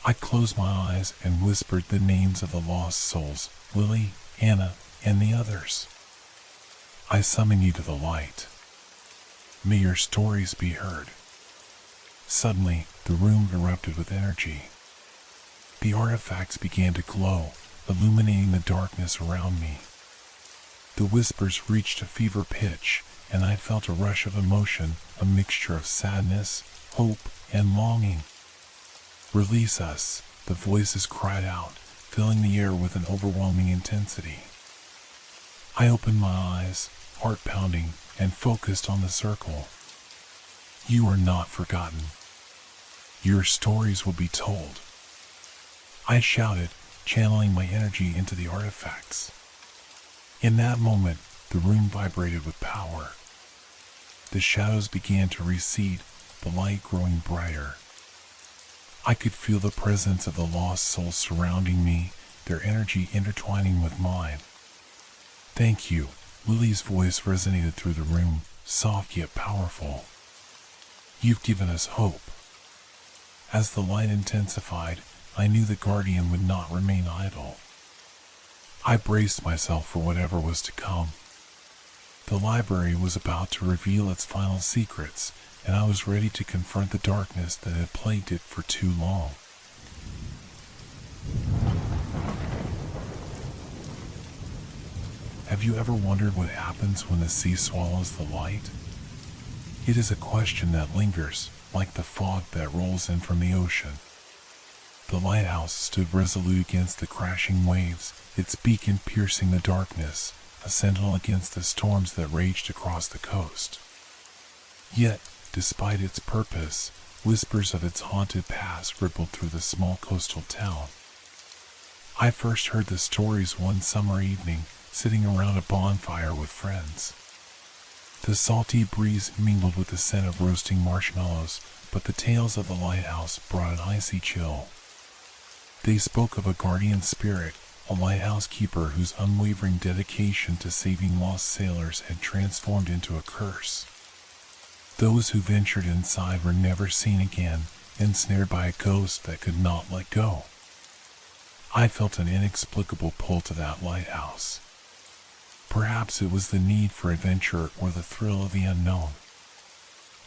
I closed my eyes and whispered the names of the lost souls, Lily, Anna, and the others. "I summon you to the light. May your stories be heard." Suddenly, the room erupted with energy. The artifacts began to glow, illuminating the darkness around me. The whispers reached a fever pitch, and I felt a rush of emotion, a mixture of sadness, hope, and longing. "Release us," the voices cried out, filling the air with an overwhelming intensity. I opened my eyes, heart pounding, and focused on the circle. "You are not forgotten. Your stories will be told," I shouted, channeling my energy into the artifacts. In that moment, the room vibrated with power. The shadows began to recede, the light growing brighter. I could feel the presence of the lost souls surrounding me, their energy intertwining with mine. "Thank you," Lily's voice resonated through the room, soft yet powerful. "You've given us hope." As the light intensified, I knew the Guardian would not remain idle. I braced myself for whatever was to come. The library was about to reveal its final secrets, and I was ready to confront the darkness that had plagued it for too long. Have you ever wondered what happens when the sea swallows the light? It is a question that lingers, like the fog that rolls in from the ocean. The lighthouse stood resolute against the crashing waves, its beacon piercing the darkness, a sentinel against the storms that raged across the coast. Yet, despite its purpose, whispers of its haunted past rippled through the small coastal town. I first heard the stories one summer evening, sitting around a bonfire with friends. The salty breeze mingled with the scent of roasting marshmallows, but the tales of the lighthouse brought an icy chill. They spoke of a guardian spirit, a lighthouse keeper whose unwavering dedication to saving lost sailors had transformed into a curse. Those who ventured inside were never seen again, ensnared by a ghost that could not let go. I felt an inexplicable pull to that lighthouse. Perhaps it was the need for adventure or the thrill of the unknown.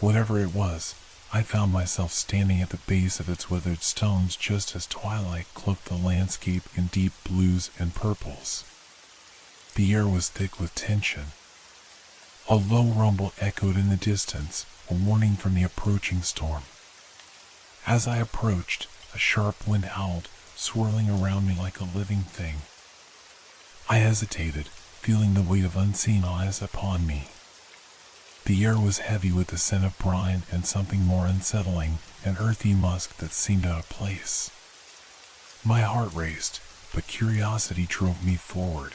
Whatever it was, I found myself standing at the base of its withered stones just as twilight cloaked the landscape in deep blues and purples. The air was thick with tension. A low rumble echoed in the distance, a warning from the approaching storm. As I approached, a sharp wind howled, swirling around me like a living thing. I hesitated, feeling the weight of unseen eyes upon me. The air was heavy with the scent of brine and something more unsettling, an earthy musk that seemed out of place. My heart raced, but curiosity drove me forward.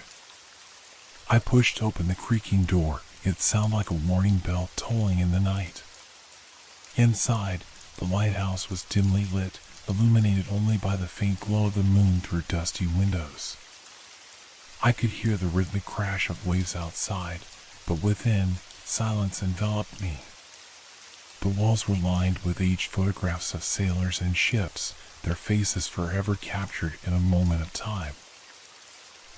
I pushed open the creaking door. It sounded like a warning bell tolling in the night. Inside, the lighthouse was dimly lit, illuminated only by the faint glow of the moon through dusty windows. I could hear the rhythmic crash of waves outside, but within, silence enveloped me. The walls were lined with aged photographs of sailors and ships, their faces forever captured in a moment of time.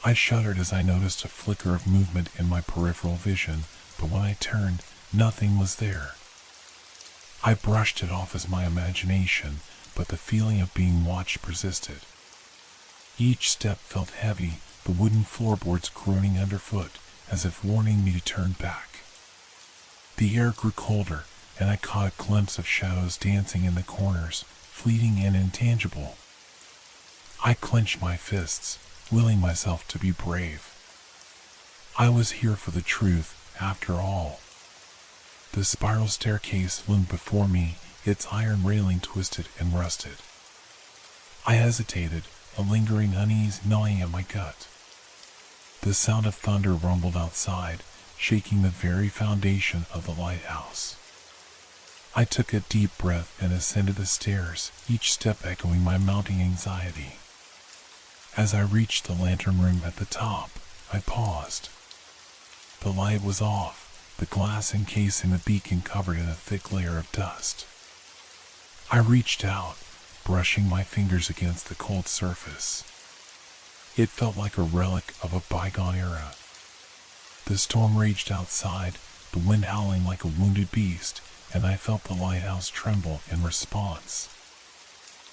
I shuddered as I noticed a flicker of movement in my peripheral vision, but when I turned, nothing was there. I brushed it off as my imagination, but the feeling of being watched persisted. Each step felt heavy, the wooden floorboards groaning underfoot, as if warning me to turn back. The air grew colder, and I caught a glimpse of shadows dancing in the corners, fleeting and intangible. I clenched my fists, willing myself to be brave. I was here for the truth, after all. The spiral staircase loomed before me, its iron railing twisted and rusted. I hesitated, a lingering unease gnawing at my gut. The sound of thunder rumbled outside, shaking the very foundation of the lighthouse. I took a deep breath and ascended the stairs, each step echoing my mounting anxiety. As I reached the lantern room at the top, I paused. The light was off, the glass encasing the beacon covered in a thick layer of dust. I reached out, brushing my fingers against the cold surface. It felt like a relic of a bygone era. The storm raged outside, the wind howling like a wounded beast, and I felt the lighthouse tremble in response.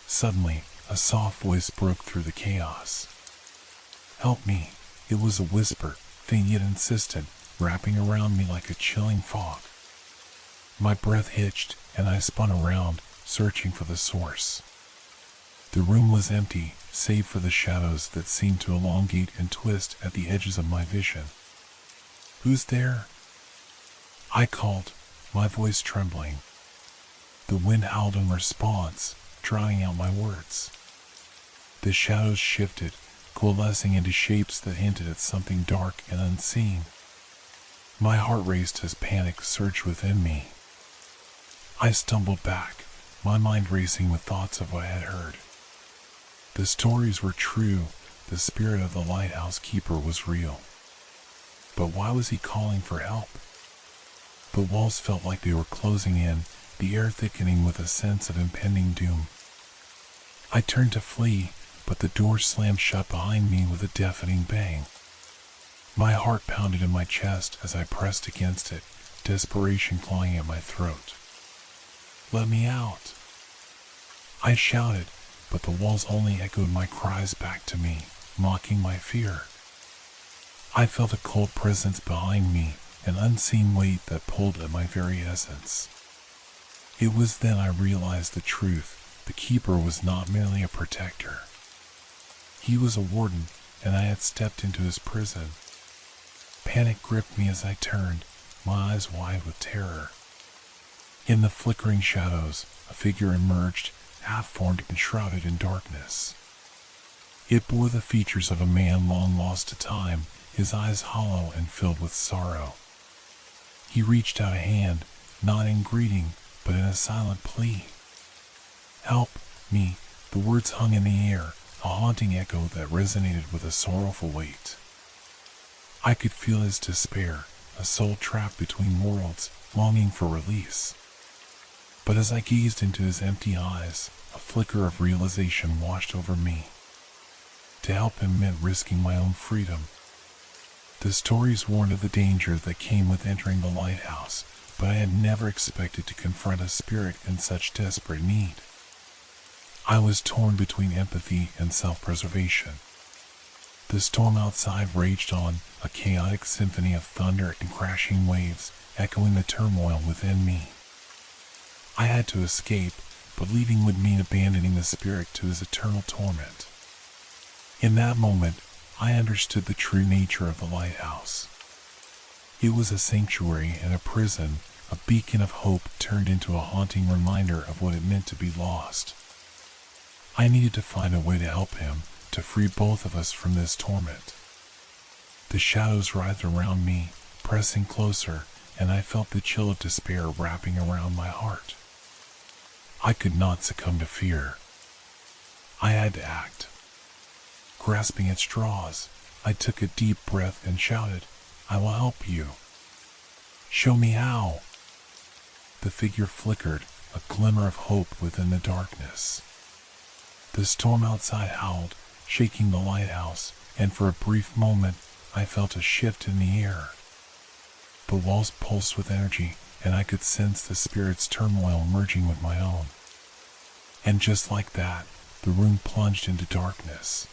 Suddenly, a soft voice broke through the chaos. "Help me," it was a whisper, faint yet insistent, wrapping around me like a chilling fog. My breath hitched, and I spun around, searching for the source. The room was empty, save for the shadows that seemed to elongate and twist at the edges of my vision. "Who's there?" I called, my voice trembling. The wind howled in response, drowning out my words. The shadows shifted, coalescing into shapes that hinted at something dark and unseen. My heart raced as panic surged within me. I stumbled back, my mind racing with thoughts of what I had heard. The stories were true, the spirit of the lighthouse keeper was real. But why was he calling for help? The walls felt like they were closing in, the air thickening with a sense of impending doom. I turned to flee, but the door slammed shut behind me with a deafening bang. My heart pounded in my chest as I pressed against it, desperation clawing at my throat. "Let me out!" I shouted, but the walls only echoed my cries back to me, mocking my fear. I felt a cold presence behind me, an unseen weight that pulled at my very essence. It was then I realized the truth. The keeper was not merely a protector. He was a warden, and I had stepped into his prison. Panic gripped me as I turned, my eyes wide with terror. In the flickering shadows, a figure emerged, half-formed and shrouded in darkness. It bore the features of a man long lost to time, his eyes hollow and filled with sorrow. He reached out a hand, not in greeting, but in a silent plea. "Help me," the words hung in the air, a haunting echo that resonated with a sorrowful weight. I could feel his despair, a soul trapped between worlds, longing for release. But as I gazed into his empty eyes, a flicker of realization washed over me. To help him meant risking my own freedom. The stories warned of the danger that came with entering the lighthouse, but I had never expected to confront a spirit in such desperate need. I was torn between empathy and self-preservation. The storm outside raged on, a chaotic symphony of thunder and crashing waves, echoing the turmoil within me. I had to escape, but leaving would mean abandoning the spirit to his eternal torment. In that moment, I understood the true nature of the lighthouse. It was a sanctuary and a prison, a beacon of hope turned into a haunting reminder of what it meant to be lost. I needed to find a way to help him, to free both of us from this torment. The shadows writhed around me, pressing closer, and I felt the chill of despair wrapping around my heart. I could not succumb to fear. I had to act. Grasping at straws, I took a deep breath and shouted, "I will help you." "Show me how." The figure flickered, a glimmer of hope within the darkness. The storm outside howled, shaking the lighthouse, and for a brief moment, I felt a shift in the air. The walls pulsed with energy, and I could sense the spirit's turmoil merging with my own. And just like that, the room plunged into darkness.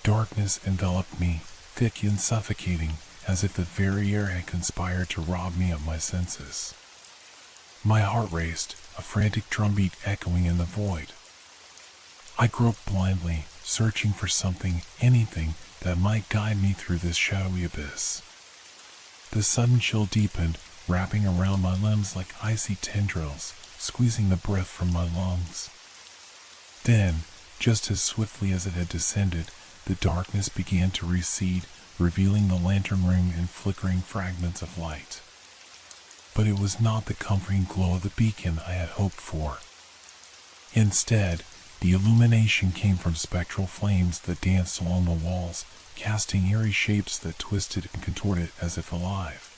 Darkness enveloped me, thick and suffocating, as if the very air had conspired to rob me of my senses. My heart raced, a frantic drumbeat echoing in the void. I groped blindly, searching for something, anything, that might guide me through this shadowy abyss. The sudden chill deepened, wrapping around my limbs like icy tendrils, squeezing the breath from my lungs. Then, just as swiftly as it had descended, the darkness began to recede, revealing the lantern room in flickering fragments of light. But it was not the comforting glow of the beacon I had hoped for. Instead, the illumination came from spectral flames that danced along the walls, casting eerie shapes that twisted and contorted as if alive.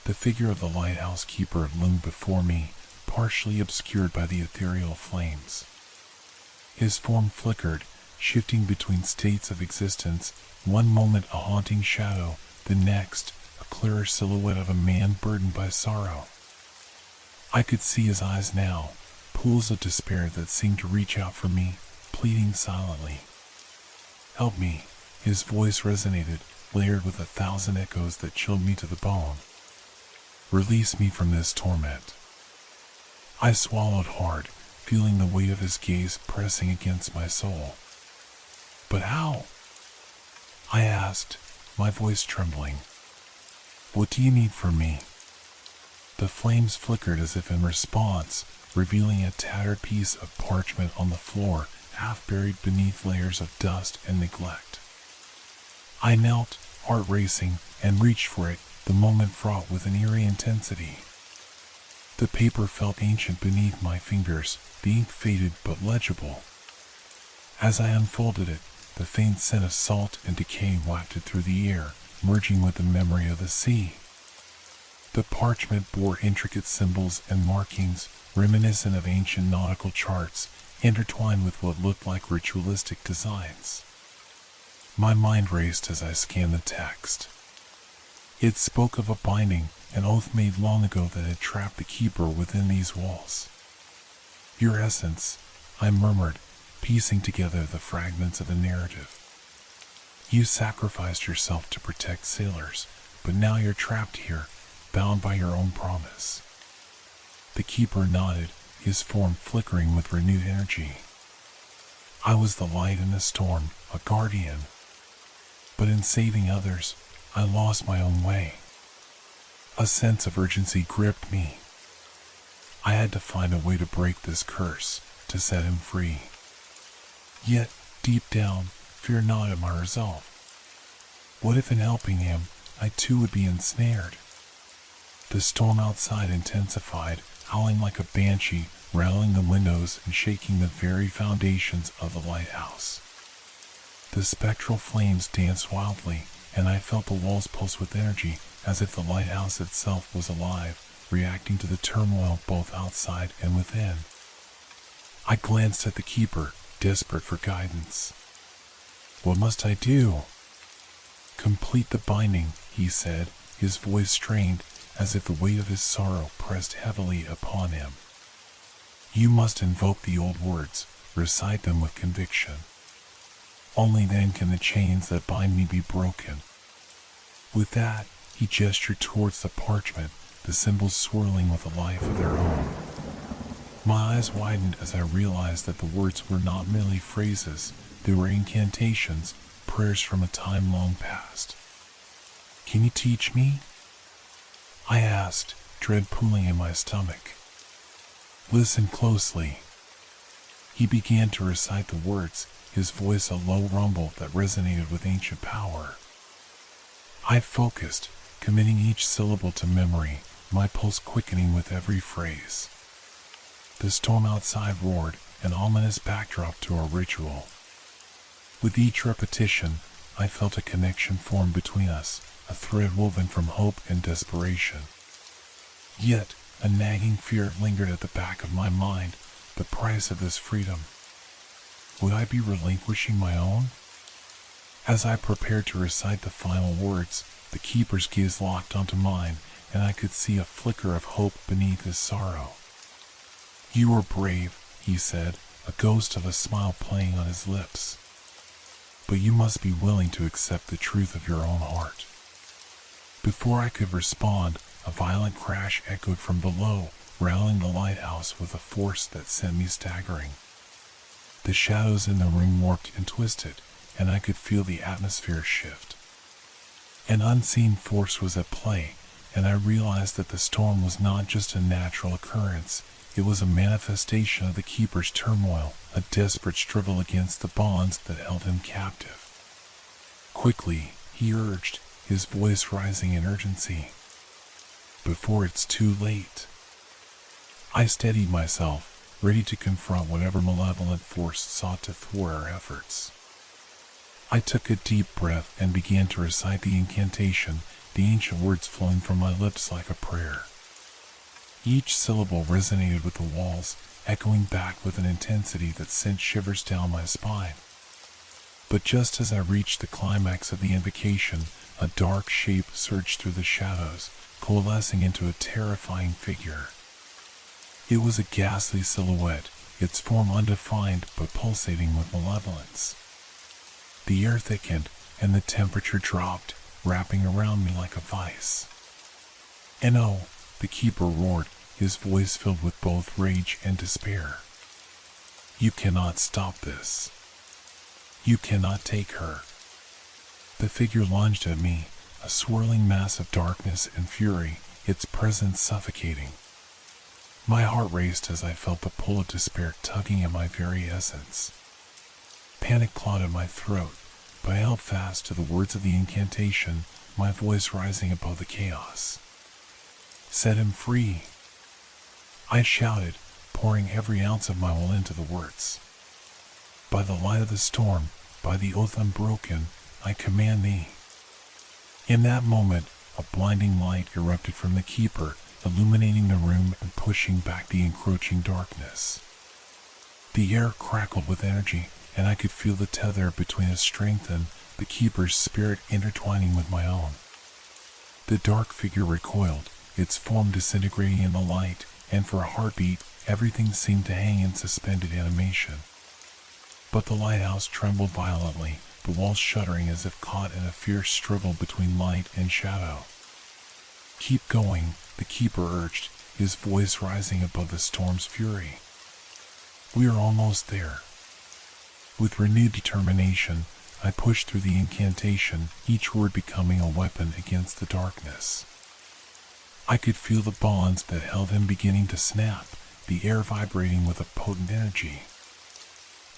The figure of the lighthouse keeper loomed before me, partially obscured by the ethereal flames. His form flickered, shifting between states of existence, one moment a haunting shadow, the next, a clearer silhouette of a man burdened by sorrow. I could see his eyes now, pools of despair that seemed to reach out for me, pleading silently. "Help me," his voice resonated, layered with 1,000 echoes that chilled me to the bone. "Release me from this torment." I swallowed hard, feeling the weight of his gaze pressing against my soul. "But how?" I asked, my voice trembling. "What do you need from me?" The flames flickered as if in response, revealing a tattered piece of parchment on the floor, half buried beneath layers of dust and neglect. I knelt, heart racing, and reached for it, the moment fraught with an eerie intensity. The paper felt ancient beneath my fingers, the ink faded but legible. As I unfolded it, the faint scent of salt and decay wafted through the air, merging with the memory of the sea. The parchment bore intricate symbols and markings, reminiscent of ancient nautical charts, intertwined with what looked like ritualistic designs. My mind raced as I scanned the text. It spoke of a binding, an oath made long ago that had trapped the keeper within these walls. "Your essence," I murmured, piecing together the fragments of the narrative. "You sacrificed yourself to protect sailors, but now you're trapped here, bound by your own promise." The keeper nodded, his form flickering with renewed energy. "I was the light in the storm, a guardian. But in saving others, I lost my own way." A sense of urgency gripped me. I had to find a way to break this curse, to set him free. Yet, deep down, fear not at my resolve. What if in helping him, I too would be ensnared? The storm outside intensified, howling like a banshee, rattling the windows and shaking the very foundations of the lighthouse. The spectral flames danced wildly, and I felt the walls pulse with energy, as if the lighthouse itself was alive, reacting to the turmoil both outside and within. I glanced at the keeper, desperate for guidance. What must I do? Complete the binding, he said, his voice strained as if the weight of his sorrow pressed heavily upon him. You must invoke the old words, recite them with conviction. Only then can the chains that bind me be broken. With that, he gestured towards the parchment, the symbols swirling with a life of their own. My eyes widened as I realized that the words were not merely phrases, they were incantations, prayers from a time long past. Can you teach me? I asked, dread pooling in my stomach. Listen closely. He began to recite the words, his voice a low rumble that resonated with ancient power. I focused, committing each syllable to memory, my pulse quickening with every phrase. The storm outside roared, an ominous backdrop to our ritual. With each repetition, I felt a connection form between us, a thread woven from hope and desperation. Yet, a nagging fear lingered at the back of my mind, the price of this freedom. Would I be relinquishing my own? As I prepared to recite the final words, the keeper's gaze locked onto mine, and I could see a flicker of hope beneath his sorrow. You are brave, he said, a ghost of a smile playing on his lips. But you must be willing to accept the truth of your own heart. Before I could respond, a violent crash echoed from below, rattling the lighthouse with a force that sent me staggering. The shadows in the room warped and twisted, and I could feel the atmosphere shift. An unseen force was at play, and I realized that the storm was not just a natural occurrence, it was a manifestation of the keeper's turmoil, a desperate struggle against the bonds that held him captive. Quickly, he urged, his voice rising in urgency. Before it's too late. I steadied myself, ready to confront whatever malevolent force sought to thwart our efforts. I took a deep breath and began to recite the incantation, the ancient words flowing from my lips like a prayer. Each syllable resonated with the walls, echoing back with an intensity that sent shivers down my spine. But just as I reached the climax of the invocation, a dark shape surged through the shadows, coalescing into a terrifying figure. It was a ghastly silhouette, its form undefined but pulsating with malevolence. The air thickened, and the temperature dropped, wrapping around me like a vice. And oh, the keeper roared, his voice filled with both rage and despair. You cannot stop this. You cannot take her. The figure lunged at me, a swirling mass of darkness and fury, its presence suffocating. My heart raced as I felt the pull of despair tugging at my very essence. Panic clawed at my throat, but I held fast to the words of the incantation, my voice rising above the chaos. Set him free. I shouted, pouring every ounce of my will into the words. By the light of the storm, by the oath unbroken, I command thee. In that moment, a blinding light erupted from the keeper, illuminating the room and pushing back the encroaching darkness. The air crackled with energy, and I could feel the tether between his strength and the keeper's spirit intertwining with my own. The dark figure recoiled, its form disintegrating in the light, and for a heartbeat, everything seemed to hang in suspended animation. But the lighthouse trembled violently, the walls shuddering as if caught in a fierce struggle between light and shadow. Keep going, the keeper urged, his voice rising above the storm's fury. We are almost there. With renewed determination, I pushed through the incantation, each word becoming a weapon against the darkness. I could feel the bonds that held him beginning to snap, the air vibrating with a potent energy.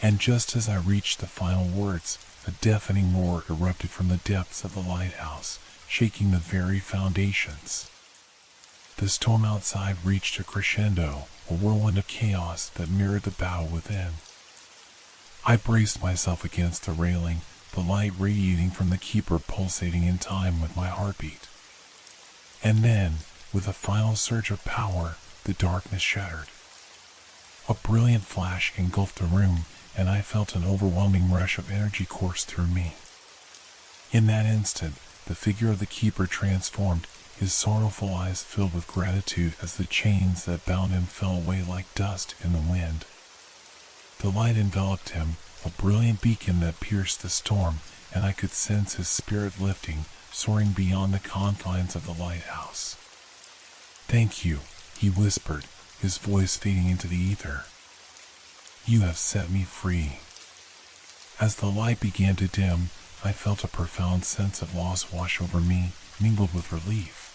And just as I reached the final words, a deafening roar erupted from the depths of the lighthouse, shaking the very foundations. The storm outside reached a crescendo, a whirlwind of chaos that mirrored the battle within. I braced myself against the railing, the light radiating from the keeper pulsating in time with my heartbeat. And then, with a final surge of power, the darkness shattered. A brilliant flash engulfed the room, and I felt an overwhelming rush of energy course through me. In that instant, the figure of the keeper transformed, his sorrowful eyes filled with gratitude as the chains that bound him fell away like dust in the wind. The light enveloped him, a brilliant beacon that pierced the storm, and I could sense his spirit lifting, soaring beyond the confines of the lighthouse. "Thank you," he whispered, his voice fading into the ether. "You have set me free." As the light began to dim, I felt a profound sense of loss wash over me, mingled with relief.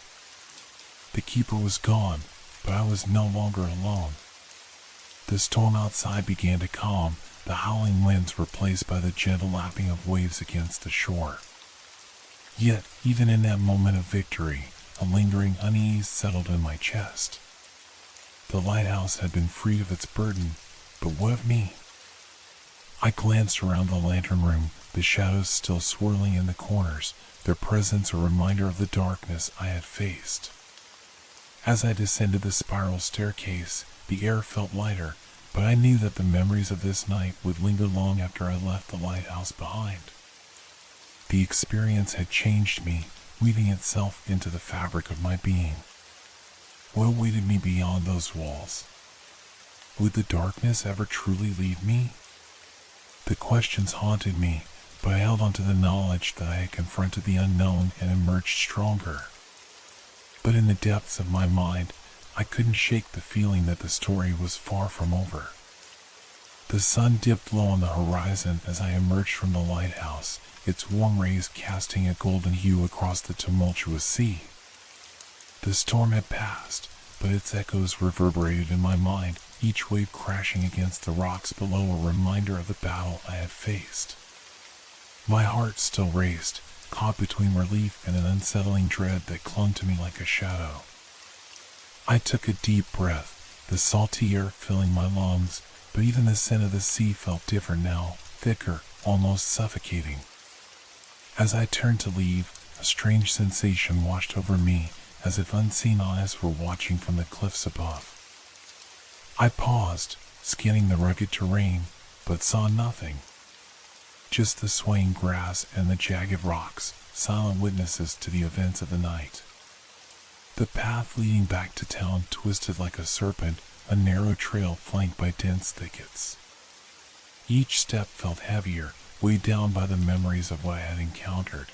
The keeper was gone, but I was no longer alone. The storm outside began to calm, the howling winds replaced by the gentle lapping of waves against the shore. Yet, even in that moment of victory, a lingering unease settled in my chest. The lighthouse had been freed of its burden, but what of me? I glanced around the lantern room, the shadows still swirling in the corners, their presence a reminder of the darkness I had faced. As I descended the spiral staircase, the air felt lighter, but I knew that the memories of this night would linger long after I left the lighthouse behind. The experience had changed me, weaving itself into the fabric of my being. What awaited me beyond those walls? Would the darkness ever truly leave me? The questions haunted me, but I held on to the knowledge that I had confronted the unknown and emerged stronger. But in the depths of my mind, I couldn't shake the feeling that the story was far from over. The sun dipped low on the horizon as I emerged from the lighthouse, its warm rays casting a golden hue across the tumultuous sea. The storm had passed, but its echoes reverberated in my mind, each wave crashing against the rocks below, a reminder of the battle I had faced. My heart still raced, caught between relief and an unsettling dread that clung to me like a shadow. I took a deep breath, the salty air filling my lungs, but even the scent of the sea felt different now, thicker, almost suffocating. As I turned to leave, a strange sensation washed over me, as if unseen eyes were watching from the cliffs above. I paused, scanning the rugged terrain, but saw nothing. Just the swaying grass and the jagged rocks, silent witnesses to the events of the night. The path leading back to town twisted like a serpent, a narrow trail flanked by dense thickets. Each step felt heavier, weighed down by the memories of what I had encountered.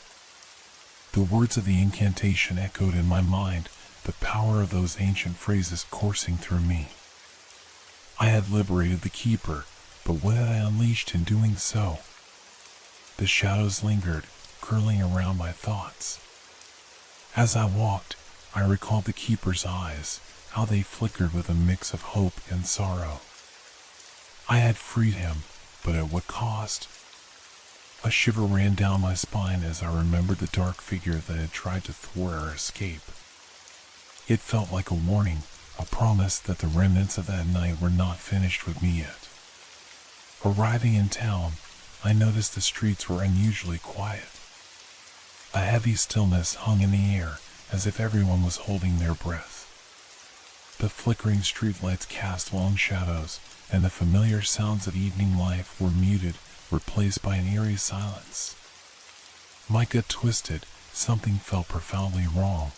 The words of the incantation echoed in my mind, the power of those ancient phrases coursing through me. I had liberated the keeper, but what had I unleashed in doing so? The shadows lingered, curling around my thoughts. As I walked, I recalled the keeper's eyes, how they flickered with a mix of hope and sorrow. I had freed him, but at what cost? A shiver ran down my spine as I remembered the dark figure that had tried to thwart our escape. It felt like a warning, a promise that the remnants of that night were not finished with me yet. Arriving in town, I noticed the streets were unusually quiet. A heavy stillness hung in the air, as if everyone was holding their breath. The flickering streetlights cast long shadows, and the familiar sounds of evening life were muted, replaced by an eerie silence. My gut twisted, something felt profoundly wrong.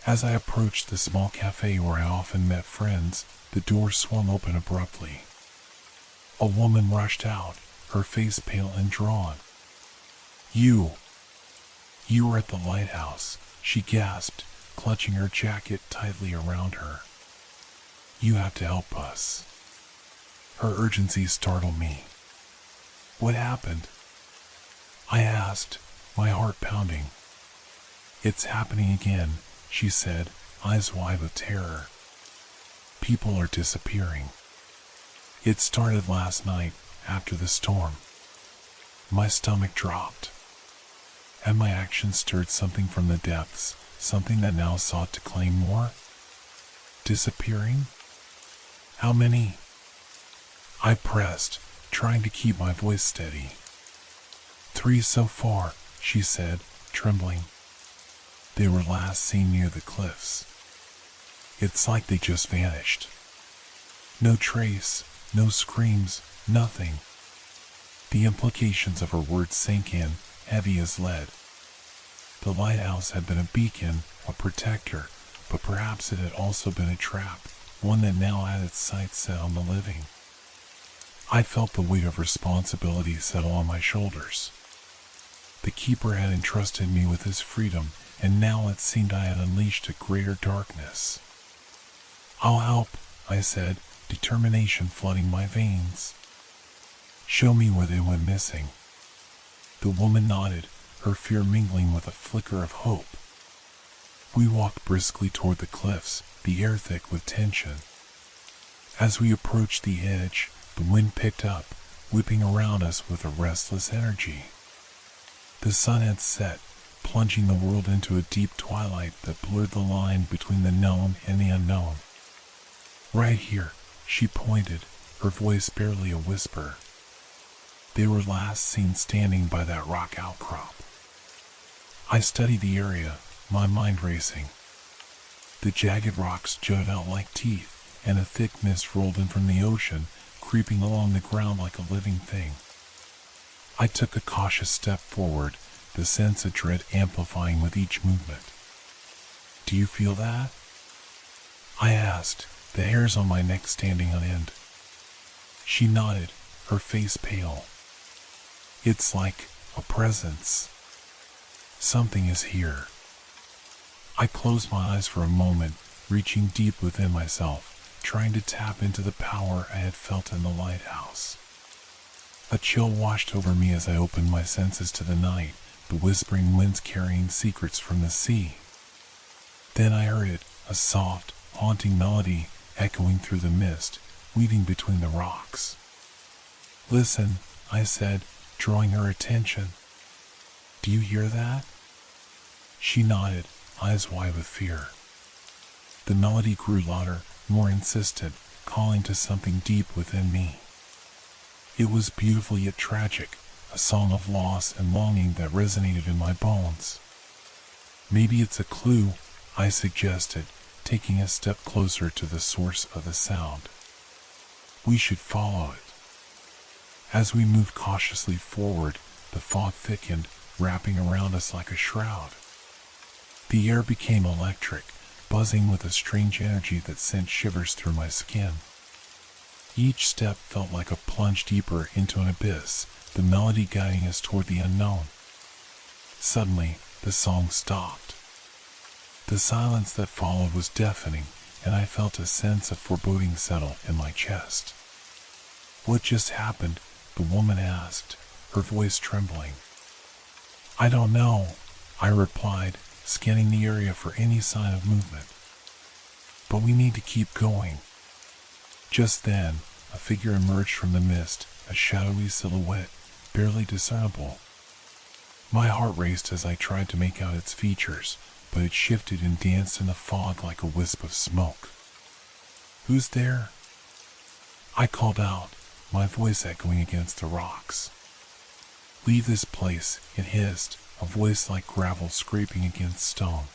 As I approached the small cafe where I often met friends, the door swung open abruptly. A woman rushed out, her face pale and drawn. You were at the lighthouse," she gasped, clutching her jacket tightly around her. "You have to help us." Her urgency startled me. "What happened?" I asked, my heart pounding. "It's happening again," she said, eyes wide with terror. "People are disappearing. It started last night, after the storm." My stomach dropped. Had my actions stirred something from the depths, something that now sought to claim more? Disappearing? How many? I pressed, trying to keep my voice steady. 3 so far, she said, trembling. They were last seen near the cliffs. It's like they just vanished. No trace, no screams, Nothing. The implications of her words sank in, heavy as lead. The lighthouse had been a beacon, a protector, but perhaps it had also been a trap, one that now had its sights set on the living. I felt the weight of responsibility settle on my shoulders. The keeper had entrusted me with his freedom, and now it seemed I had unleashed a greater darkness. "I'll help," I said, determination flooding my veins. "Show me where they went missing." The woman nodded, her fear mingling with a flicker of hope. We walked briskly toward the cliffs, the air thick with tension. As we approached the edge, the wind picked up, whipping around us with a restless energy. The sun had set, plunging the world into a deep twilight that blurred the line between the known and the unknown. "Right here," she pointed, her voice barely a whisper. They were last seen standing by that rock outcrop. I studied the area, my mind racing. The jagged rocks jutted out like teeth, and a thick mist rolled in from the ocean, creeping along the ground like a living thing. I took a cautious step forward, the sense of dread amplifying with each movement. "Do you feel that?" I asked, the hairs on my neck standing on end. She nodded, her face pale. "It's like a presence. Something is here." I closed my eyes for a moment, reaching deep within myself, trying to tap into the power I had felt in the lighthouse. A chill washed over me as I opened my senses to the night, the whispering winds carrying secrets from the sea. Then I heard it, a soft, haunting melody echoing through the mist, weaving between the rocks. "Listen," I said, drawing her attention. "Do you hear that?" She nodded, eyes wide with fear. The melody grew louder, more insistent, calling to something deep within me. It was beautiful yet tragic, a song of loss and longing that resonated in my bones. "Maybe it's a clue," I suggested, taking a step closer to the source of the sound. "We should follow it." As we moved cautiously forward, the fog thickened, wrapping around us like a shroud. The air became electric, buzzing with a strange energy that sent shivers through my skin. Each step felt like a plunge deeper into an abyss, the melody guiding us toward the unknown. Suddenly, the song stopped. The silence that followed was deafening, and I felt a sense of foreboding settle in my chest. "What just happened?" the woman asked, her voice trembling. "I don't know," I replied, scanning the area for any sign of movement. "But we need to keep going." Just then, a figure emerged from the mist, a shadowy silhouette, barely discernible. My heart raced as I tried to make out its features, but it shifted and danced in the fog like a wisp of smoke. "Who's there?" I called out, my voice echoing against the rocks. "Leave this place," it hissed, a voice like gravel scraping against stone.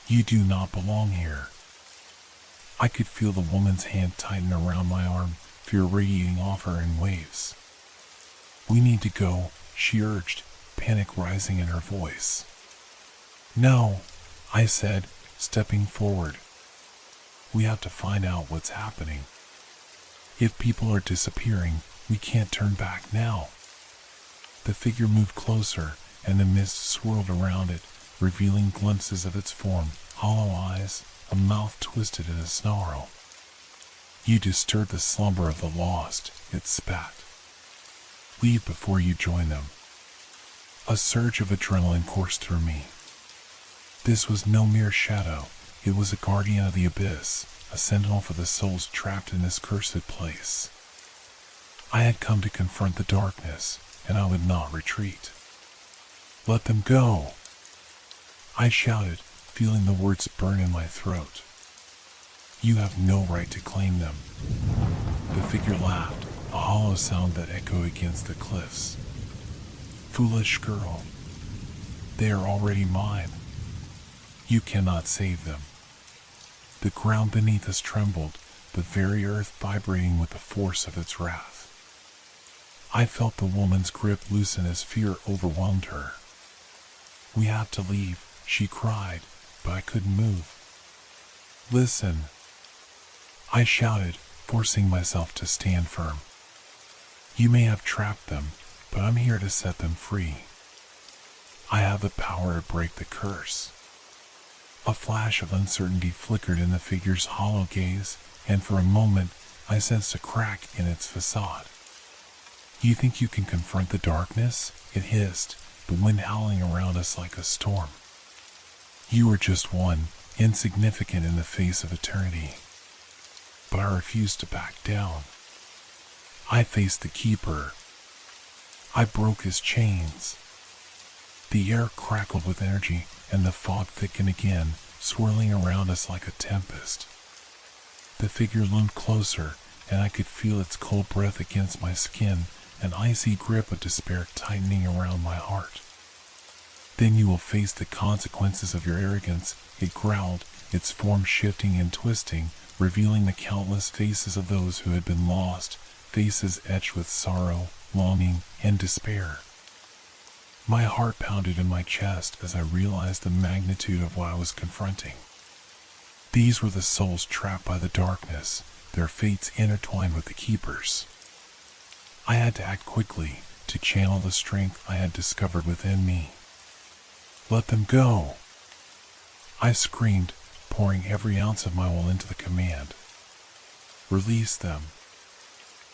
"You do not belong here." I could feel the woman's hand tighten around my arm, fear radiating off her in waves. "We need to go," she urged, panic rising in her voice. "No," I said, stepping forward. "We have to find out what's happening. If people are disappearing, we can't turn back now." The figure moved closer, and the mist swirled around it, revealing glimpses of its form, hollow eyes, a mouth twisted in a snarl. "You disturb the slumber of the lost," it spat. "Leave before you join them." A surge of adrenaline coursed through me. This was no mere shadow, it was a guardian of the abyss, a sentinel for the souls trapped in this cursed place. I had come to confront the darkness, and I would not retreat. "Let them go!" I shouted, feeling the words burn in my throat. "You have no right to claim them." The figure laughed, a hollow sound that echoed against the cliffs. "Foolish girl, they are already mine. You cannot save them." The ground beneath us trembled, the very earth vibrating with the force of its wrath. I felt the woman's grip loosen as fear overwhelmed her. "We have to leave," she cried, but I couldn't move. "Listen," I shouted, forcing myself to stand firm. "You may have trapped them, but I'm here to set them free. I have the power to break the curse." A flash of uncertainty flickered in the figure's hollow gaze, and for a moment I sensed a crack in its facade. "You think you can confront the darkness?" it hissed, the wind howling around us like a storm. "You are just one, insignificant in the face of eternity." But I refused to back down. I faced the keeper. I broke his chains. The air crackled with energy, and the fog thickened again, swirling around us like a tempest. The figure loomed closer, and I could feel its cold breath against my skin, an icy grip of despair tightening around my heart. "Then you will face the consequences of your arrogance," it growled, its form shifting and twisting, revealing the countless faces of those who had been lost, faces etched with sorrow, longing, and despair. My heart pounded in my chest as I realized the magnitude of what I was confronting. These were the souls trapped by the darkness, their fates intertwined with the keepers. I had to act quickly, to channel the strength I had discovered within me. "Let them go!" I screamed, pouring every ounce of my will into the command. "Release them!"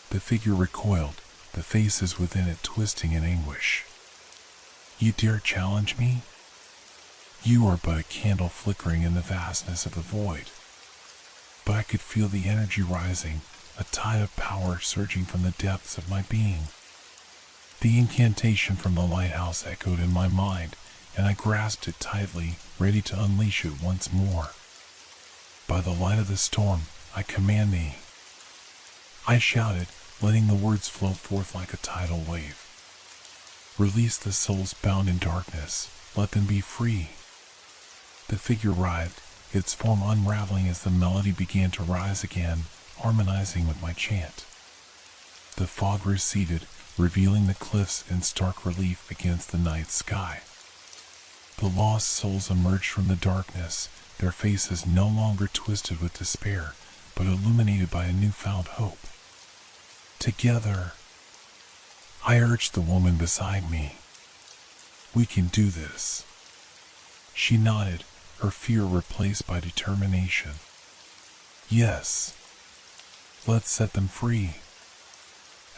The figure recoiled, the faces within it twisting in anguish. "You dare challenge me? You are but a candle flickering in the vastness of the void." But I could feel the energy rising, a tide of power surging from the depths of my being. The incantation from the lighthouse echoed in my mind, and I grasped it tightly, ready to unleash it once more. "By the light of the storm, I command thee," I shouted, letting the words flow forth like a tidal wave. "Release the souls bound in darkness. Let them be free." The figure writhed, its form unraveling as the melody began to rise again, harmonizing with my chant. The fog receded, revealing the cliffs in stark relief against the night sky. The lost souls emerged from the darkness, their faces no longer twisted with despair, but illuminated by a newfound hope. "Together," I urged the woman beside me. "We can do this." She nodded, her fear replaced by determination. "Yes. Let's set them free."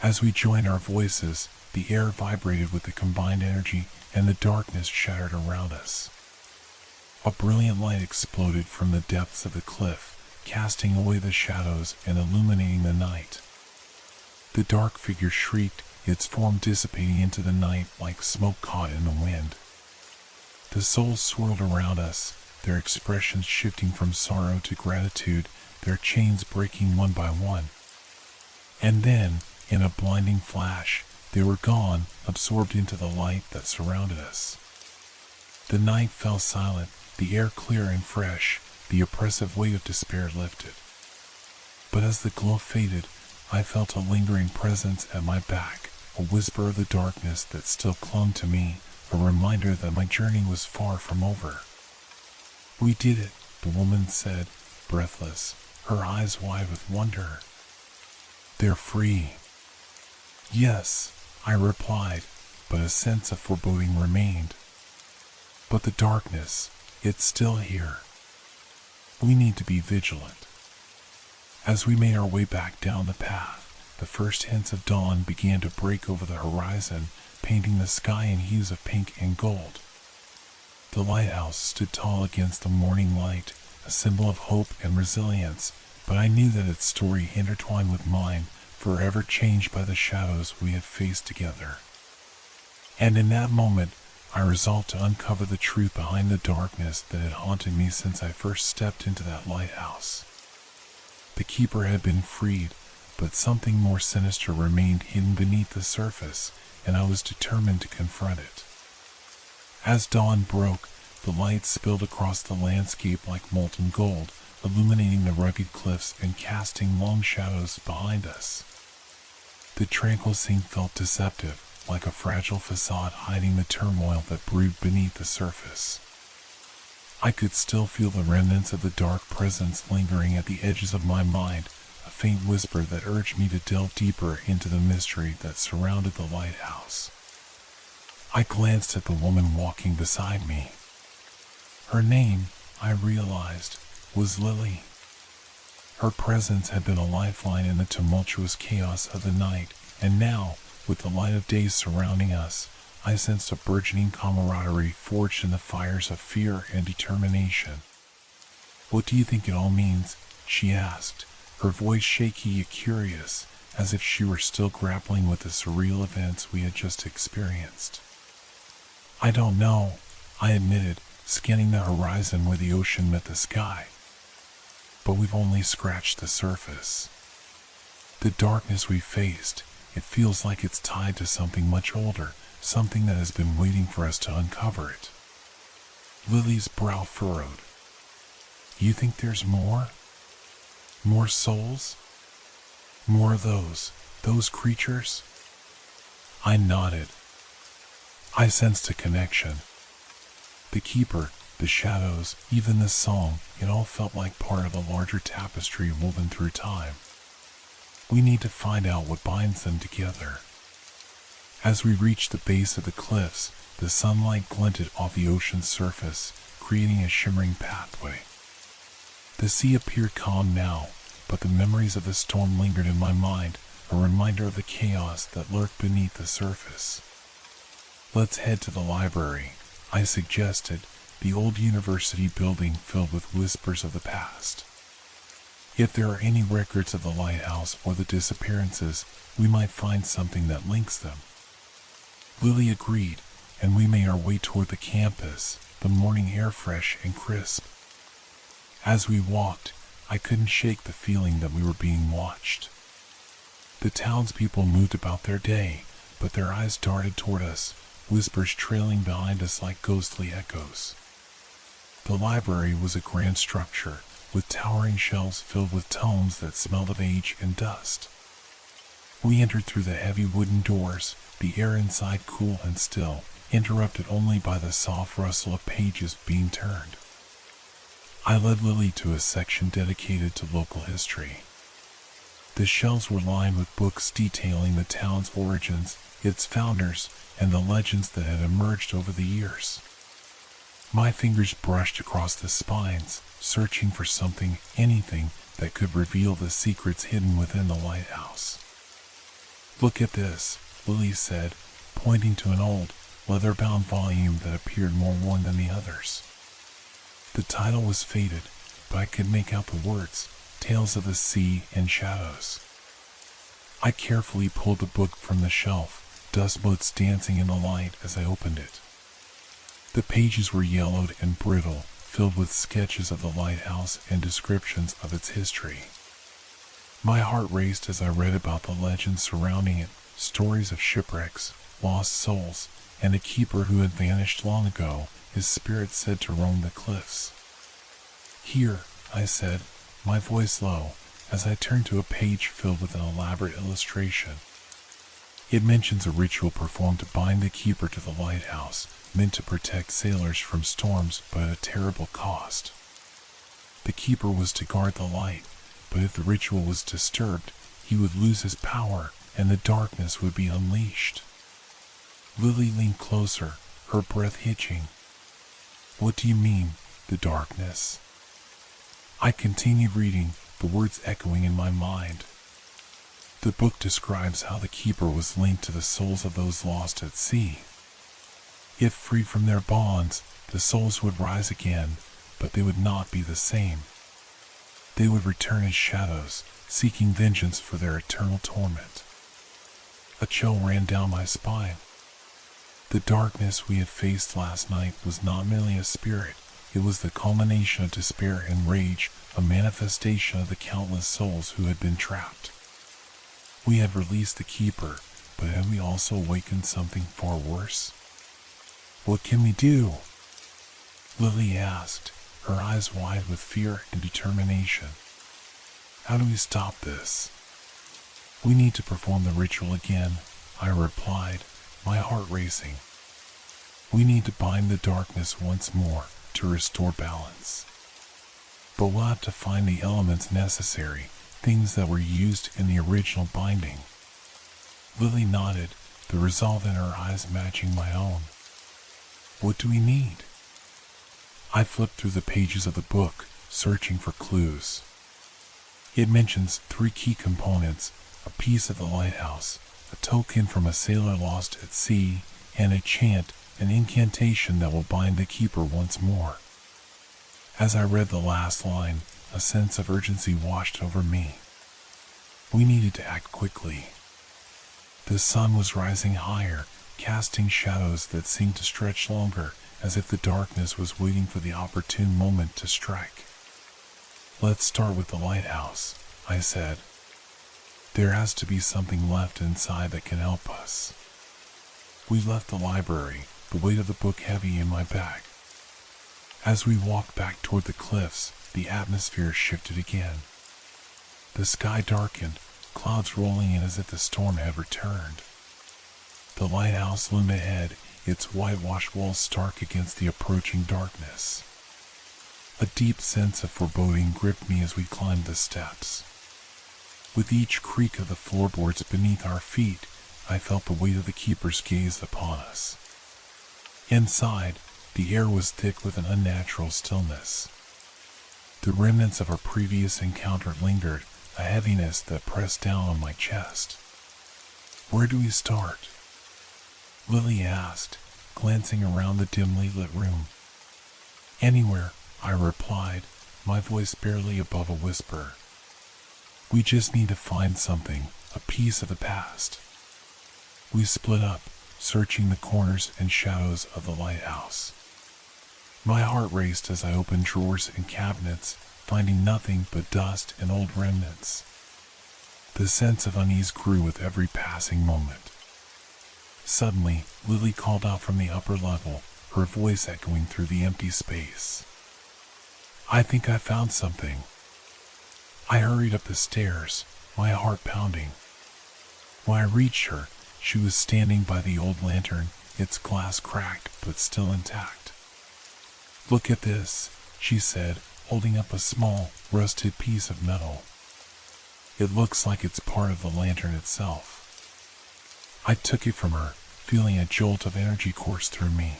As we joined our voices, the air vibrated with the combined energy, and the darkness shattered around us. A brilliant light exploded from the depths of the cliff, casting away the shadows and illuminating the night. The dark figure shrieked, its form dissipating into the night like smoke caught in the wind. The souls swirled around us, their expressions shifting from sorrow to gratitude, their chains breaking one by one. And then, in a blinding flash, they were gone, absorbed into the light that surrounded us. The night fell silent, the air clear and fresh, the oppressive weight of despair lifted. But as the glow faded, I felt a lingering presence at my back, a whisper of the darkness that still clung to me, a reminder that my journey was far from over. "We did it," the woman said, breathless, her eyes wide with wonder. "They're free." "Yes," I replied, but a sense of foreboding remained. "But the darkness, it's still here. We need to be vigilant." As we made our way back down the path, the first hints of dawn began to break over the horizon, painting the sky in hues of pink and gold. The lighthouse stood tall against the morning light, a symbol of hope and resilience, but I knew that its story intertwined with mine, forever changed by the shadows we had faced together. And in that moment, I resolved to uncover the truth behind the darkness that had haunted me since I first stepped into that lighthouse. The keeper had been freed, but something more sinister remained hidden beneath the surface, and I was determined to confront it. As dawn broke, the light spilled across the landscape like molten gold, illuminating the rugged cliffs and casting long shadows behind us. The tranquil scene felt deceptive, like a fragile facade hiding the turmoil that brewed beneath the surface. I could still feel the remnants of the dark presence lingering at the edges of my mind, a faint whisper that urged me to delve deeper into the mystery that surrounded the lighthouse. I glanced at the woman walking beside me. Her name, I realized, was Lily. Her presence had been a lifeline in the tumultuous chaos of the night, and now, with the light of day surrounding us, I sensed a burgeoning camaraderie forged in the fires of fear and determination. "What do you think it all means?" she asked, her voice shaky yet curious, as if she were still grappling with the surreal events we had just experienced. "I don't know," I admitted, scanning the horizon where the ocean met the sky. "But we've only scratched the surface. The darkness we faced, it feels like it's tied to something much older, something that has been waiting for us to uncover it." Lily's brow furrowed. "You think there's more? More souls? More of those creatures?" I nodded. I sensed a connection. The keeper, the shadows, even the song, it all felt like part of a larger tapestry woven through time. We need to find out what binds them together. As we reached the base of the cliffs, the sunlight glinted off the ocean's surface, creating a shimmering pathway. The sea appeared calm now, but the memories of the storm lingered in my mind, a reminder of the chaos that lurked beneath the surface. "Let's head to the library," I suggested, the old university building filled with whispers of the past. "If there are any records of the lighthouse or the disappearances, we might find something that links them." Lily agreed, and we made our way toward the campus, the morning air fresh and crisp. As we walked, I couldn't shake the feeling that we were being watched. The townspeople moved about their day, but their eyes darted toward us, whispers trailing behind us like ghostly echoes. The library was a grand structure, with towering shelves filled with tomes that smelled of age and dust. We entered through the heavy wooden doors, the air inside cool and still, interrupted only by the soft rustle of pages being turned. I led Lily to a section dedicated to local history. The shelves were lined with books detailing the town's origins, its founders, and the legends that had emerged over the years. My fingers brushed across the spines, searching for something, anything, that could reveal the secrets hidden within the lighthouse. "Look at this," Lily said, pointing to an old, leather-bound volume that appeared more worn than the others. The title was faded, but I could make out the words, "Tales of the Sea and Shadows." I carefully pulled the book from the shelf, dust motes dancing in the light as I opened it. The pages were yellowed and brittle, filled with sketches of the lighthouse and descriptions of its history. My heart raced as I read about the legends surrounding it, stories of shipwrecks, lost souls, and a keeper who had vanished long ago, his spirit said to roam the cliffs. "Here," I said, my voice low, as I turned to a page filled with an elaborate illustration. It mentions a ritual performed to bind the keeper to the lighthouse, meant to protect sailors from storms but at a terrible cost. The keeper was to guard the light, but if the ritual was disturbed, he would lose his power and the darkness would be unleashed. Lily leaned closer, her breath hitching. "What do you mean, the darkness?" I continued reading, the words echoing in my mind. The book describes how the keeper was linked to the souls of those lost at sea. If freed from their bonds, the souls would rise again, but they would not be the same. They would return as shadows, seeking vengeance for their eternal torment. A chill ran down my spine. The darkness we had faced last night was not merely a spirit, it was the culmination of despair and rage, a manifestation of the countless souls who had been trapped. We had released the keeper, but had we also awakened something far worse? "What can we do?" Lily asked, her eyes wide with fear and determination. "How do we stop this?" We need to perform the ritual again, I replied, my heart racing. We need to bind the darkness once more to restore balance. But we'll have to find the elements necessary, things that were used in the original binding. Lily nodded, the resolve in her eyes matching my own. What do we need? I flipped through the pages of the book, searching for clues. It mentions 3 key components: a piece of the lighthouse, a token from a sailor lost at sea, and a chant, an incantation that will bind the keeper once more. As I read the last line, a sense of urgency washed over me. We needed to act quickly. The sun was rising higher, casting shadows that seemed to stretch longer, as if the darkness was waiting for the opportune moment to strike. Let's start with the lighthouse, I said. There has to be something left inside that can help us. We left the library, the weight of the book heavy in my bag. As we walked back toward the cliffs, the atmosphere shifted again. The sky darkened, clouds rolling in as if the storm had returned. The lighthouse loomed ahead, its whitewashed walls stark against the approaching darkness. A deep sense of foreboding gripped me as we climbed the steps. With each creak of the floorboards beneath our feet, I felt the weight of the keeper's gaze upon us. Inside, the air was thick with an unnatural stillness. The remnants of our previous encounter lingered, a heaviness that pressed down on my chest. Where do we start? Lily asked, glancing around the dimly lit room. Anywhere, I replied, my voice barely above a whisper. We just need to find something, a piece of the past. We split up, searching the corners and shadows of the lighthouse. My heart raced as I opened drawers and cabinets, finding nothing but dust and old remnants. The sense of unease grew with every passing moment. Suddenly, Lily called out from the upper level, her voice echoing through the empty space. I think I found something. I hurried up the stairs, my heart pounding. When I reached her, she was standing by the old lantern, its glass cracked but still intact. Look at this, she said, holding up a small, rusted piece of metal. It looks like it's part of the lantern itself. I took it from her, feeling a jolt of energy course through me.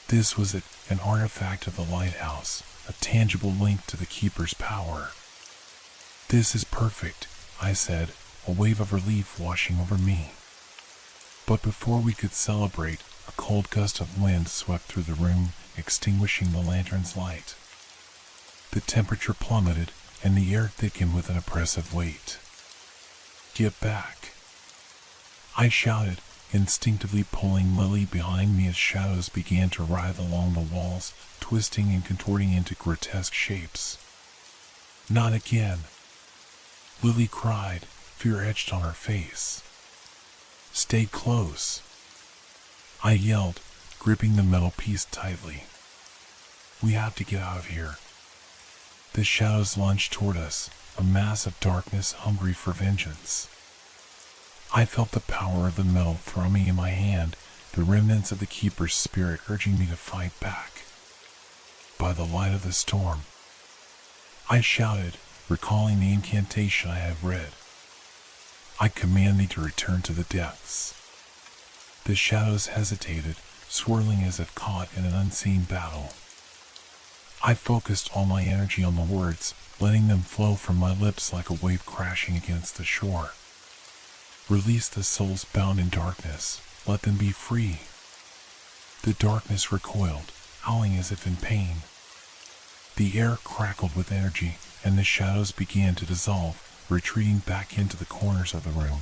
This was it, an artifact of the lighthouse, a tangible link to the keeper's power. This is perfect, I said, a wave of relief washing over me. But before we could celebrate, a cold gust of wind swept through the room, extinguishing the lantern's light. The temperature plummeted, and the air thickened with an oppressive weight. Get back! I shouted, instinctively pulling Lily behind me as shadows began to writhe along the walls, twisting and contorting into grotesque shapes. Not again! Lily cried, fear etched on her face. Stay close! I yelled, gripping the metal piece tightly. We have to get out of here. The shadows lunged toward us, a mass of darkness hungry for vengeance. I felt the power of the metal thrumming in my hand, the remnants of the keeper's spirit urging me to fight back. By the light of the storm, I shouted, recalling the incantation I had read. I command thee to return to the depths. The shadows hesitated, swirling as if caught in an unseen battle. I focused all my energy on the words, letting them flow from my lips like a wave crashing against the shore. Release the souls bound in darkness, let them be free. The darkness recoiled, howling as if in pain. The air crackled with energy, and the shadows began to dissolve, retreating back into the corners of the room.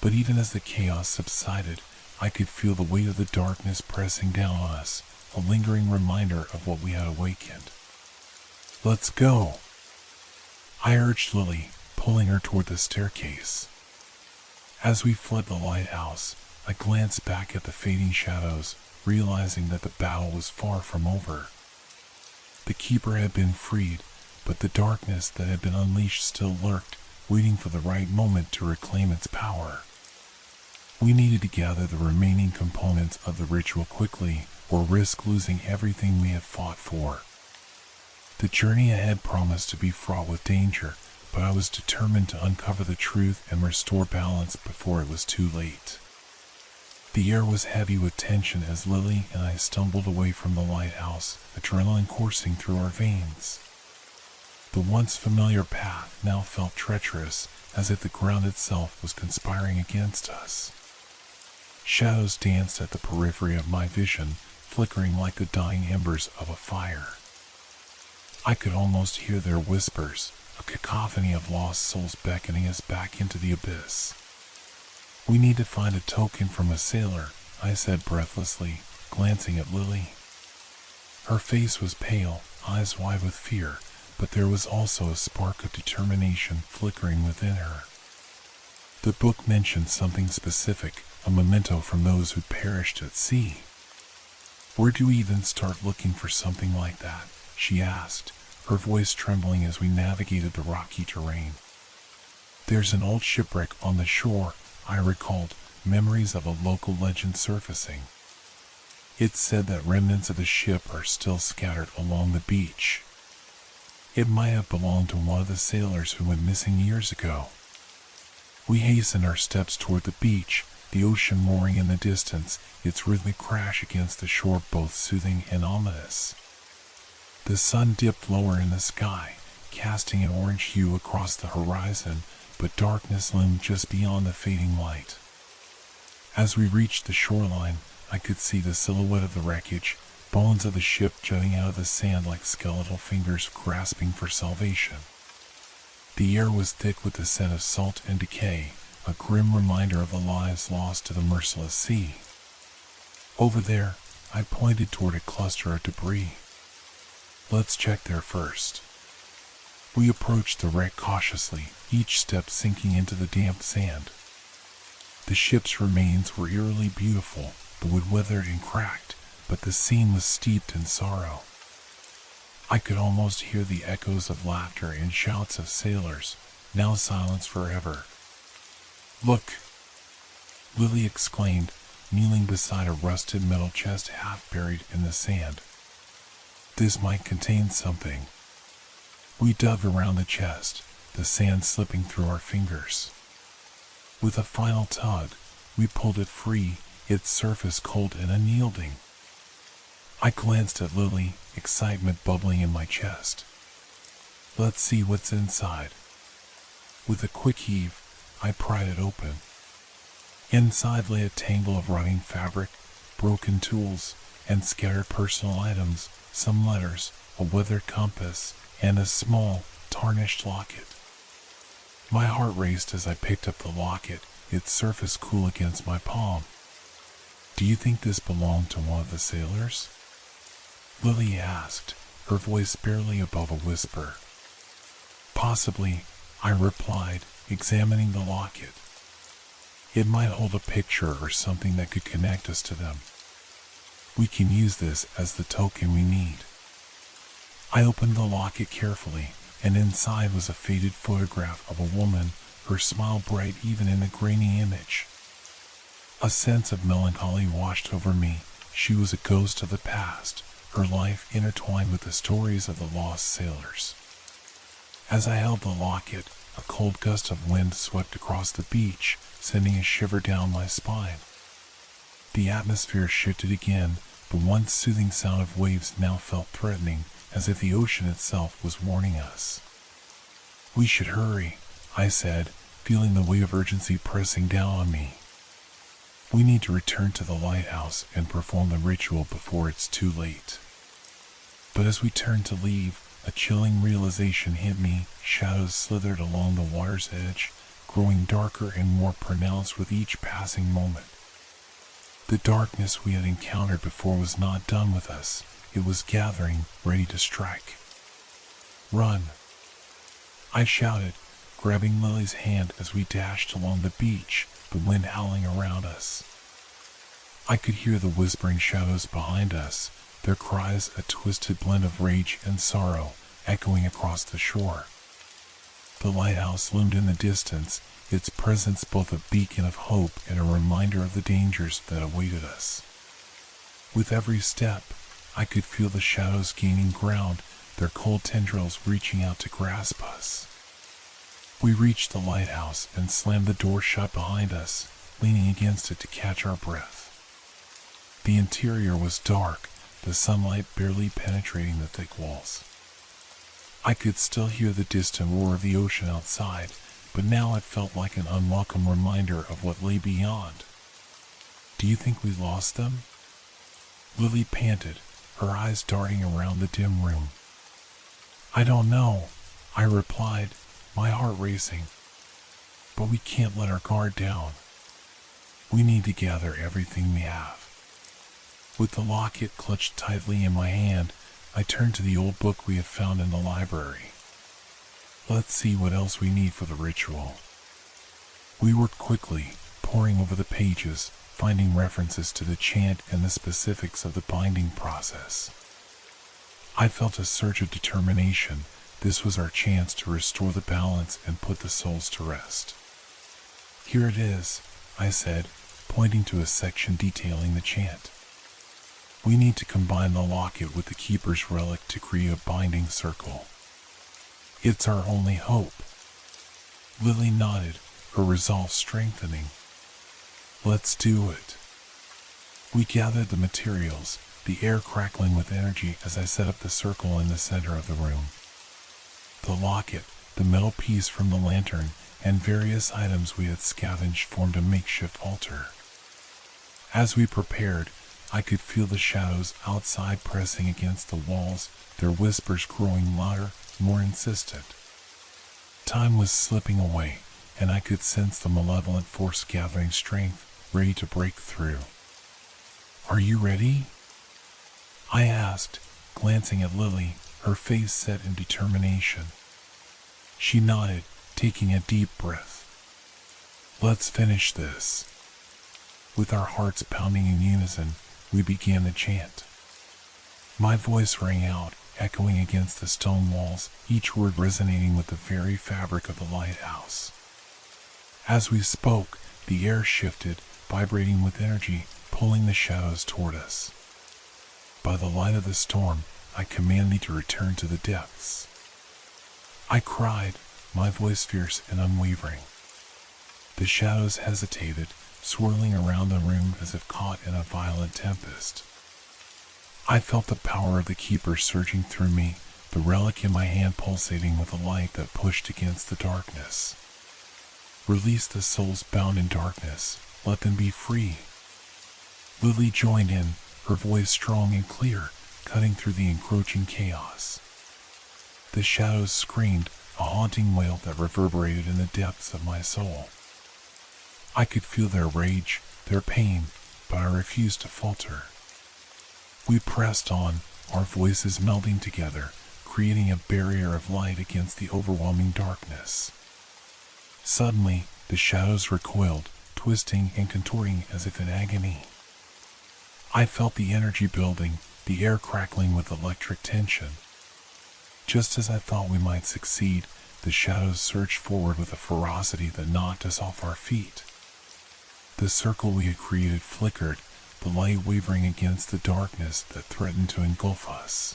But even as the chaos subsided, I could feel the weight of the darkness pressing down on us, a lingering reminder of what we had awakened. Let's go! I urged Lily, pulling her toward the staircase. As we fled the lighthouse, I glanced back at the fading shadows, realizing that the battle was far from over. The keeper had been freed, but the darkness that had been unleashed still lurked, waiting for the right moment to reclaim its power. We needed to gather the remaining components of the ritual quickly, or risk losing everything we had fought for. The journey ahead promised to be fraught with danger, but I was determined to uncover the truth and restore balance before it was too late. The air was heavy with tension as Lily and I stumbled away from the lighthouse, adrenaline coursing through our veins. The once familiar path now felt treacherous, as if the ground itself was conspiring against us. Shadows danced at the periphery of my vision, flickering like the dying embers of a fire. I could almost hear their whispers, a cacophony of lost souls beckoning us back into the abyss. "We need to find a token from a sailor," I said breathlessly, glancing at Lily. Her face was pale, eyes wide with fear, but there was also a spark of determination flickering within her. The book mentioned something specific, a memento from those who perished at sea. "Where do we even start looking for something like that?" she asked, her voice trembling as we navigated the rocky terrain. "There's an old shipwreck on the shore," I recalled, memories of a local legend surfacing. It said that remnants of the ship are still scattered along the beach. It might have belonged to one of the sailors who went missing years ago. We hastened our steps toward the beach, the ocean roaring in the distance, its rhythmic crash against the shore both soothing and ominous. The sun dipped lower in the sky, casting an orange hue across the horizon, but darkness loomed just beyond the fading light. As we reached the shoreline, I could see the silhouette of the wreckage, bones of the ship jutting out of the sand like skeletal fingers grasping for salvation. The air was thick with the scent of salt and decay, a grim reminder of the lives lost to the merciless sea. "Over there," I pointed toward a cluster of debris. "Let's check there first." We approached the wreck cautiously, each step sinking into the damp sand. The ship's remains were eerily beautiful, the wood weathered and cracked, but the scene was steeped in sorrow. I could almost hear the echoes of laughter and shouts of sailors, now silenced forever. "Look!" Lily exclaimed, kneeling beside a rusted metal chest half buried in the sand. "This might contain something." We dug around the chest, the sand slipping through our fingers. With a final tug, we pulled it free, its surface cold and unyielding. I glanced at Lily, excitement bubbling in my chest. "Let's see what's inside." With a quick heave, I pried it open. Inside lay a tangle of rotting fabric, broken tools, and scattered personal items, some letters, a weathered compass, and a small, tarnished locket. My heart raced as I picked up the locket, its surface cool against my palm. "Do you think this belonged to one of the sailors?" Lily asked, her voice barely above a whisper. "Possibly," I replied, examining the locket. "It might hold a picture or something that could connect us to them. We can use this as the token we need." I opened the locket carefully, and inside was a faded photograph of a woman, her smile bright even in the grainy image. A sense of melancholy washed over me. She was a ghost of the past, her life intertwined with the stories of the lost sailors. As I held the locket, a cold gust of wind swept across the beach, sending a shiver down my spine. The atmosphere shifted again, the once soothing sound of waves now felt threatening, as if the ocean itself was warning us. "We should hurry," I said, feeling the weight of urgency pressing down on me. "We need to return to the lighthouse and perform the ritual before it's too late." But as we turned to leave, a chilling realization hit me. Shadows slithered along the water's edge, growing darker and more pronounced with each passing moment. The darkness we had encountered before was not done with us. It was gathering, ready to strike. "Run!" I shouted, grabbing Lily's hand as we dashed along the beach, the wind howling around us. I could hear the whispering shadows behind us, their cries a twisted blend of rage and sorrow, echoing across the shore. The lighthouse loomed in the distance, its presence both a beacon of hope and a reminder of the dangers that awaited us. With every step, I could feel the shadows gaining ground, their cold tendrils reaching out to grasp us. We reached the lighthouse and slammed the door shut behind us, leaning against it to catch our breath. The interior was dark, the sunlight barely penetrating the thick walls. I could still hear the distant roar of the ocean outside, but now it felt like an unwelcome reminder of what lay beyond. "Do you think we lost them?" Lily panted, her eyes darting around the dim room. "I don't know," I replied, my heart racing. "But we can't let our guard down. We need to gather everything we have." With the locket clutched tightly in my hand, I turned to the old book we had found in the library. "Let's see what else we need for the ritual." We worked quickly, poring over the pages, finding references to the chant and the specifics of the binding process. I felt a surge of determination. This was our chance to restore the balance and put the souls to rest. "Here it is," I said, pointing to a section detailing the chant. "We need to combine the locket with the keeper's relic to create a binding circle. It's our only hope." Lily nodded, her resolve strengthening. "Let's do it." We gathered the materials, the air crackling with energy as I set up the circle in the center of the room. The locket, the metal piece from the lantern, and various items we had scavenged formed a makeshift altar. As we prepared, I could feel the shadows outside pressing against the walls, their whispers growing louder, more insistent. Time was slipping away, and I could sense the malevolent force gathering strength, ready to break through. "Are you ready?" I asked, glancing at Lily, her face set in determination. She nodded, taking a deep breath. "Let's finish this." With our hearts pounding in unison, we began the chant. My voice rang out, echoing against the stone walls, each word resonating with the very fabric of the lighthouse. As we spoke, the air shifted, vibrating with energy, pulling the shadows toward us. "By the light of the storm, I command thee to return to the depths," I cried, my voice fierce and unwavering. The shadows hesitated, swirling around the room as if caught in a violent tempest. I felt the power of the keeper surging through me, the relic in my hand pulsating with a light that pushed against the darkness. "Release the souls bound in darkness, let them be free." Lily joined in, her voice strong and clear, cutting through the encroaching chaos. The shadows screamed, a haunting wail that reverberated in the depths of my soul. I could feel their rage, their pain, but I refused to falter. We pressed on, our voices melding together, creating a barrier of light against the overwhelming darkness. Suddenly, the shadows recoiled, twisting and contorting as if in agony. I felt the energy building, the air crackling with electric tension. Just as I thought we might succeed, the shadows surged forward with a ferocity that knocked us off our feet. The circle we had created flickered, the light wavering against the darkness that threatened to engulf us.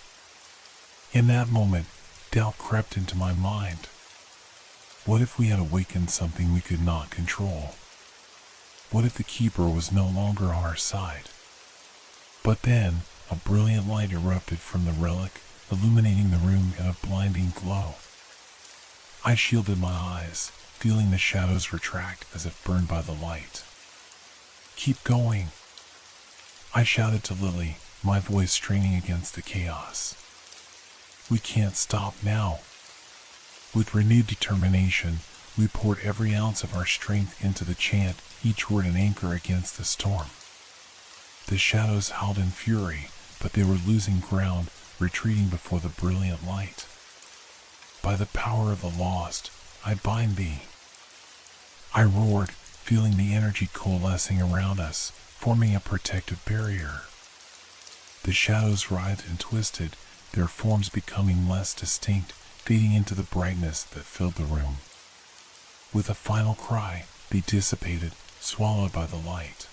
In that moment, doubt crept into my mind. What if we had awakened something we could not control? What if the keeper was no longer on our side? But then, a brilliant light erupted from the relic, illuminating the room in a blinding glow. I shielded my eyes, feeling the shadows retract as if burned by the light. "Keep going," I shouted to Lily, my voice straining against the chaos. "We can't stop now." With renewed determination, we poured every ounce of our strength into the chant, each word an anchor against the storm. The shadows howled in fury, but they were losing ground, retreating before the brilliant light. "By the power of the lost, I bind thee," I roared, feeling the energy coalescing around us, forming a protective barrier. The shadows writhed and twisted, their forms becoming less distinct, fading into the brightness that filled the room. With a final cry, they dissipated, swallowed by the light.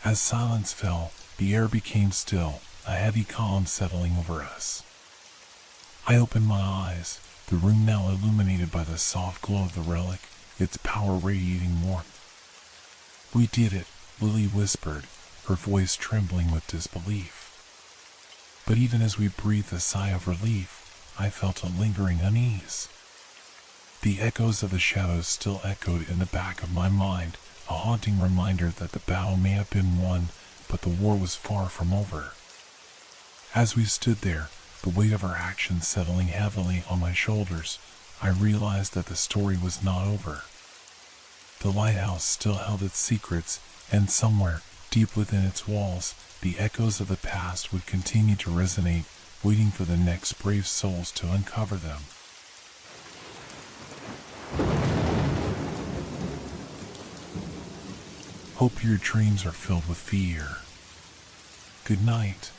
As silence fell, the air became still, a heavy calm settling over us. I opened my eyes, the room now illuminated by the soft glow of the relic, its power radiating warmth. "We did it," Lily whispered, her voice trembling with disbelief. But even as we breathed a sigh of relief, I felt a lingering unease. The echoes of the shadows still echoed in the back of my mind, a haunting reminder that the battle may have been won, but the war was far from over. As we stood there, the weight of our actions settling heavily on my shoulders, I realized that the story was not over. The lighthouse still held its secrets, and somewhere, deep within its walls, the echoes of the past would continue to resonate, waiting for the next brave souls to uncover them. Hope your dreams are filled with fear. Good night.